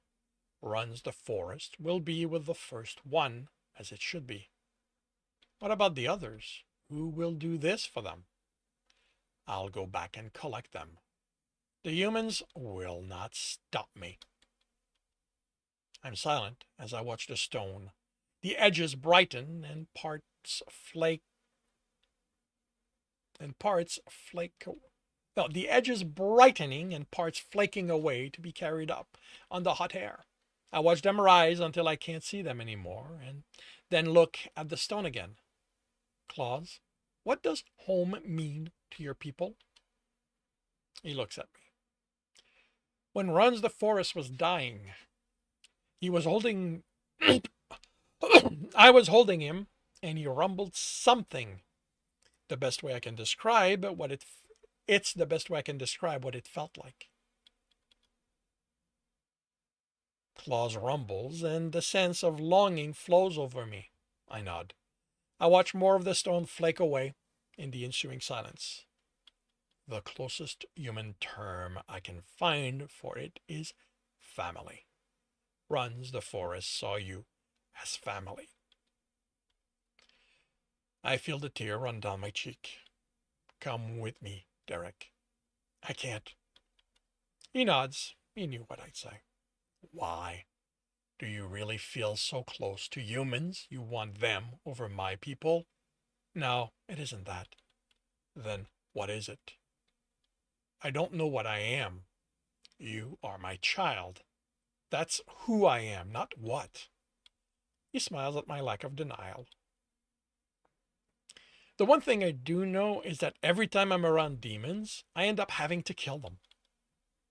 Runs the forest will be with the first one, as it should be. What about the others? Who will do this for them? I'll go back and collect them. The humans will not stop me. I'm silent as I watch the stone. The edges brighten and parts flake. No, the edges brightening and parts flaking away to be carried up on the hot air. I watch them rise until I can't see them anymore, and then look at the stone again. Claws, what does home mean to your people? He looks at me. When Runs the Forest was dying, he was holding... I was holding him, and he rumbled something. The best way I can describe what it's the best way I can describe what it felt like. Claws rumbles, and the sense of longing flows over me. I nod. I watch more of the stone flake away in the ensuing silence. The closest human term I can find for it is family. Runs the Forest saw you as family. I feel the tear run down my cheek. Come with me, Derek. I can't. He nods. He knew what I'd say. Why? Do you really feel so close to humans you want them over my people? No, it isn't that. Then what is it? I don't know what I am. You are my child. That's who I am, not what. He smiles at my lack of denial. The one thing I do know is that every time I'm around demons, I end up having to kill them.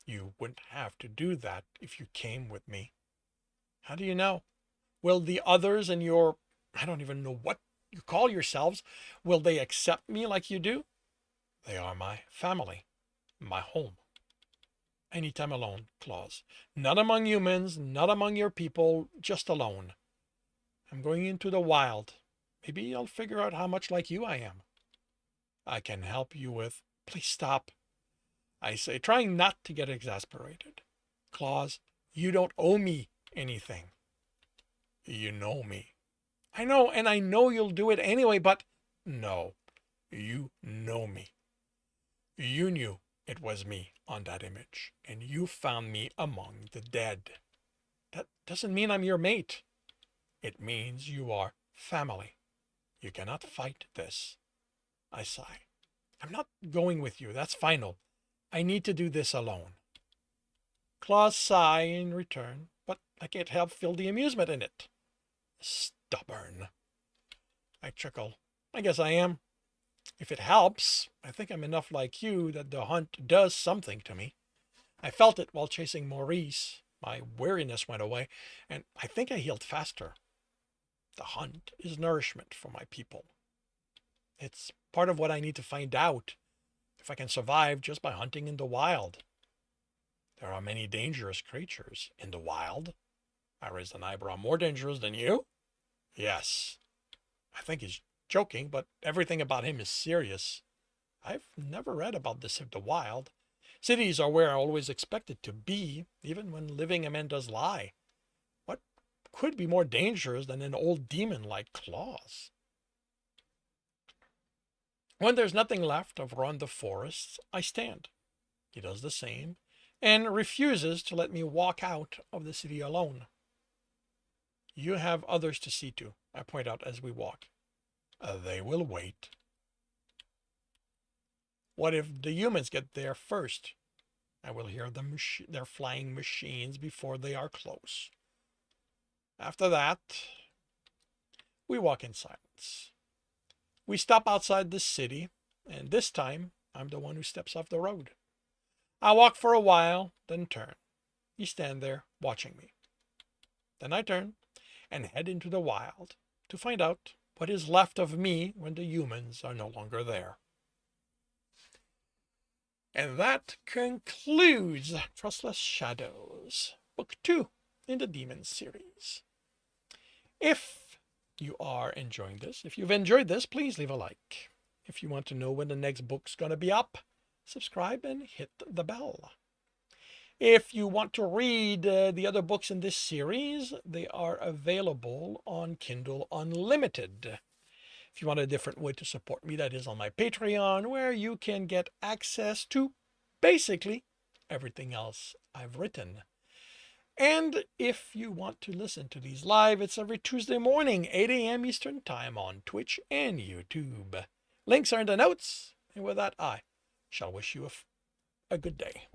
You wouldn't have to do that if you came with me. How do you know? Will the others in your, I don't even know what you call yourselves, will they accept me like you do? They are my family, my home. Anytime alone, Claus. Not among humans, not among your people, just alone. I'm going into the wild. Maybe I'll figure out how much like you I am. I can help you with... Please stop, I say, trying not to get exasperated. Claus, you don't owe me anything. You know me. I know, and I know you'll do it anyway, but... No, you know me. You knew it was me on that image, and you found me among the dead. That doesn't mean I'm your mate. It means you are family. You cannot fight this. I sigh. I'm not going with you. That's final. I need to do this alone. Claws sigh in return, but I can't help feel the amusement in it. Stubborn. I chuckle. I guess I am. If it helps, I think I'm enough like you that the hunt does something to me. I felt it while chasing Maurice. My weariness went away, and I think I healed faster. The hunt is nourishment for my people. It's part of what I need to find out if I can survive just by hunting in the wild. There are many dangerous creatures in the wild. I raised an eyebrow. More dangerous than you? Yes. I think he's joking, but everything about him is serious. I've never read about this in the wild. Cities are where I always expected to be, even when living Amanda's lie. What could be more dangerous than an old demon like Claus? When there's nothing left of Ron the Forest, I stand. He does the same, and refuses to let me walk out of the city alone. You have others to see to, I point out as we walk. They will wait. What if the humans get there first? I will hear their flying machines before they are close. After that, we walk in silence. We stop outside the city, and this time, I'm the one who steps off the road. I walk for a while, then turn. You stand there, watching me. Then I turn and head into the wild to find out what is left of me when the humans are no longer there. And that concludes Trustless Shadows, Book 2 in the Demon series. If you are enjoying this, if you've enjoyed this, please leave a like. If you want to know when the next book's going to be up, subscribe and hit the bell. If you want to read the other books in this series, they are available on Kindle Unlimited. If you want a different way to support me, that is on my Patreon, where you can get access to basically everything else I've written. And if you want to listen to these live, it's every Tuesday morning, 8 a.m. Eastern Time on Twitch and YouTube. Links are in the notes. And with that, I shall wish you a good day.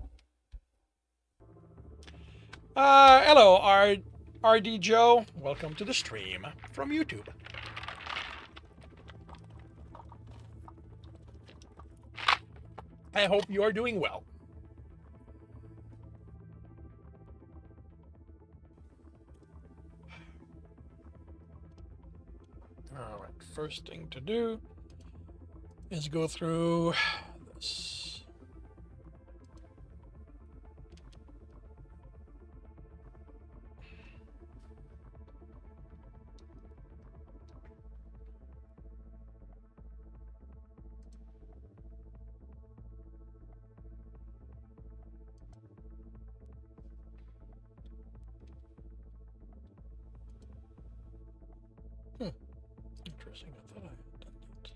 Hello, RD Joe. Welcome to the stream from YouTube. I hope you are doing well. All right, first thing to do is go through this. Interesting. I thought I had done that.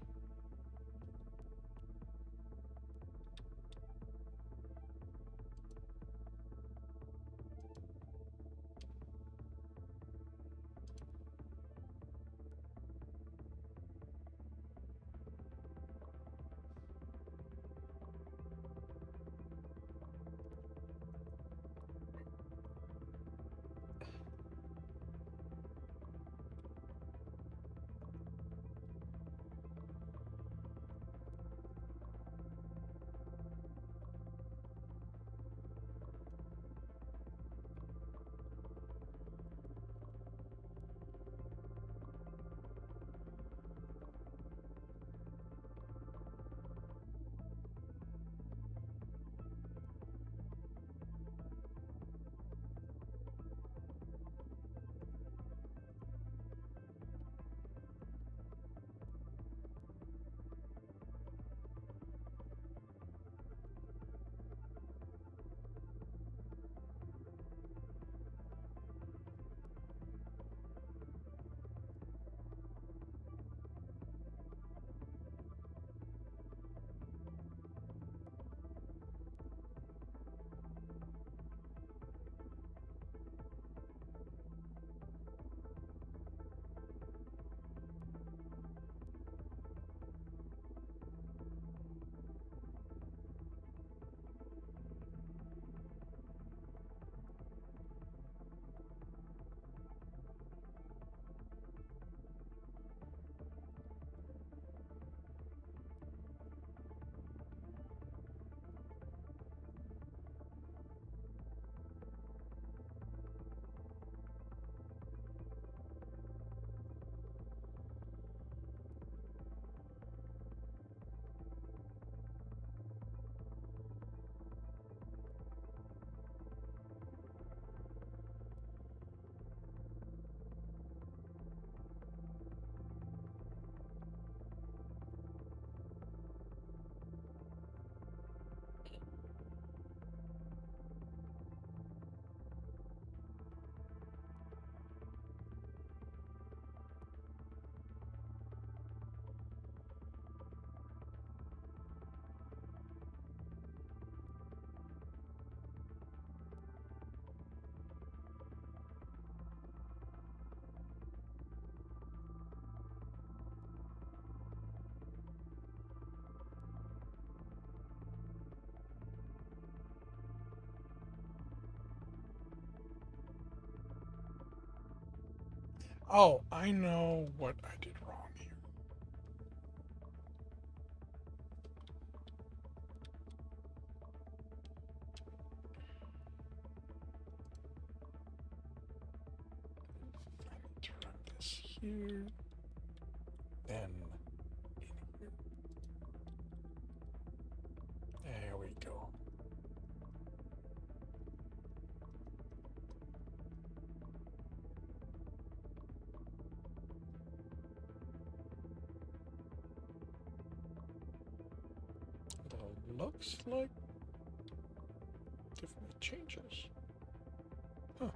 Oh, I know what I did wrong here. I need to run this here. Then in here. There we go. It looks like different changes. Huh.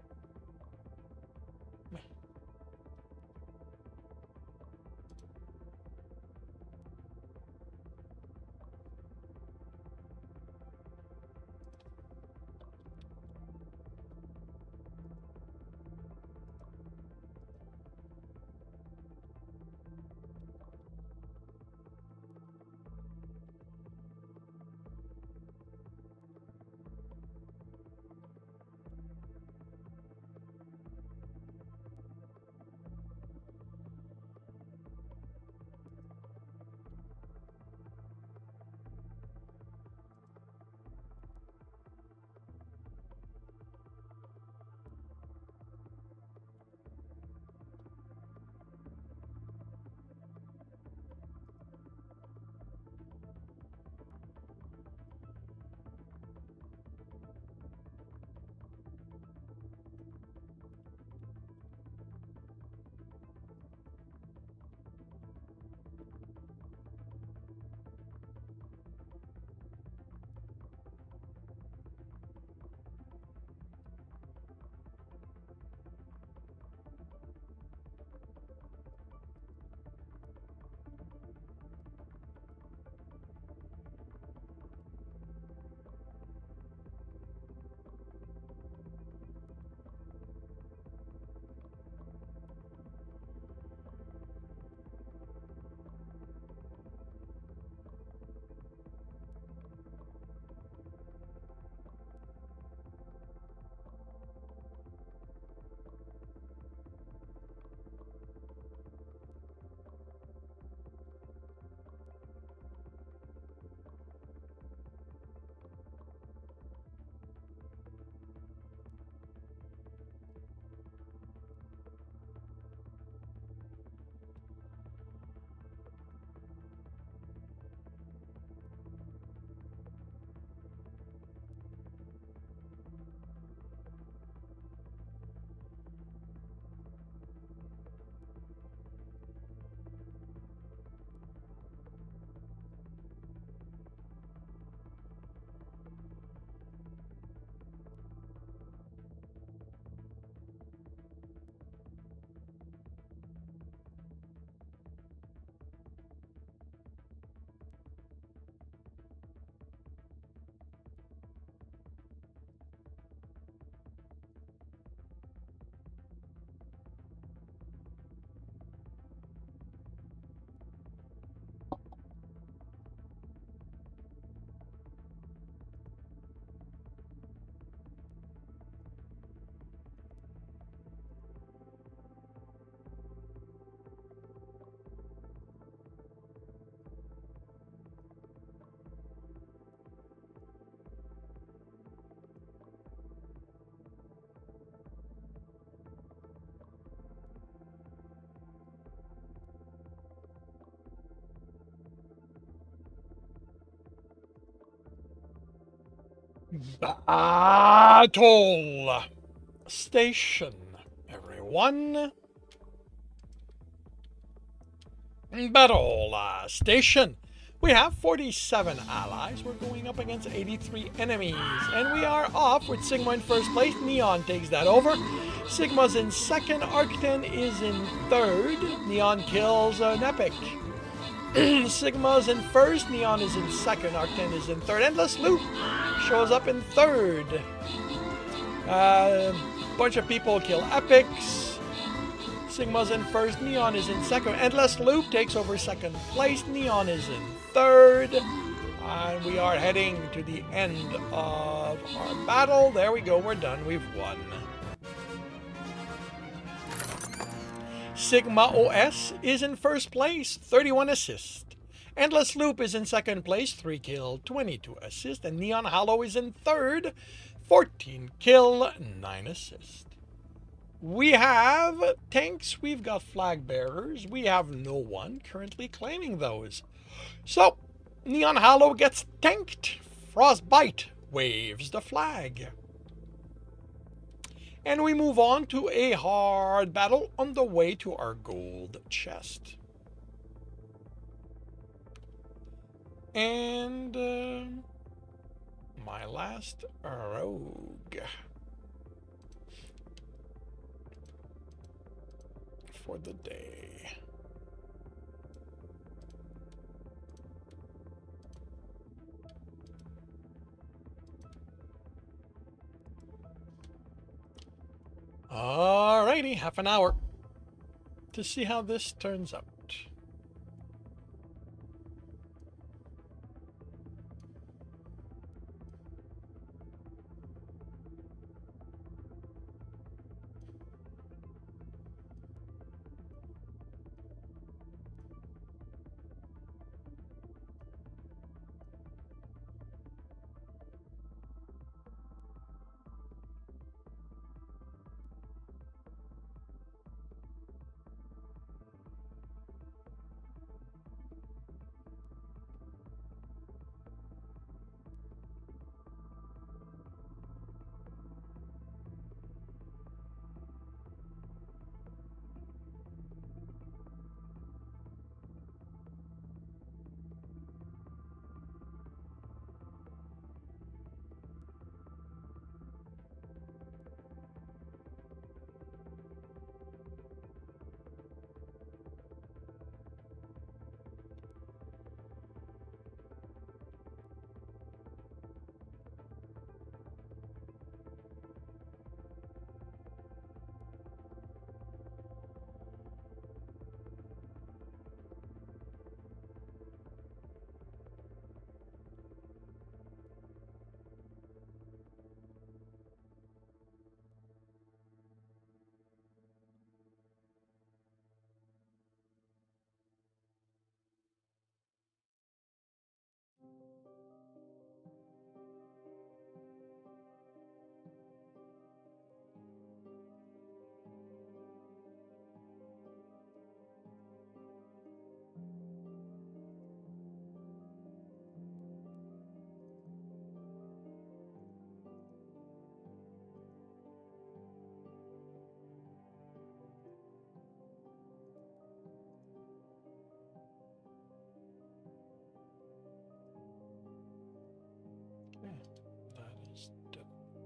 Battle station, everyone. Battle station. We have 47 allies. We're going up against 83 enemies. And we are off with Sigma in first place. Neon takes that over. Sigma's in second. Arcten is in third. Neon kills an epic. Sigma's in first. Neon is in second. Arcten is in third. Endless Loop shows up in third. Bunch of people kill epics. Sigma's in first, Neon is in second. Endless Loop takes over second place. Neon is in third. And we are heading to the end of our battle. There we go, we're done, we've won. Sigma OS is in first place, 31 assists. Endless Loop is in second place, 3 kill, 22 assists. And Neon Hollow is in third, 14 kill, 9 assists. We have tanks, we've got flag bearers, we have no one currently claiming those. So, Neon Hollow gets tanked, Frostbite waves the flag. And we move on to a hard battle on the way to our gold chest. And my last rogue for the day. Alrighty, half an hour to see how this turns out.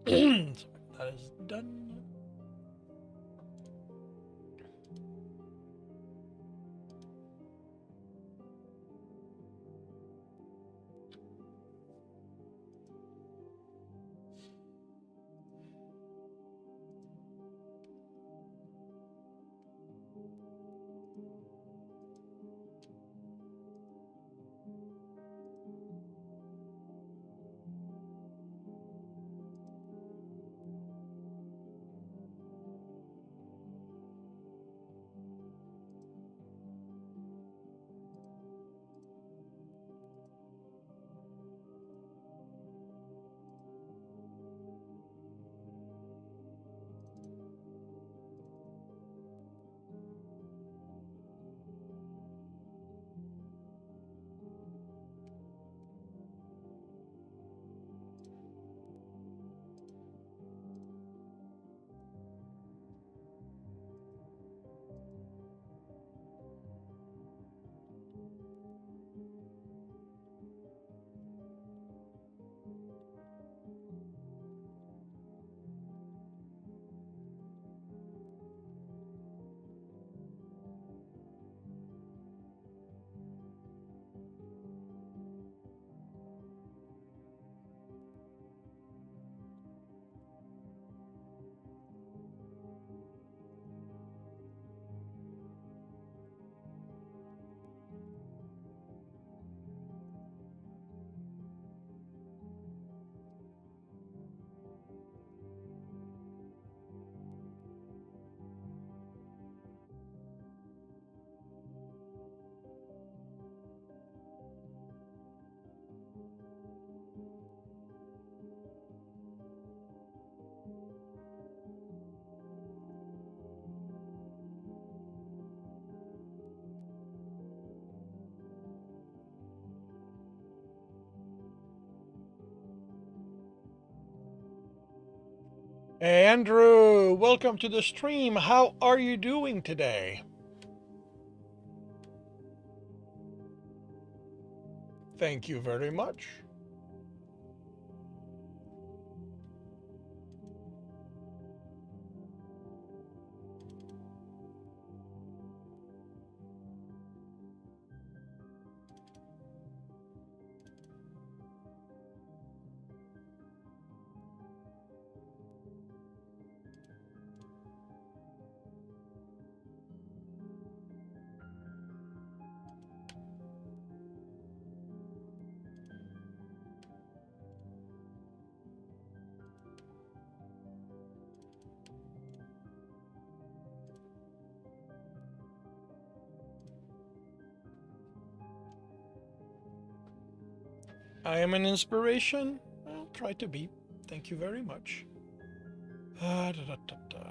Sorry, that is done. Hey, Andrew, welcome to the stream. How are you doing today? Thank you very much. I am an inspiration. I'll try to be. Thank you very much. Da, da, da, da.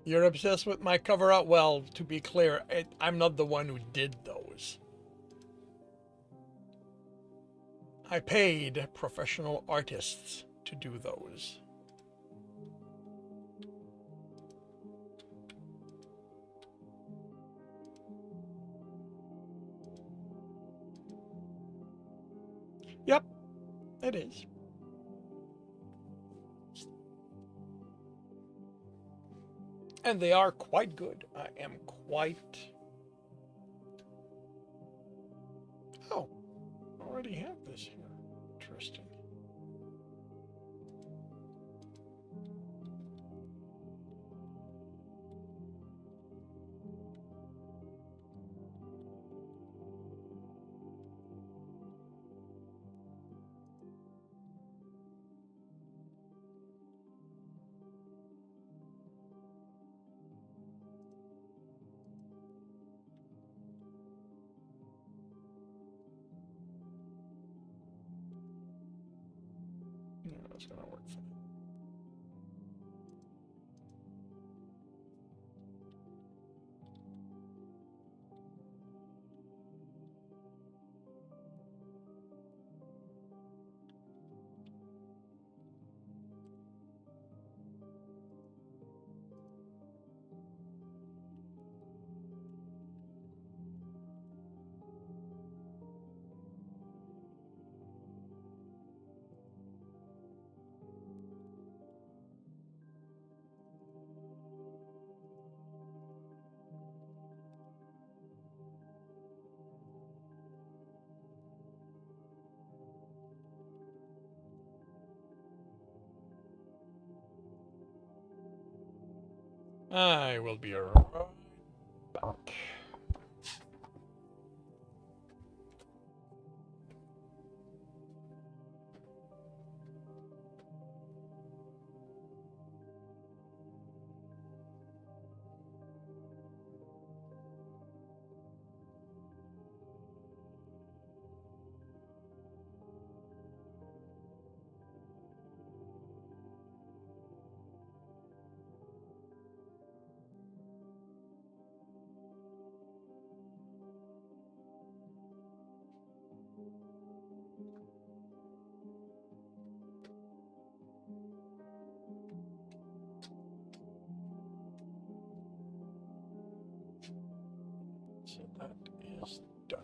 You're obsessed with my cover art? Well, to be clear, I'm not the one who did those. I paid professional artists to do those. Yep, it is. And they are quite good. I am quite... Oh, I already have this here. Interesting. Yeah, that's gonna work for me. I will be right back. So that is done.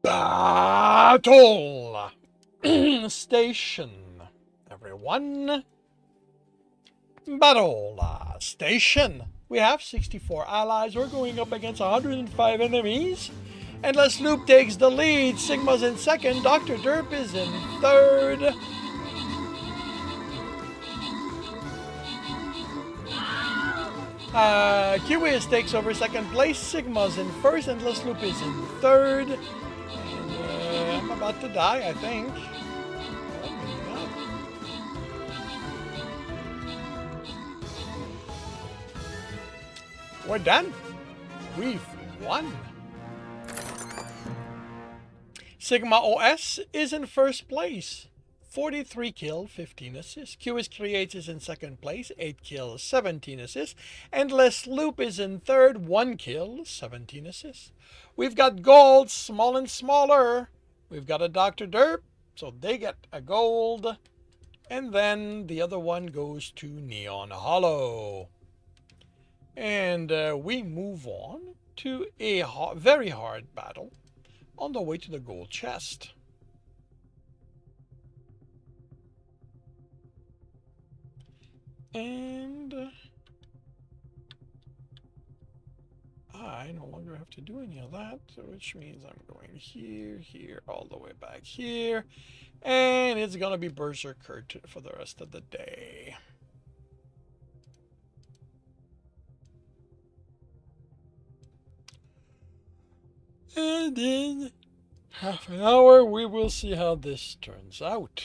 Battle station. Everyone. Battle station. We have 64 allies. We're going up against 105 enemies. Endless Loop takes the lead. Sigma's in second. Dr. Derp is in third. QS takes over second place. Sigma's in first. Endless Loop is in third. And I'm about to die, I think. We're done. We've won. Sigma OS is in first place. 43 kills, 15 assists. QS Creates is in second place, 8 kills, 17 assists. Endless Loop is in third, 1 kill, 17 assists. We've got gold, small and smaller. We've got a Dr. Derp, so they get a gold. And then the other one goes to Neon Hollow. And we move on to a very hard battle on the way to the gold chest. And I no longer have to do any of that, which means I'm going here, here, all the way back here. And it's going to be Berserker for the rest of the day. And in half an hour, we will see how this turns out.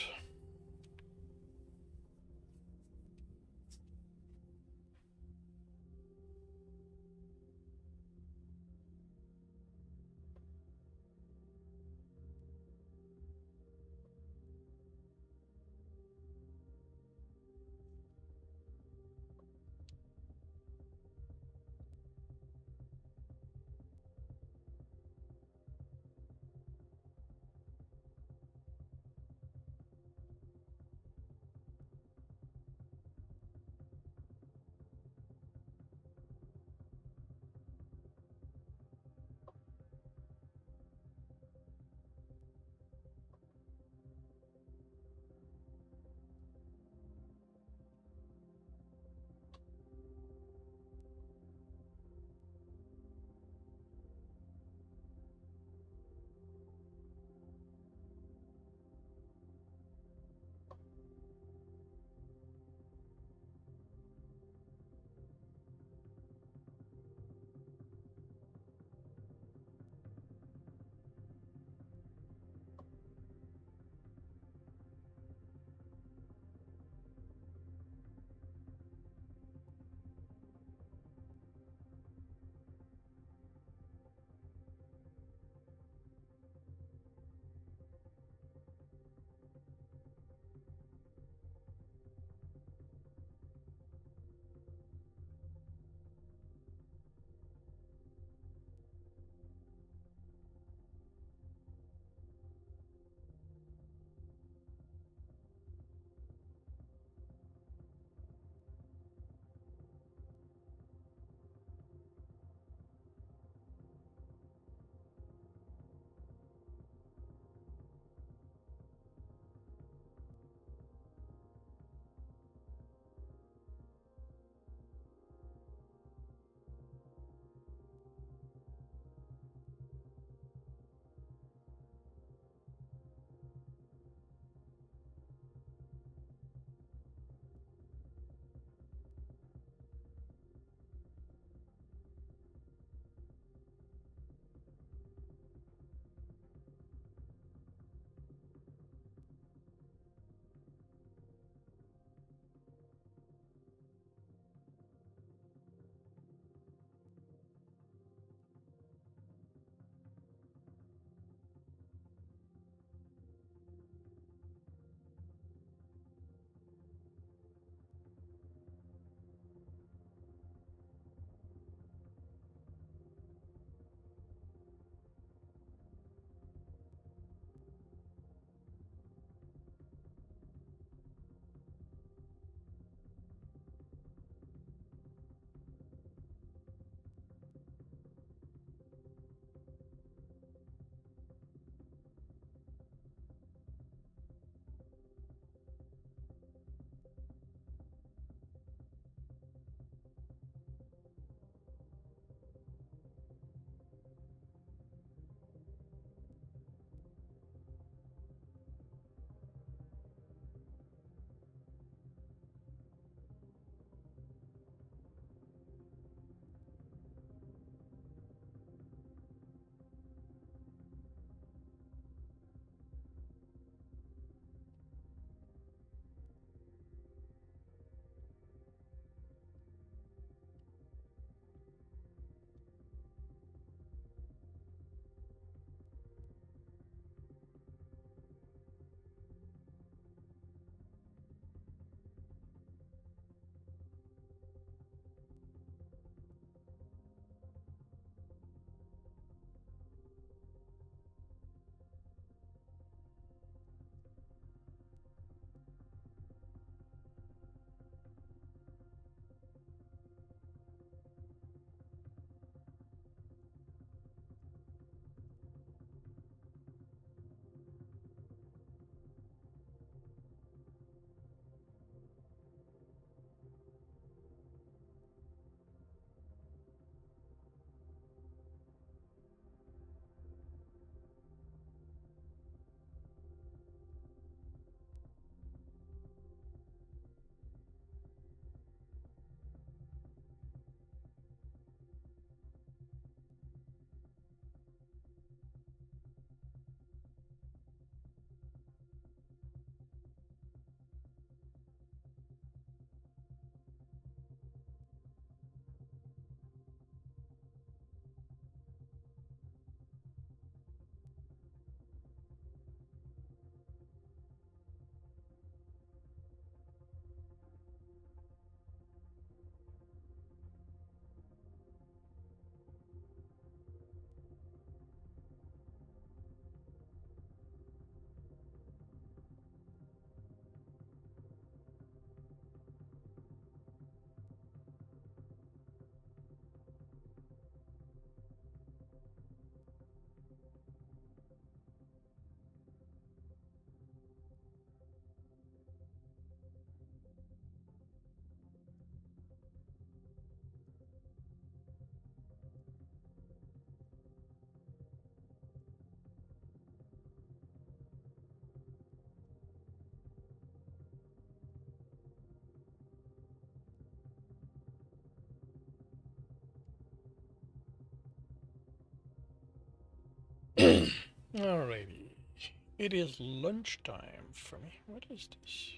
Alrighty. It is lunchtime for me. What is this?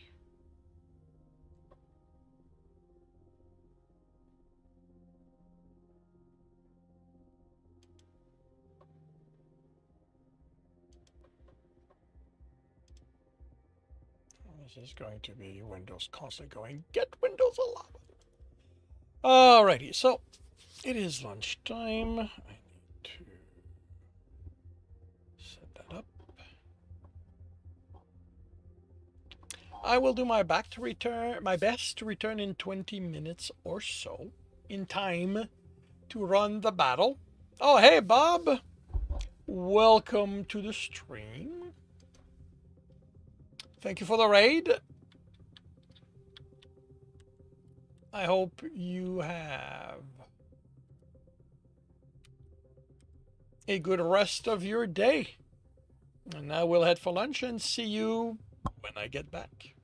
This is going to be Windows constantly going, get Windows 11. Alrighty, so it is lunchtime. I need to set that up. I will do my best to return in 20 minutes or so, in time to run the battle. Oh, hey, Bob. Welcome to the stream. Thank you for the raid. I hope you have a good rest of your day. And now we'll head for lunch and see you when I get back.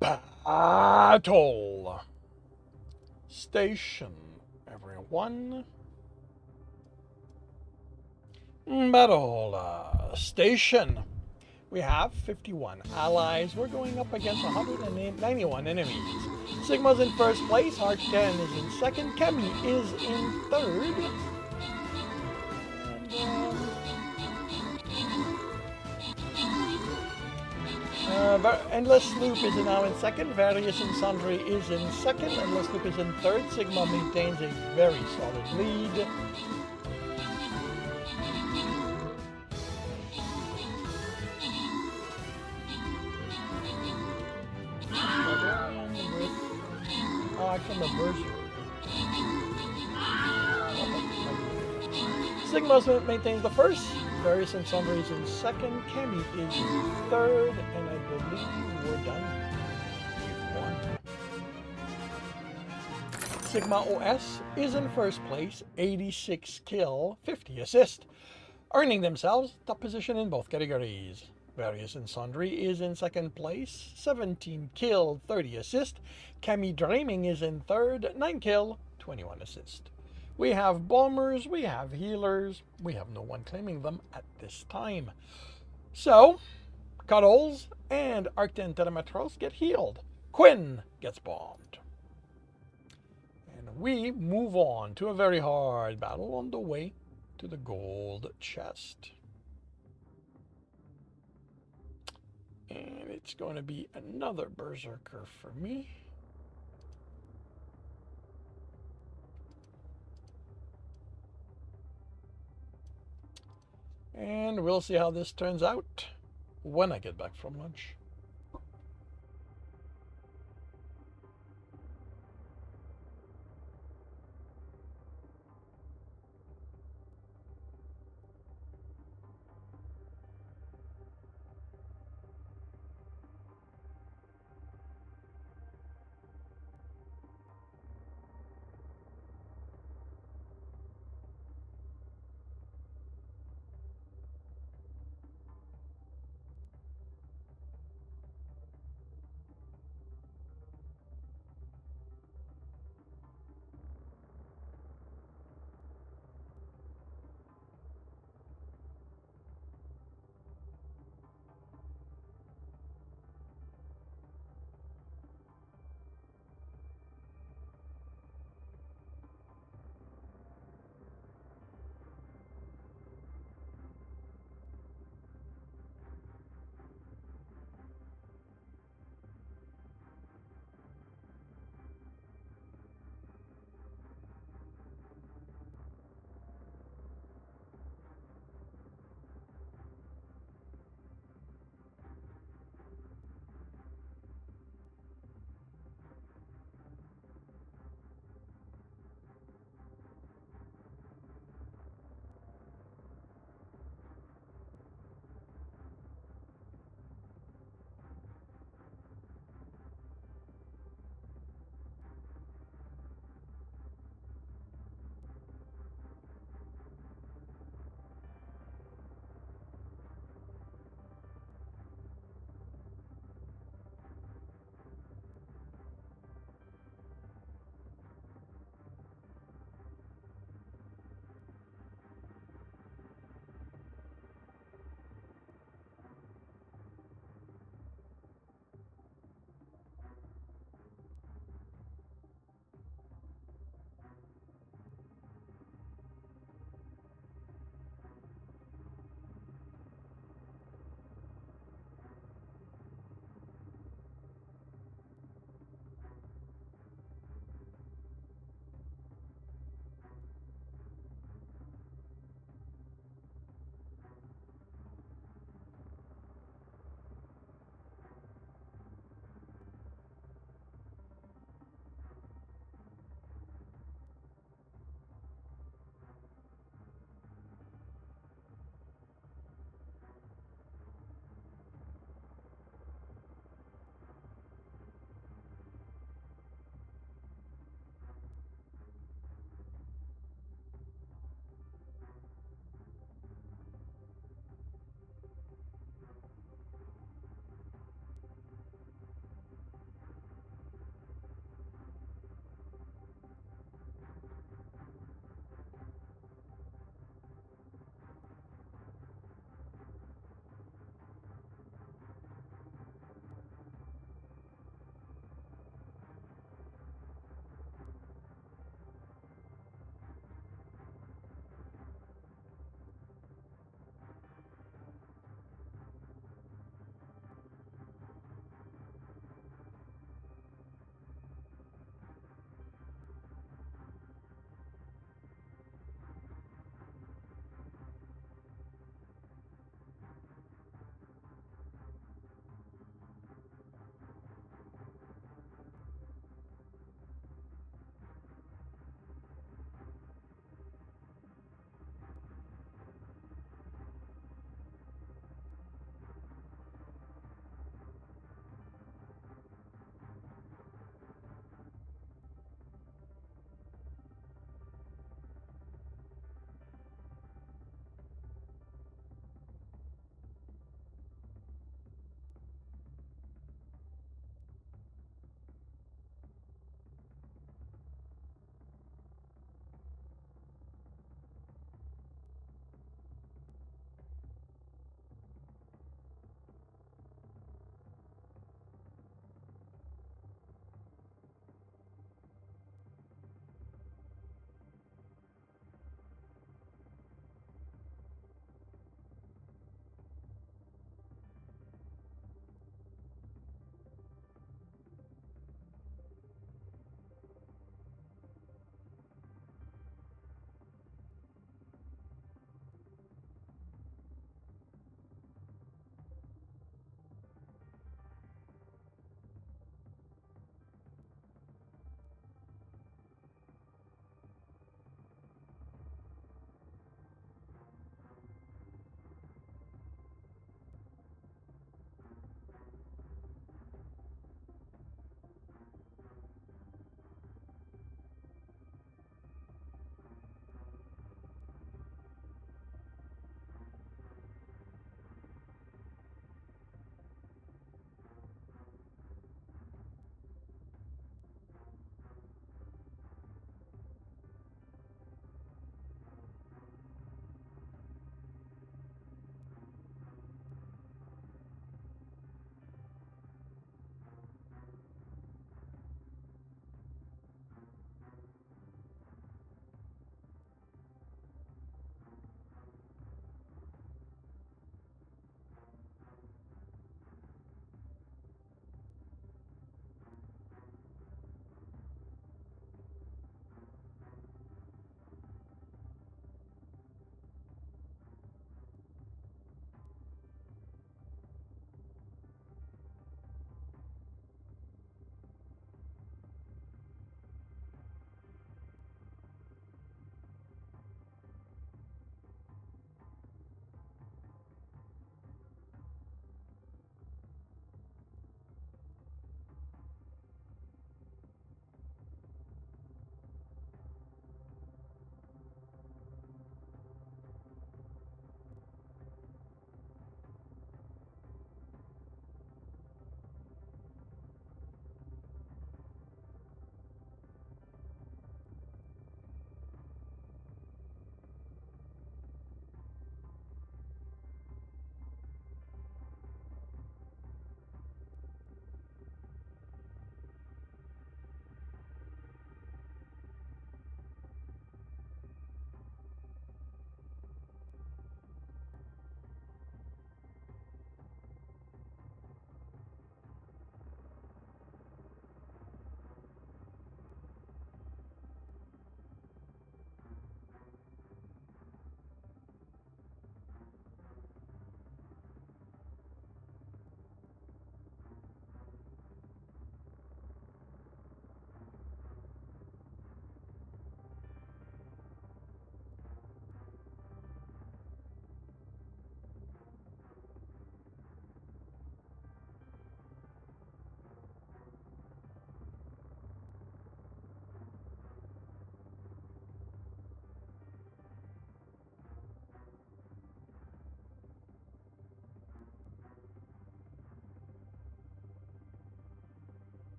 Battle Station, everyone. Battle Station. We have 51 allies. We're going up against 191 enemies. Sigma's in first place. Arc 10 is in second. Kemi is in third. And, Endless Loop is now in second. Various and Sundry is in second. Endless Loop is in third. Sigma maintains a very solid lead. From the Berserk. Sigma maintains the first. Various and Sundry is in second. Kemi is in third. And I believe we're done. We've won. Sigma OS is in first place. 86 kill, 50 assist. Earning themselves top position in both categories. Various and Sundry is in second place, 17 kill, 30 assist. Kemi Dreaming is in third, 9 kill, 21 assist. We have bombers, we have healers, we have no one claiming them at this time. So, Cuddles and Arcten Telemetros get healed. Quinn gets bombed. And we move on to a very hard battle on the way to the gold chest. And it's going to be another Berserker for me. And we'll see how this turns out when I get back from lunch.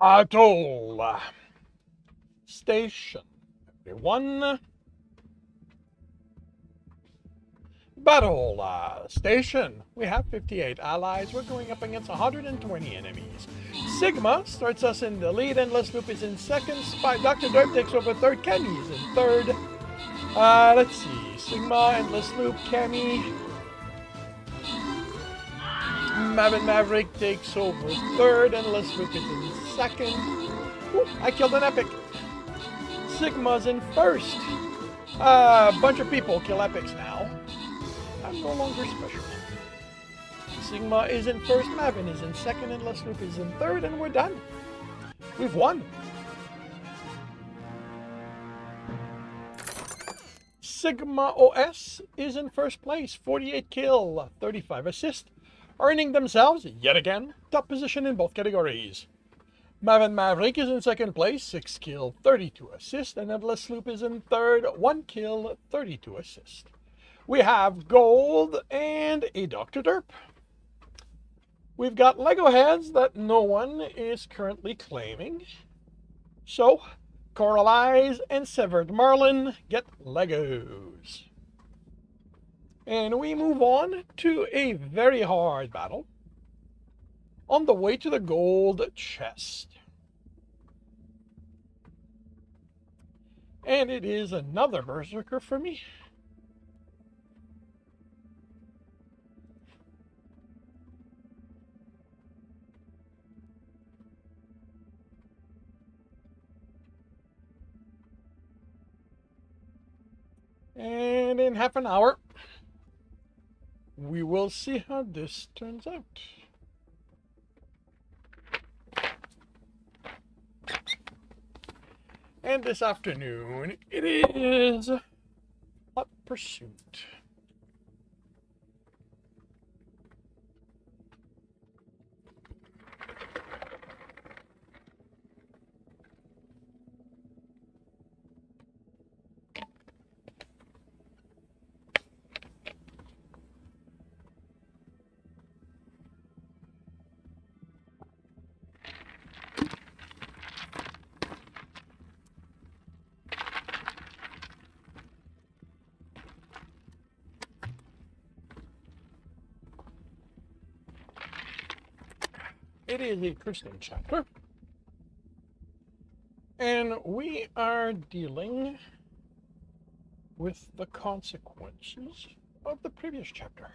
Atoll Station. Everyone. Battle Station. We have 58 allies. We're going up against 120 enemies. Sigma starts us in the lead. Endless Loop is in second. Dr. Derp takes over third. Cammy is in third. Let's see. Sigma, Endless Loop, Cammy. Mavin Maverick takes over third. Endless Loop is in second. Ooh, I killed an epic. Sigma's in first. A bunch of people kill epics now. I'm no longer special. Sigma is in first, Mavin is in second, and Endless Loop is in third, and we're done. We've won. Sigma OS is in first place, 48 kill, 35 assist, earning themselves, yet again, top position in both categories. Mavin Maverick is in second place, 6 kill, 32 assist, and Endless Loop is in third, 1 kill, 32 assist. We have gold and a Dr. Derp. We've got Lego heads that no one is currently claiming. So, Coral Eyes and Severed Marlin get Legos. And we move on to a very hard battle on the way to the gold chest. And it is another Berserker for me. And in half an hour, we will see how this turns out. And this afternoon, it is Hot Pursuit. It is a Christian chapter, and we are dealing with the consequences of the previous chapter.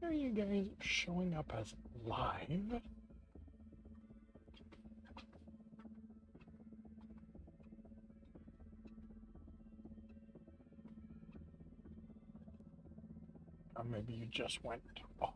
are you guys showing up as live? Or maybe you just went off.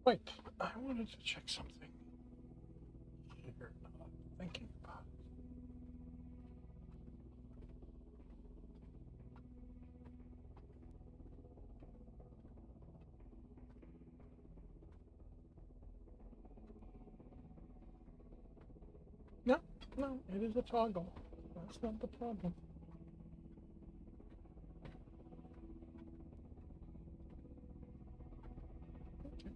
Wait, I wanted to check something here. Thinking about it. No, no, it is a toggle. That's not the problem. Okay.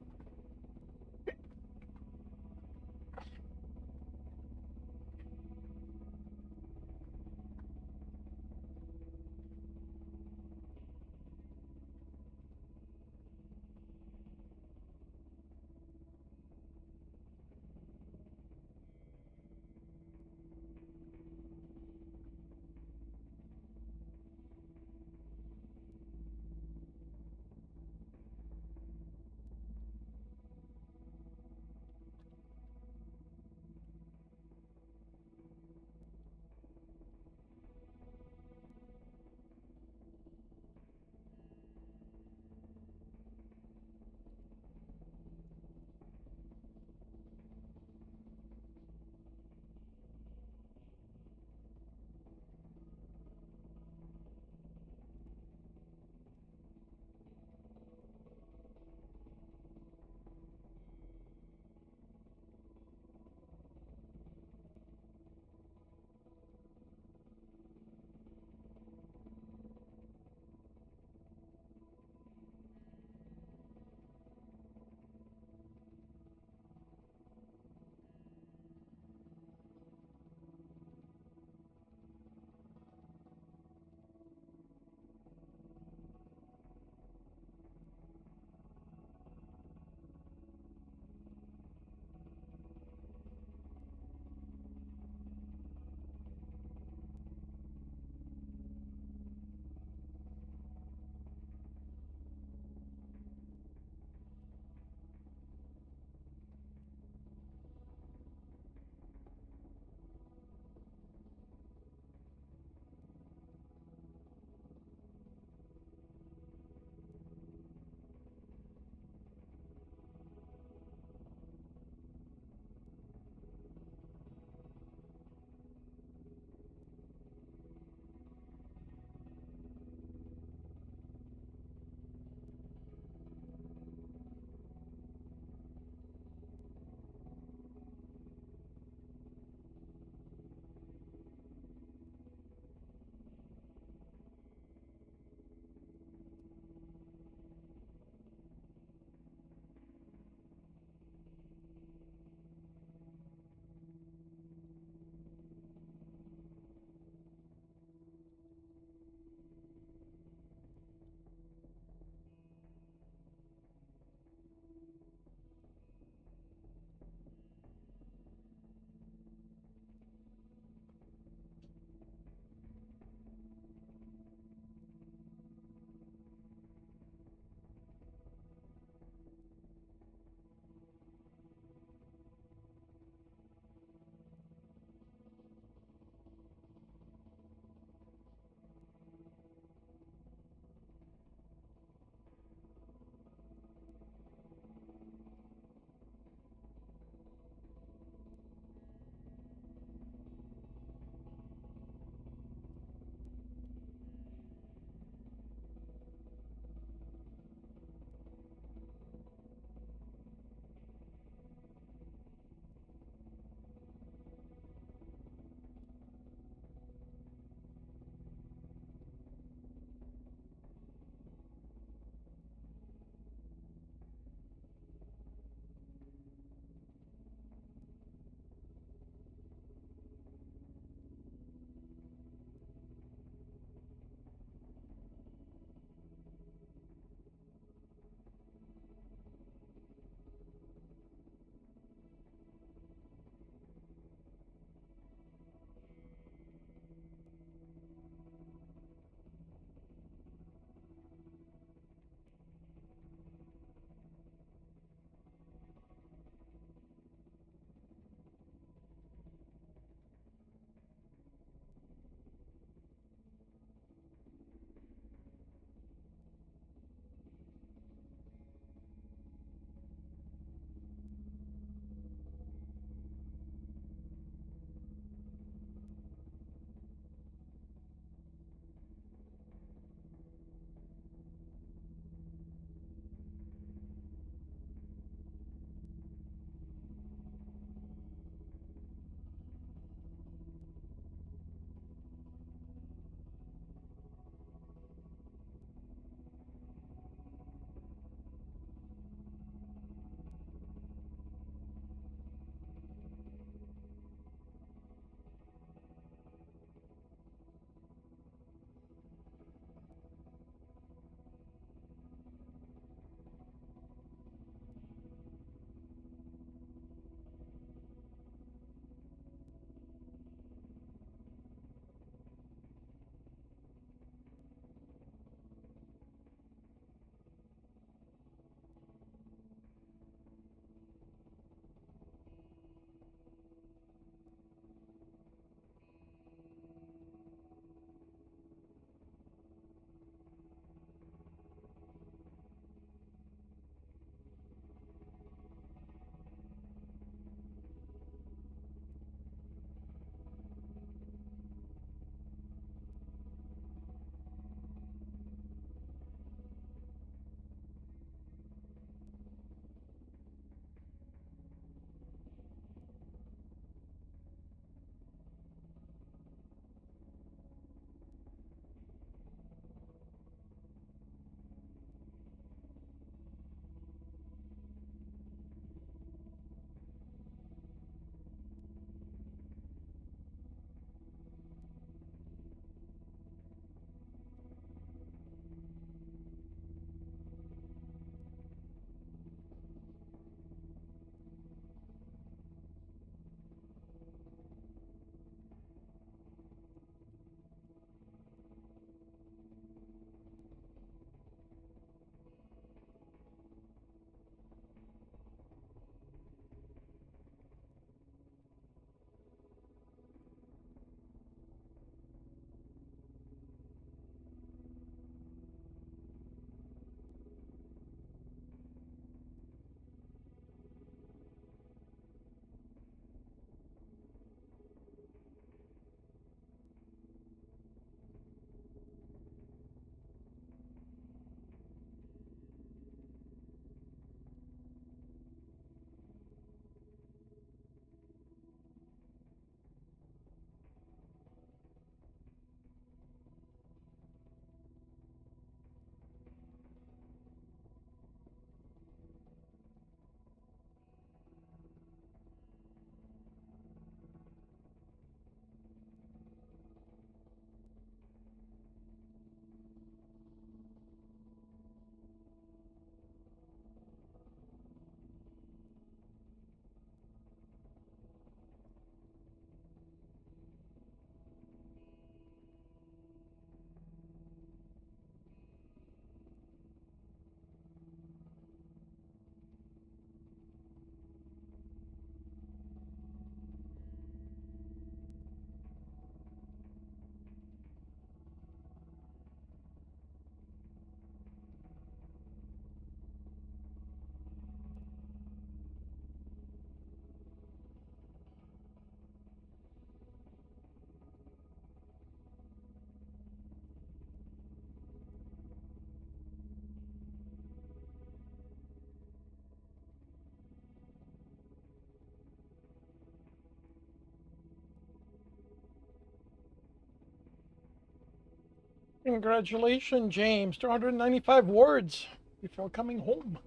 Congratulations, James. 295 words before coming home.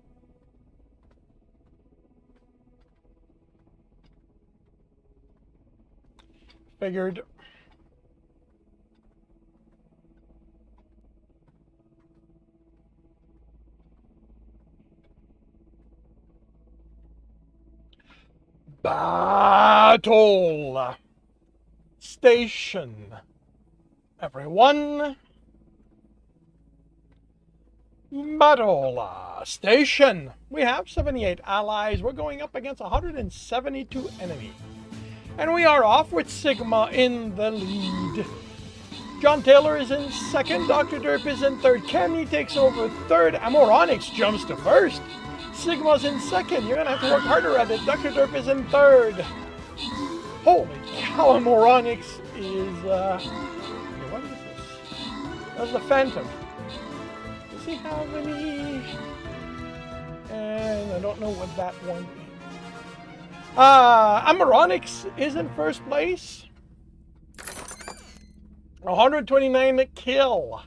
Figured. Battle station. Everyone. Battle station. We have 78 allies. We're going up against 172 enemies. And we are off with Sigma in the lead. John Taylor is in second. Dr. Derp is in third. Kenny takes over third. Amoronix jumps to first. Sigma's in second. You're going to have to work harder at it. Dr. Derp is in third. Holy cow, Amoronix is... what is this? That's the Phantom. Does he have any... And I don't know what that one is. Amoronix is in first place. 129 kill.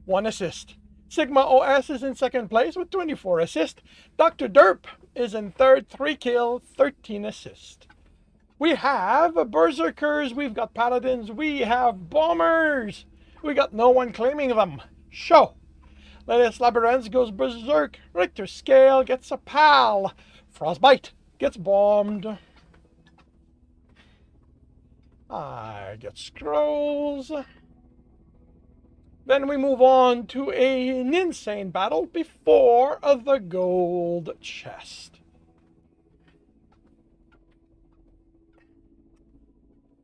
1 assist. Sigma OS is in second place with 24 assists. Dr. Derp is in third, 3 kill, 13 assists. We have Berserkers, we've got Paladins, we have Bombers. We got no one claiming them. Show. Lettuce Labyrinth goes Berserk. Richter Scale gets a pal. Frostbite gets bombed. I get scrolls. Then we move on to an insane battle before the gold chest.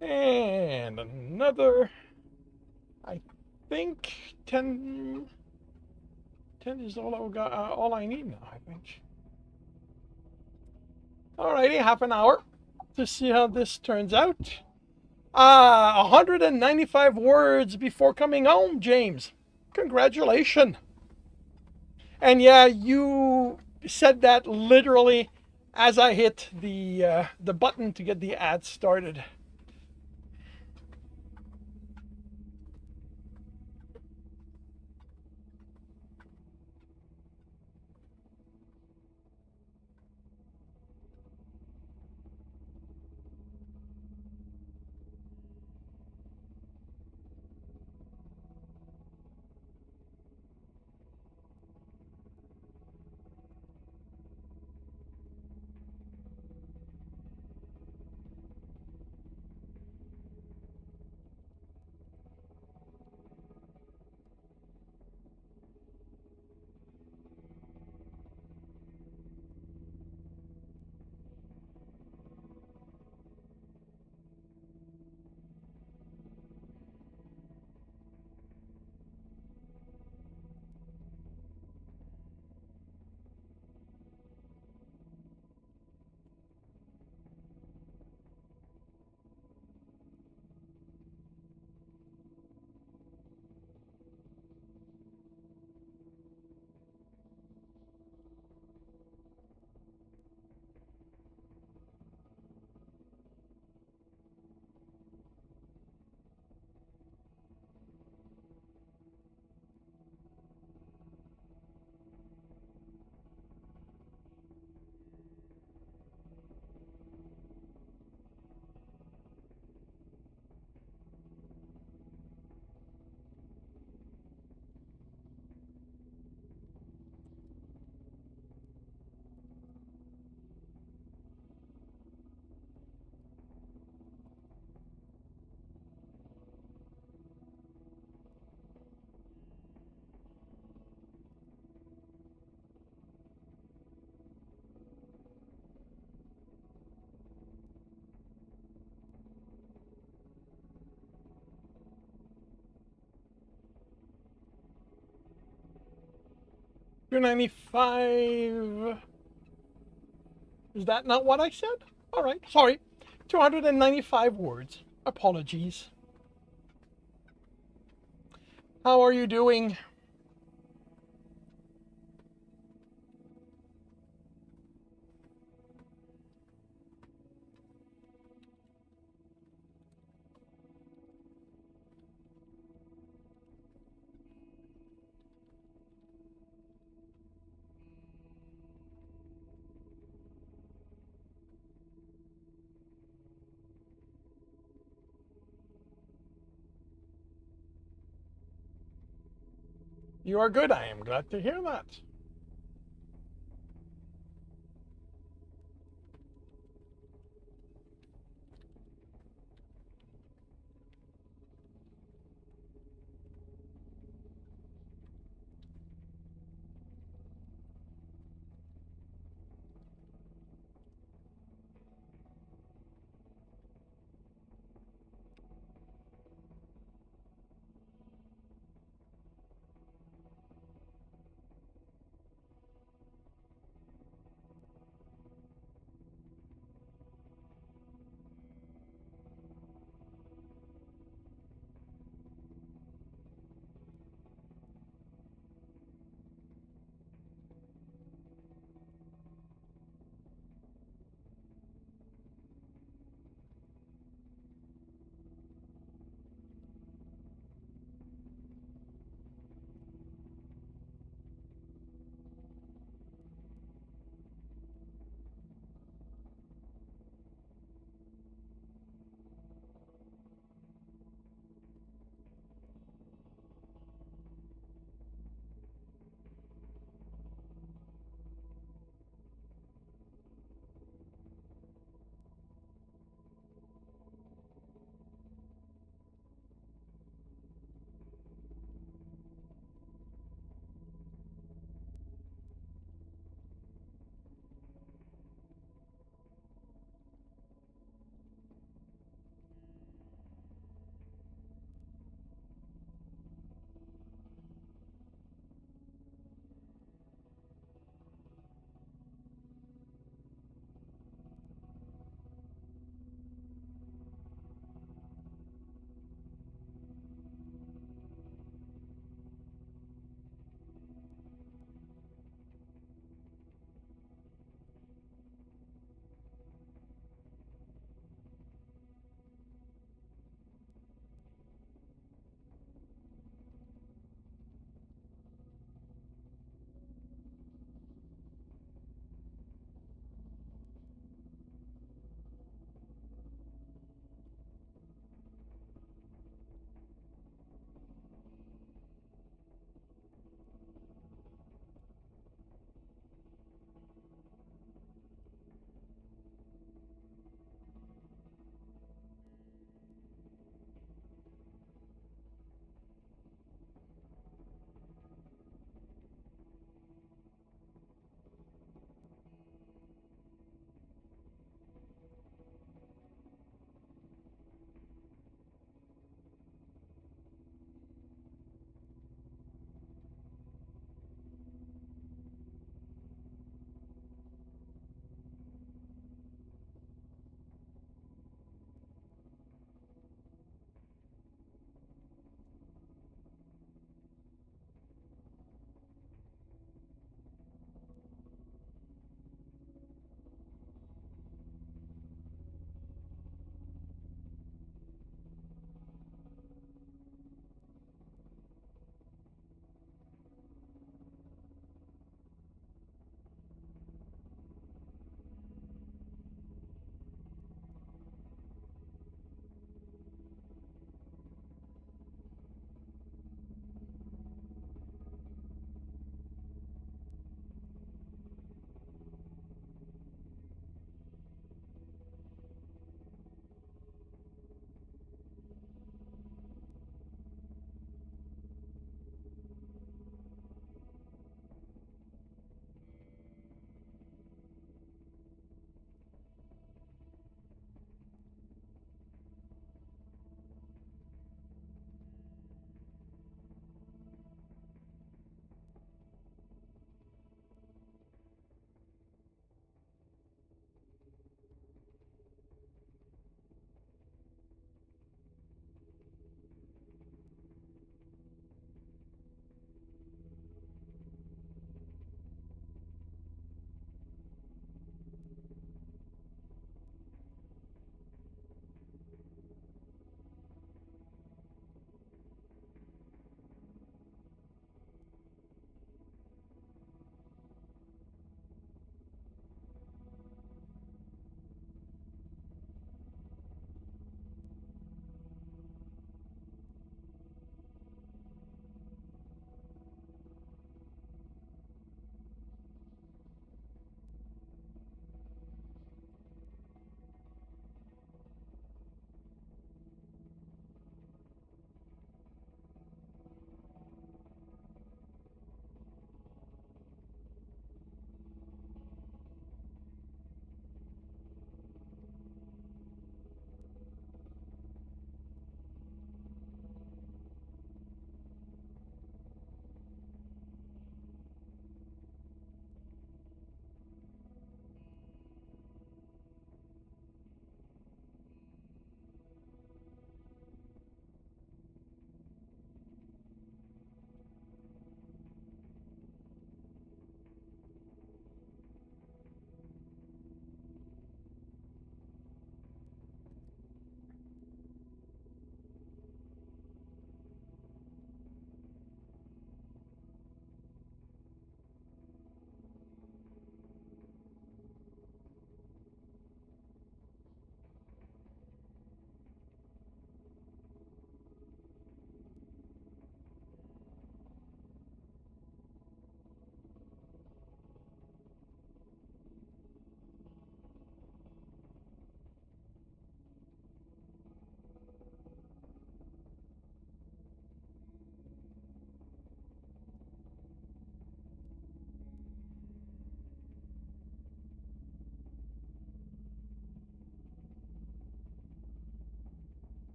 And another, I think 10 is all I need now, I think. Alrighty, half an hour to see how this turns out. 195 words before coming home, James. Congratulations. And yeah, you said that literally as I hit the button to get the ad started. $295. Is that not what I said? All right, sorry. 295 words. Apologies. How are you doing? You are good. I am glad to hear that.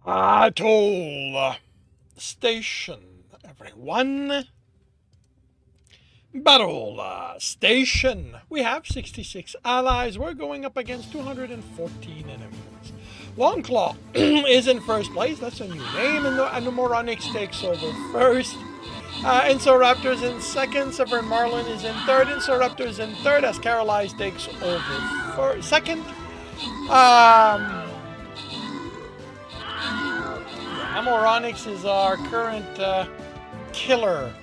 Battle station, everyone. Battle station. We have 66 allies. We're going up against 214 enemies. Longclaw is in first place. That's a new name. And the Moronix takes over first. Insoraptor's in second. Severn Marlin is in third. Insoraptor is in third as Carolize takes over second. Moronix is our current killer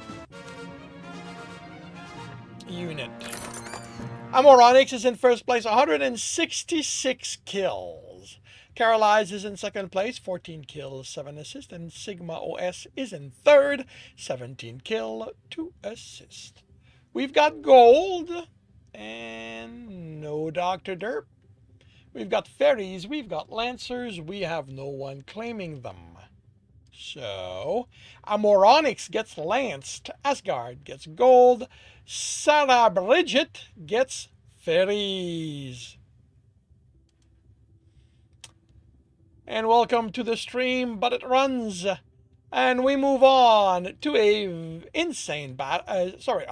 unit. Amoronix is in first place, 166 kills. Carolize is in second place, 14 kills, 7 assists. And Sigma OS is in third, 17 kill, 2 assists. We've got gold and no Dr. Derp. We've got fairies, we've got lancers, we have no one claiming them. So, Amoronix gets lanced, Asgard gets gold, Sarah Bridget gets fairies. And welcome to the stream, but it runs. And we move on to a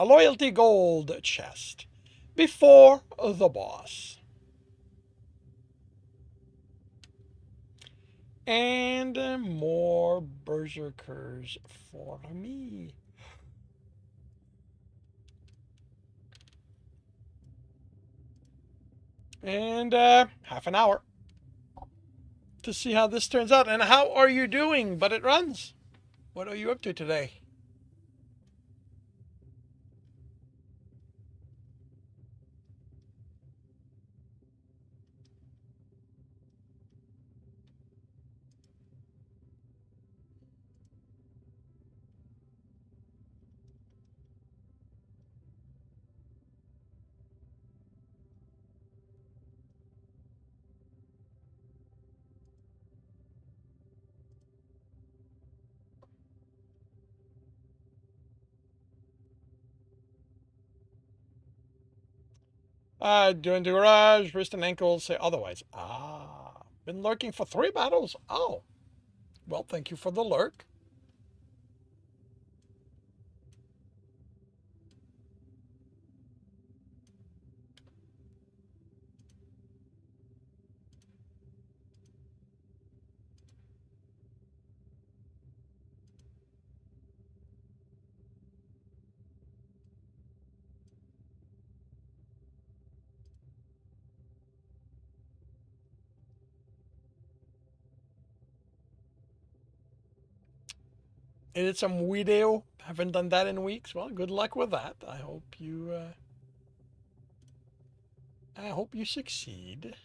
loyalty gold chest before the boss. And more berserkers for me. And half an hour to see how this turns out. And how are you doing? But it runs. What are you up to today? Doing the garage, wrist and ankles say otherwise. Been lurking for 3 battles? Oh. Well, thank you for the lurk. Edit some video. Haven't done that in weeks. Well, good luck with that. I hope you succeed.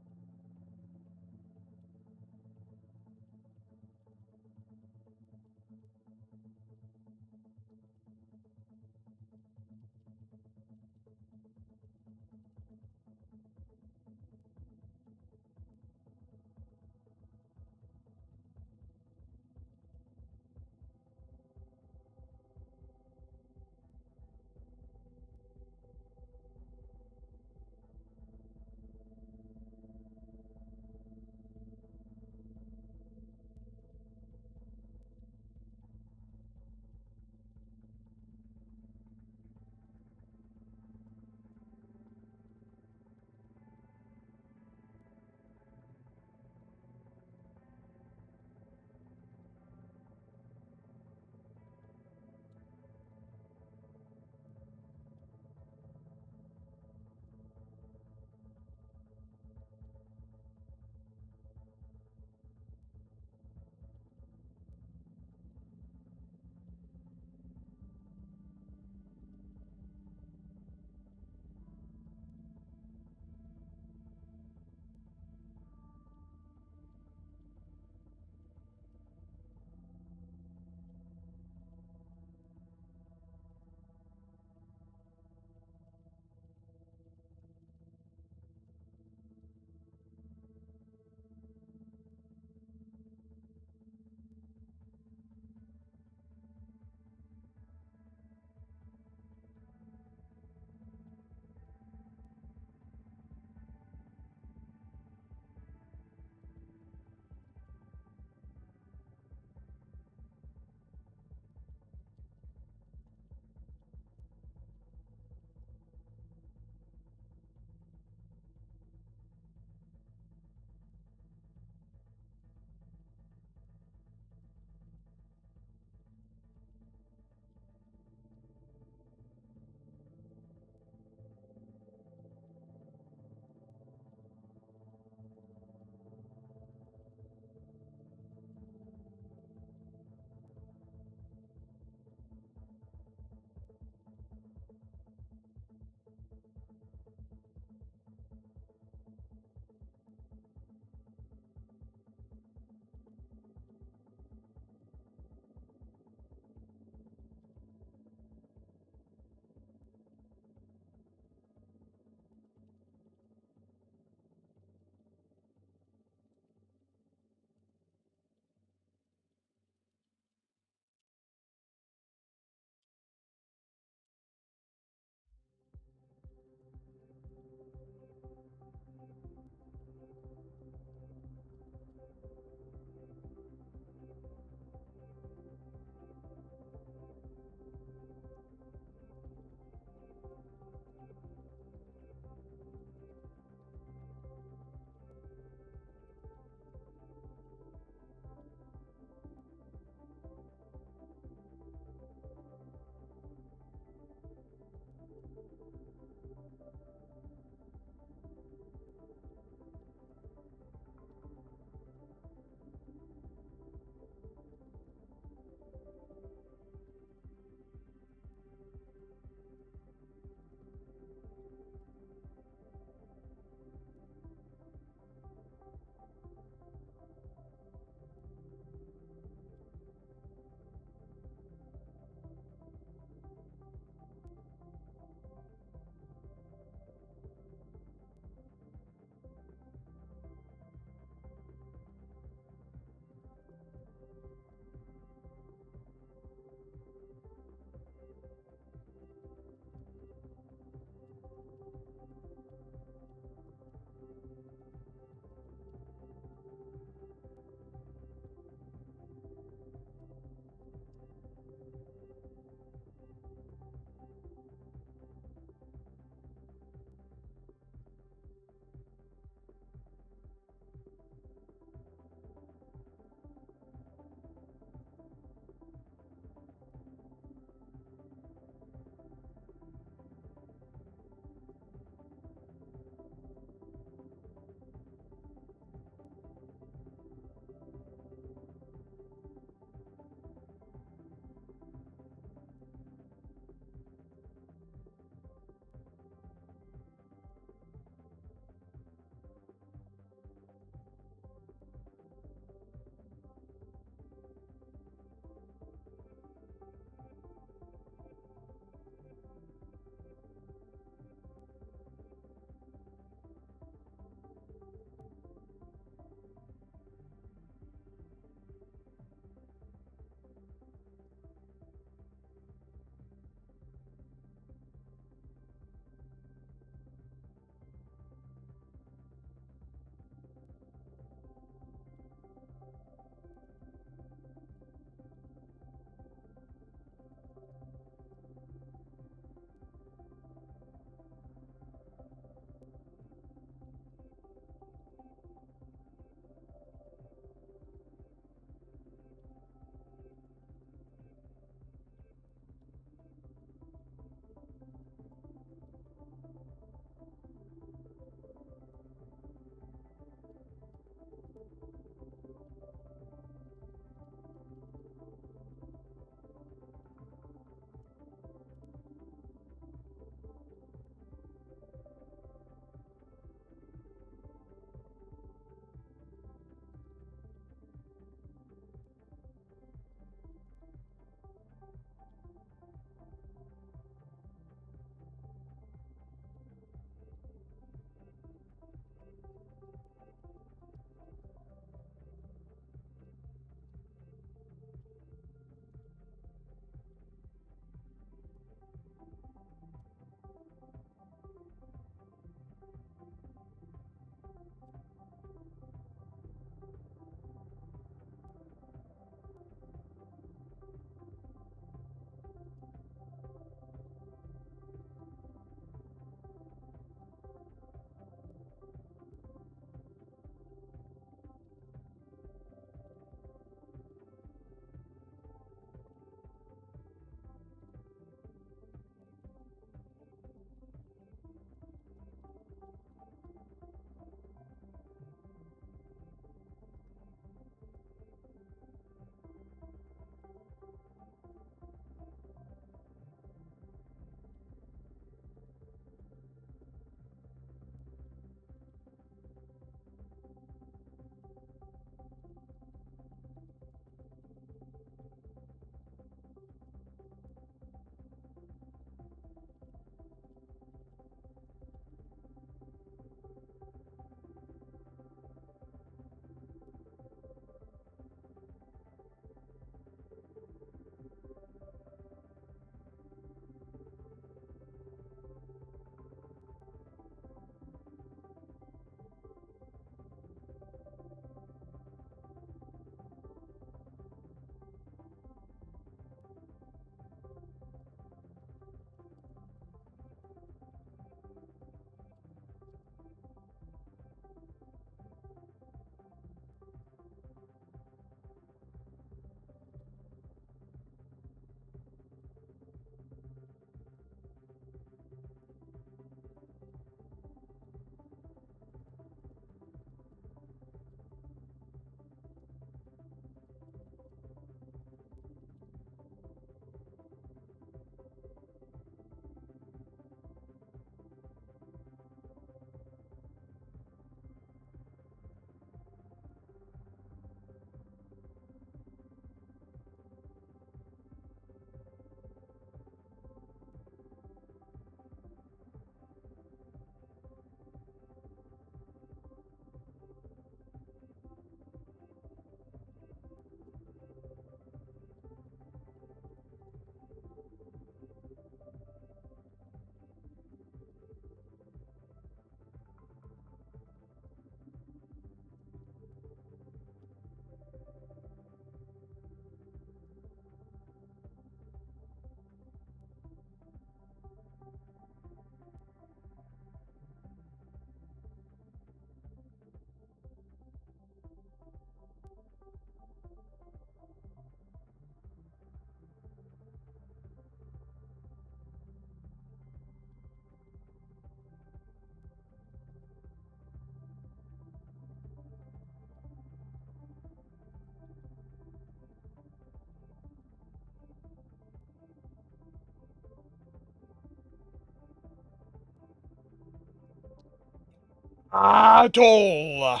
Battle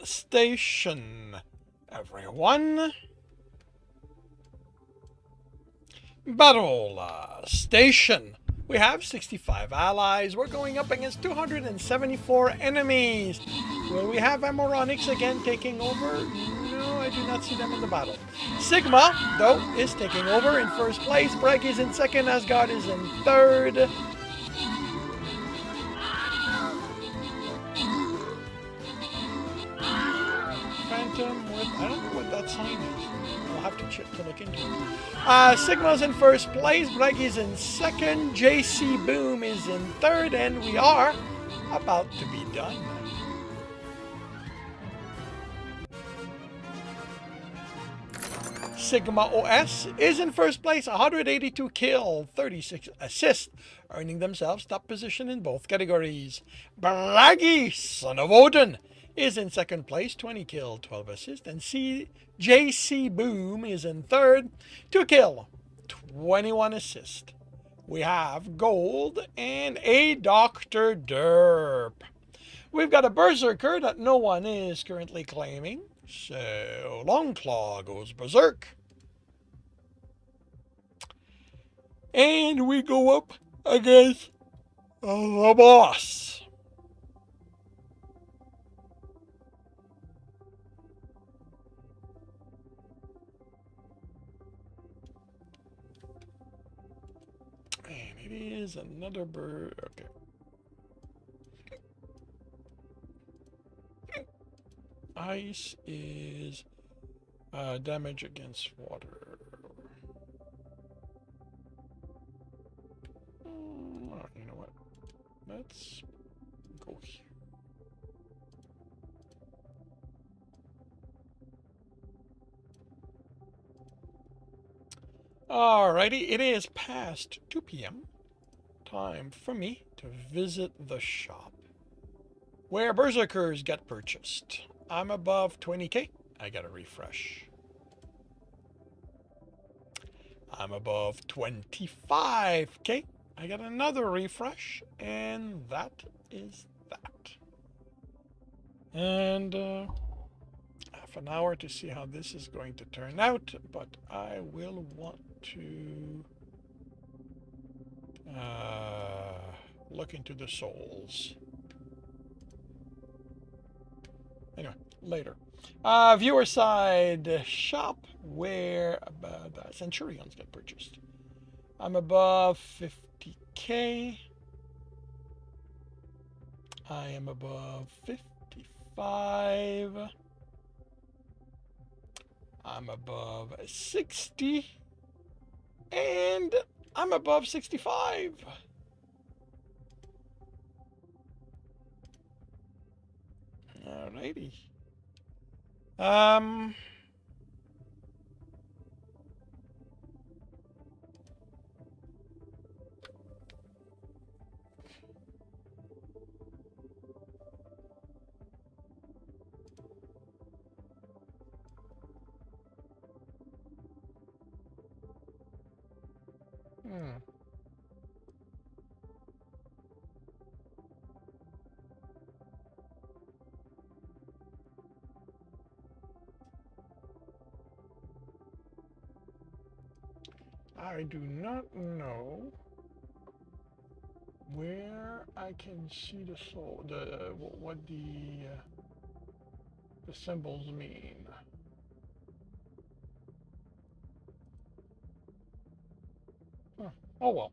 station, everyone. Battle station. We have 65 allies. We're going up against 274 enemies. Will we have Amoronics again taking over? No, I do not see them in the battle. Sigma, though, is taking over in first place. Breg is in second. Asgard is in third. Phantom with, I don't know what that sign is. I'll have to look into it. Sigma's in first place. Breg is in second. JC Boom is in third. And we are about to be done. Sigma OS is in first place, 182 kill, 36 assist, earning themselves top position in both categories. Braggy, Son of Odin, is in second place, 20 kill, 12 assist, and JC Boom is in third, 2 kill, 21 assist. We have gold and a Dr. Derp. We've got a Berserker that no one is currently claiming. So Longclaw goes berserk. And we go up against the boss. And it is another bird. Okay. Ice is damage against water. Oh, you know what? Let's go here. Alrighty, it is past 2 p.m. Time for me to visit the shop where Berserkers get purchased. I'm above 20k. I got a refresh. I'm above 25k. I got another refresh, and that is that. And half an hour to see how this is going to turn out, but I will want to look into the souls. Anyway, later. Viewer side shop where Centurions get purchased. I'm above 50k. I am above 55. I'm above 60. And I'm above 65. Alrighty. I do not know where I can see the soul, what the symbols mean. Huh. Oh well.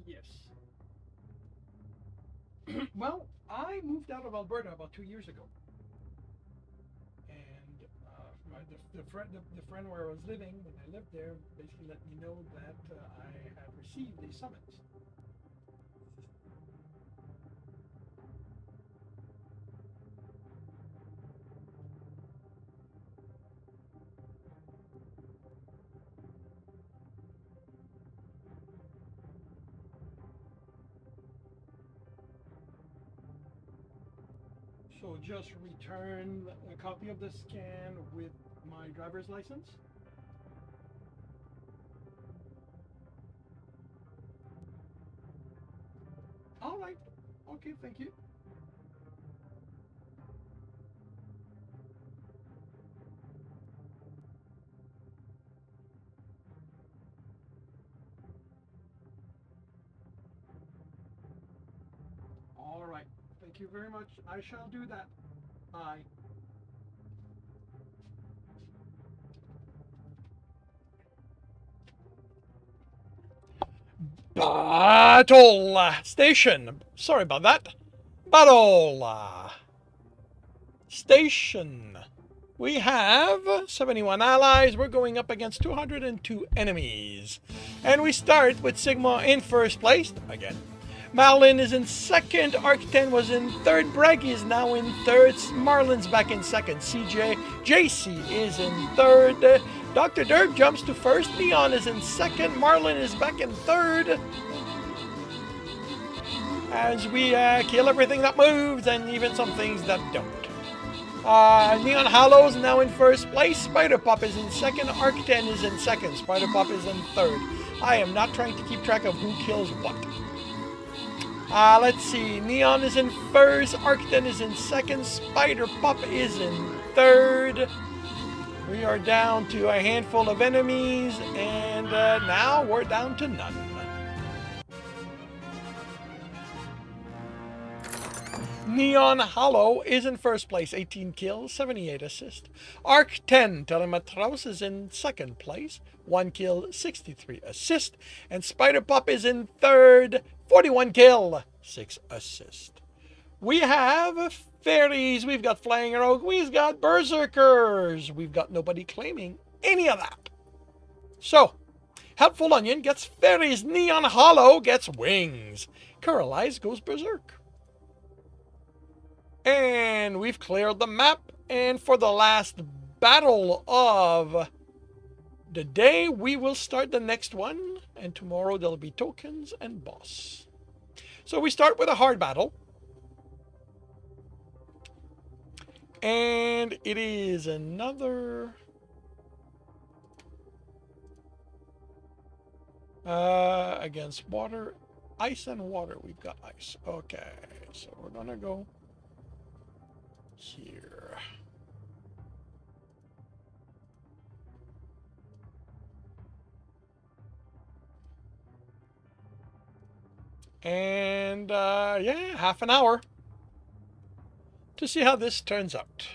Yes. Well, I moved out of Alberta about 2 years ago, and the friend where I was living when I lived there basically let me know that I had received a summons. So just return a copy of the scan with my driver's license. All right. Okay, thank you. All right. Thank you very much. I shall do that. Bye. Battle station. Sorry about that. Battle station. We have 71 allies. We're going up against 202 enemies. And we start with Sigma in first place. Again. Marlin is in second. Arc10 was in third. Braggy is now in third. Marlin's back in second. JC is in third. Dr. Derb jumps to first. Leon is in second. Marlin is back in third. As we kill everything that moves and even some things that don't. Neon Hallows now in first place. Spider Pop is in second. Arc10 is in second. Spider Pop is in third. I am not trying to keep track of who kills what. Let's see. Neon is in first. Arc10 is in second. Spider Pop is in third. We are down to a handful of enemies, and now we're down to none. Neon Hollow is in first place, 18 kills, 78 assists. Arc10 Telemetros is in second place, 1 kill, 63 assists. And Spider Pop is in third, 41 kill, 6 assists. We have fairies, we've got flying rogue, we've got berserkers. We've got nobody claiming any of that. So, Helpful Onion gets fairies, Neon Hollow gets wings. Coralize goes berserk. And we've cleared the map. And for the last battle of the day, we will start the next one. And tomorrow there'll be tokens and boss. So we start with a hard battle. And it is another... against water, ice and water. We've got ice. Okay, so we're gonna go here. And yeah, half an hour to see how this turns out.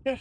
Good.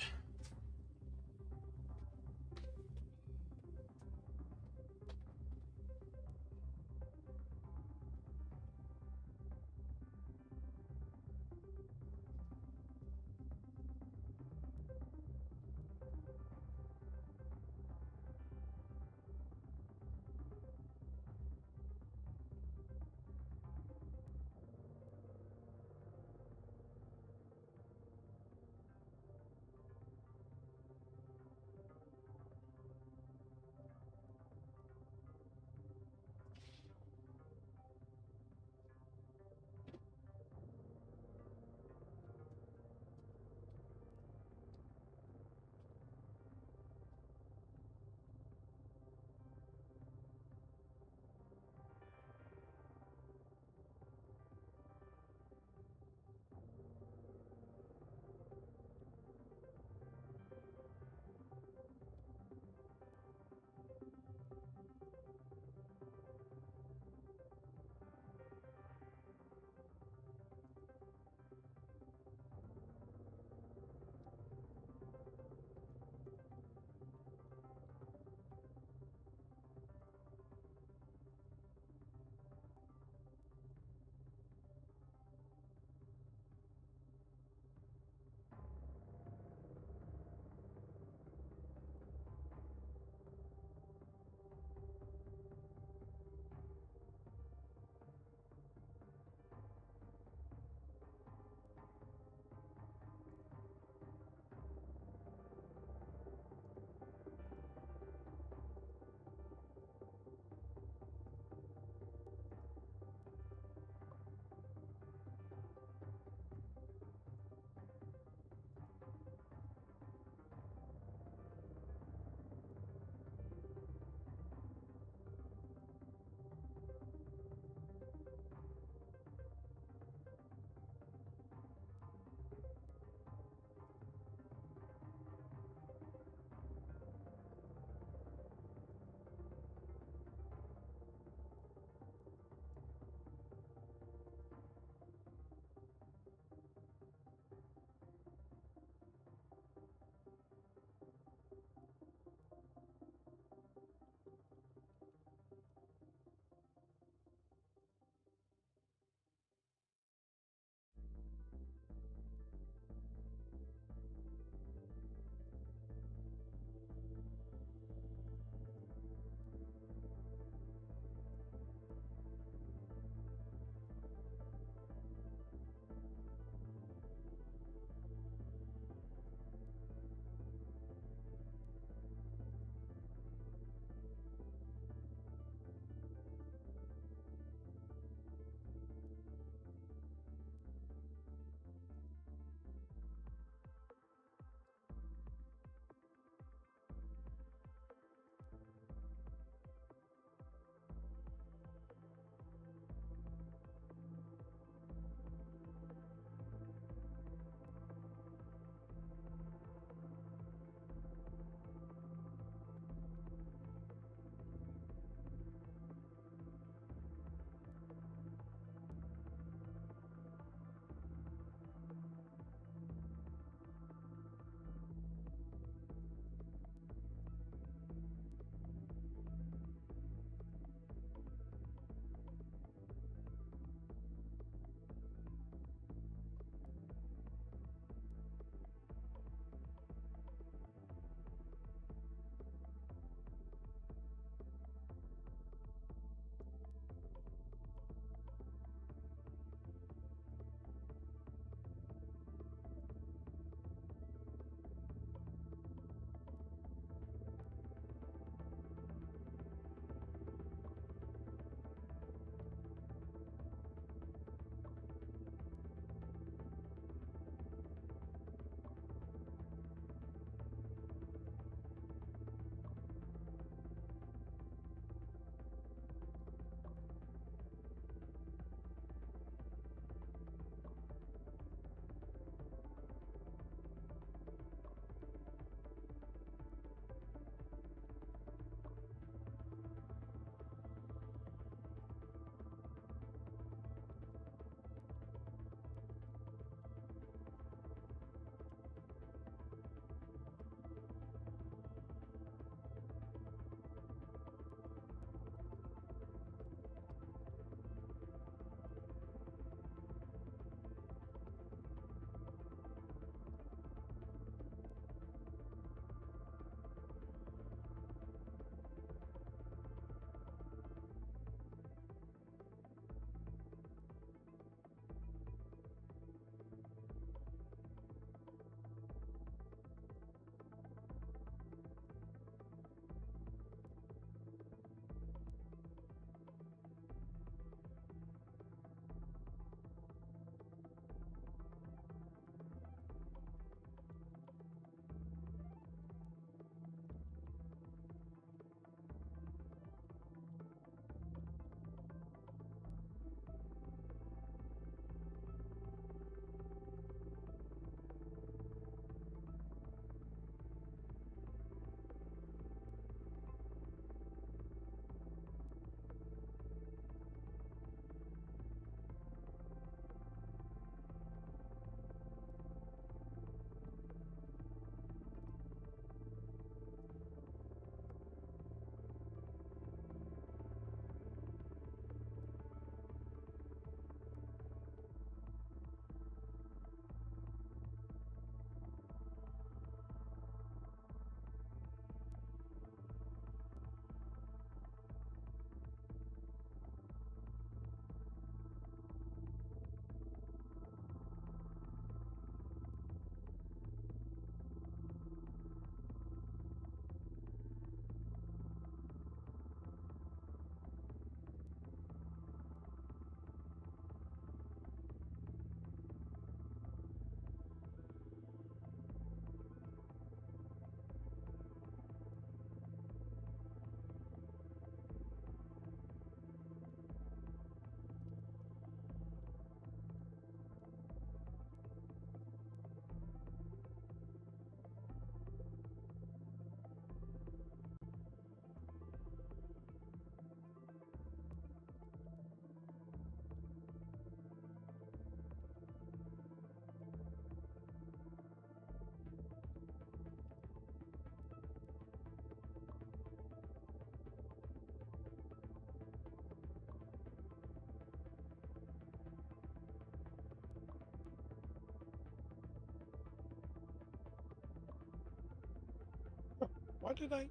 Why did I?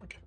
Okay.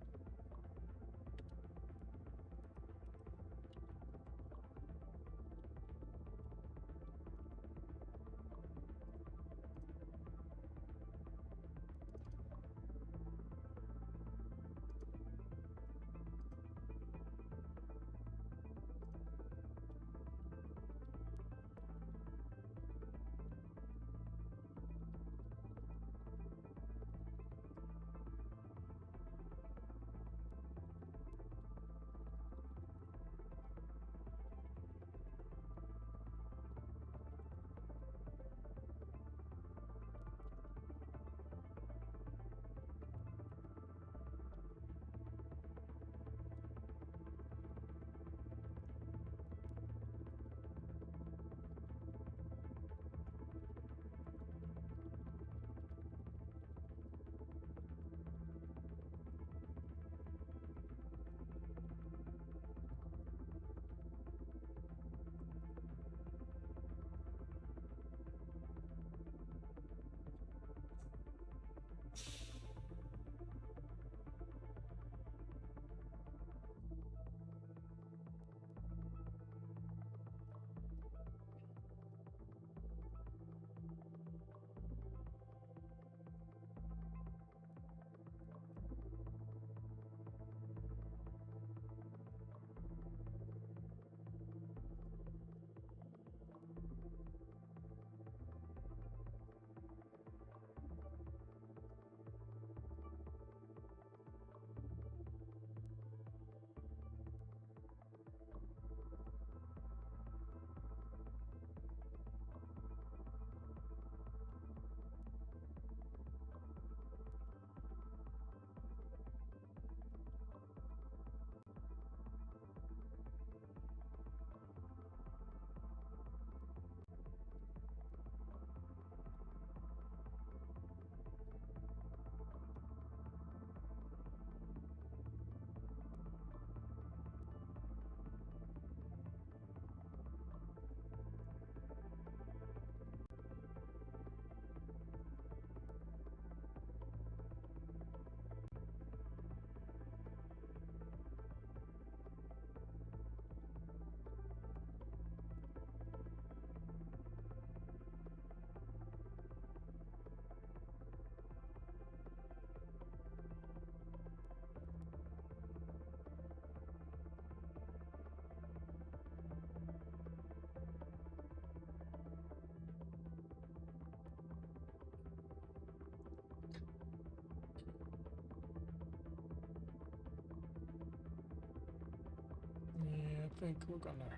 Yeah, I think we're gonna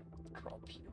drop you.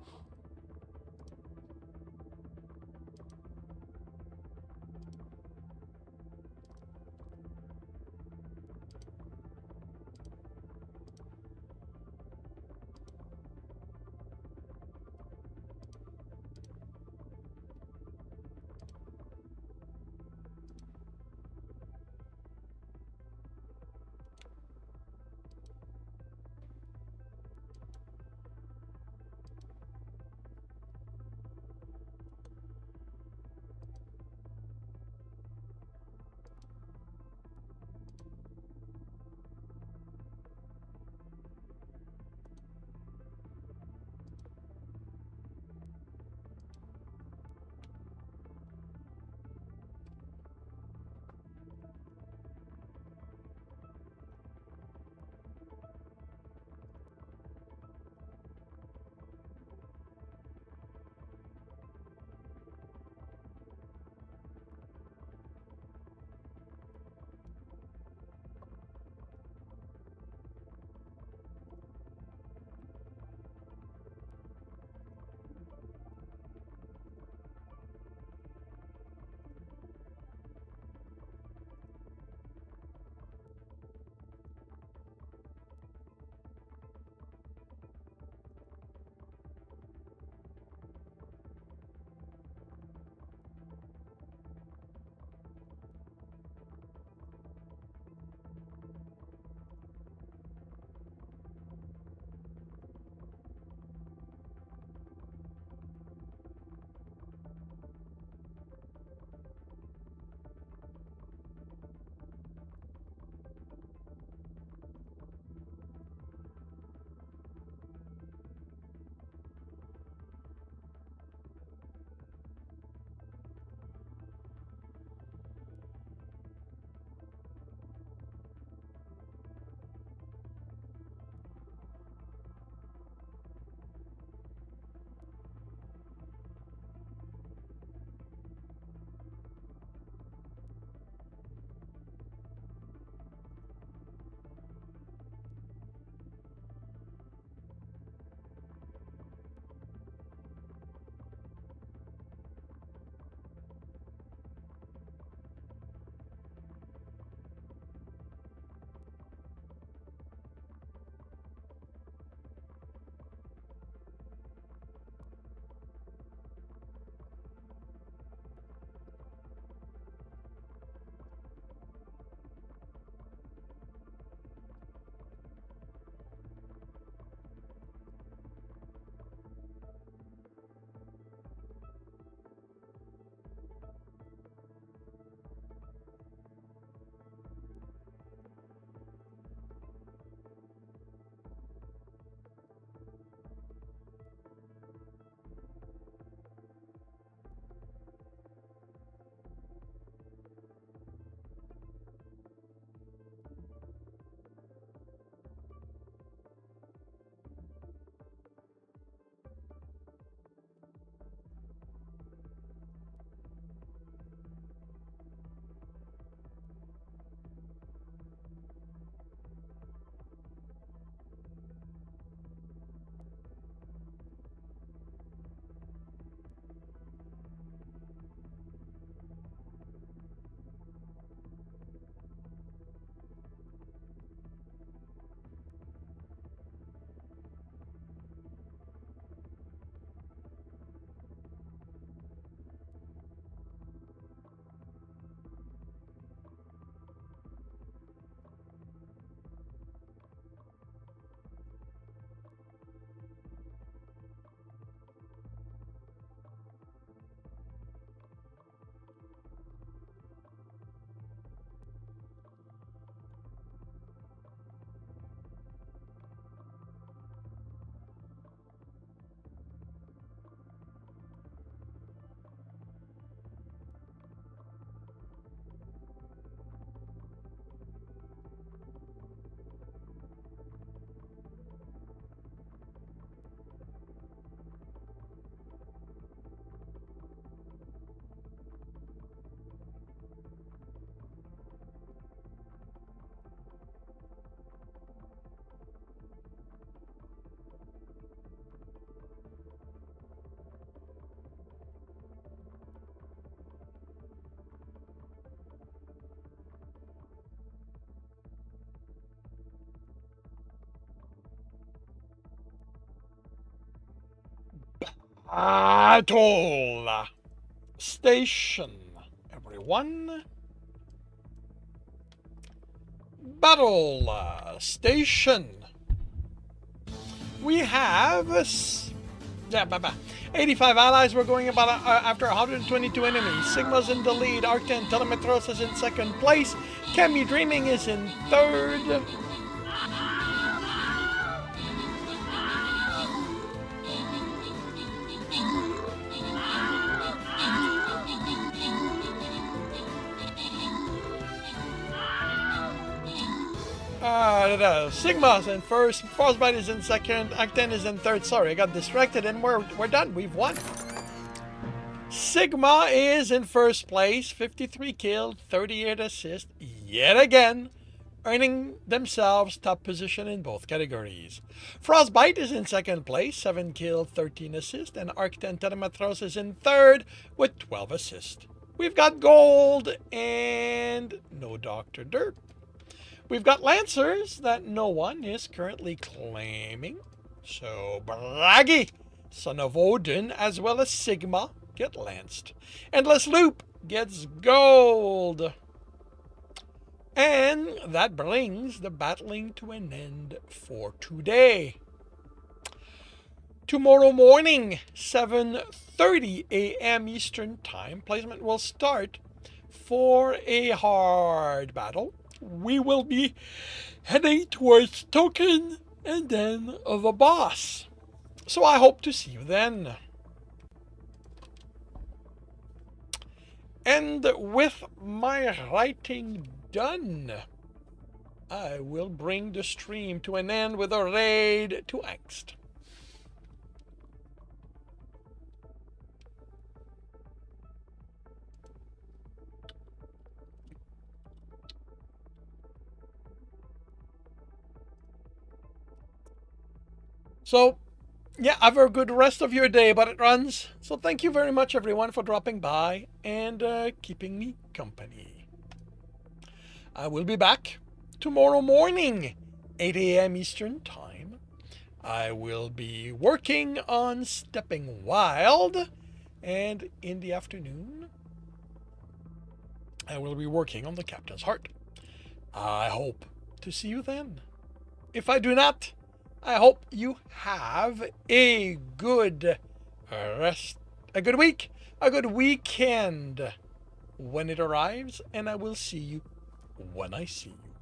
Battle station, everyone. Battle station. We have 85 allies. We're going about after 122 enemies. Sigma's in the lead. Arcten Telemetros is in second place. Kemi Dreaming is in third. Sigma's in first, Frostbite is in second, Acten is in third. Sorry, I got distracted, and we're done. We've won. Sigma is in first place, 53 killed, 38 assists, yet again, earning themselves top position in both categories. Frostbite is in second place, 7 killed, 13 assists, and Arcten Telemetros is in third with 12 assists. We've got gold and no Dr. Derp. We've got Lancers that no one is currently claiming. So Braggy, Son of Odin, as well as Sigma get lanced. Endless Loop gets gold. And that brings the battling to an end for today. Tomorrow morning, 7:30 a.m. Eastern Time, placement will start for a hard battle. We will be heading towards Token and then the boss. So I hope to see you then. And with my writing done, I will bring the stream to an end with a raid to Angst. So, yeah, have a good rest of your day, but it runs. So thank you very much, everyone, for dropping by and keeping me company. I will be back tomorrow morning, 8 a.m. Eastern Time. I will be working on Stepping Wild, and in the afternoon, I will be working on the Captain's Heart. I hope to see you then. If I do not, I hope you have a good a good week, a good weekend when it arrives, and I will see you when I see you.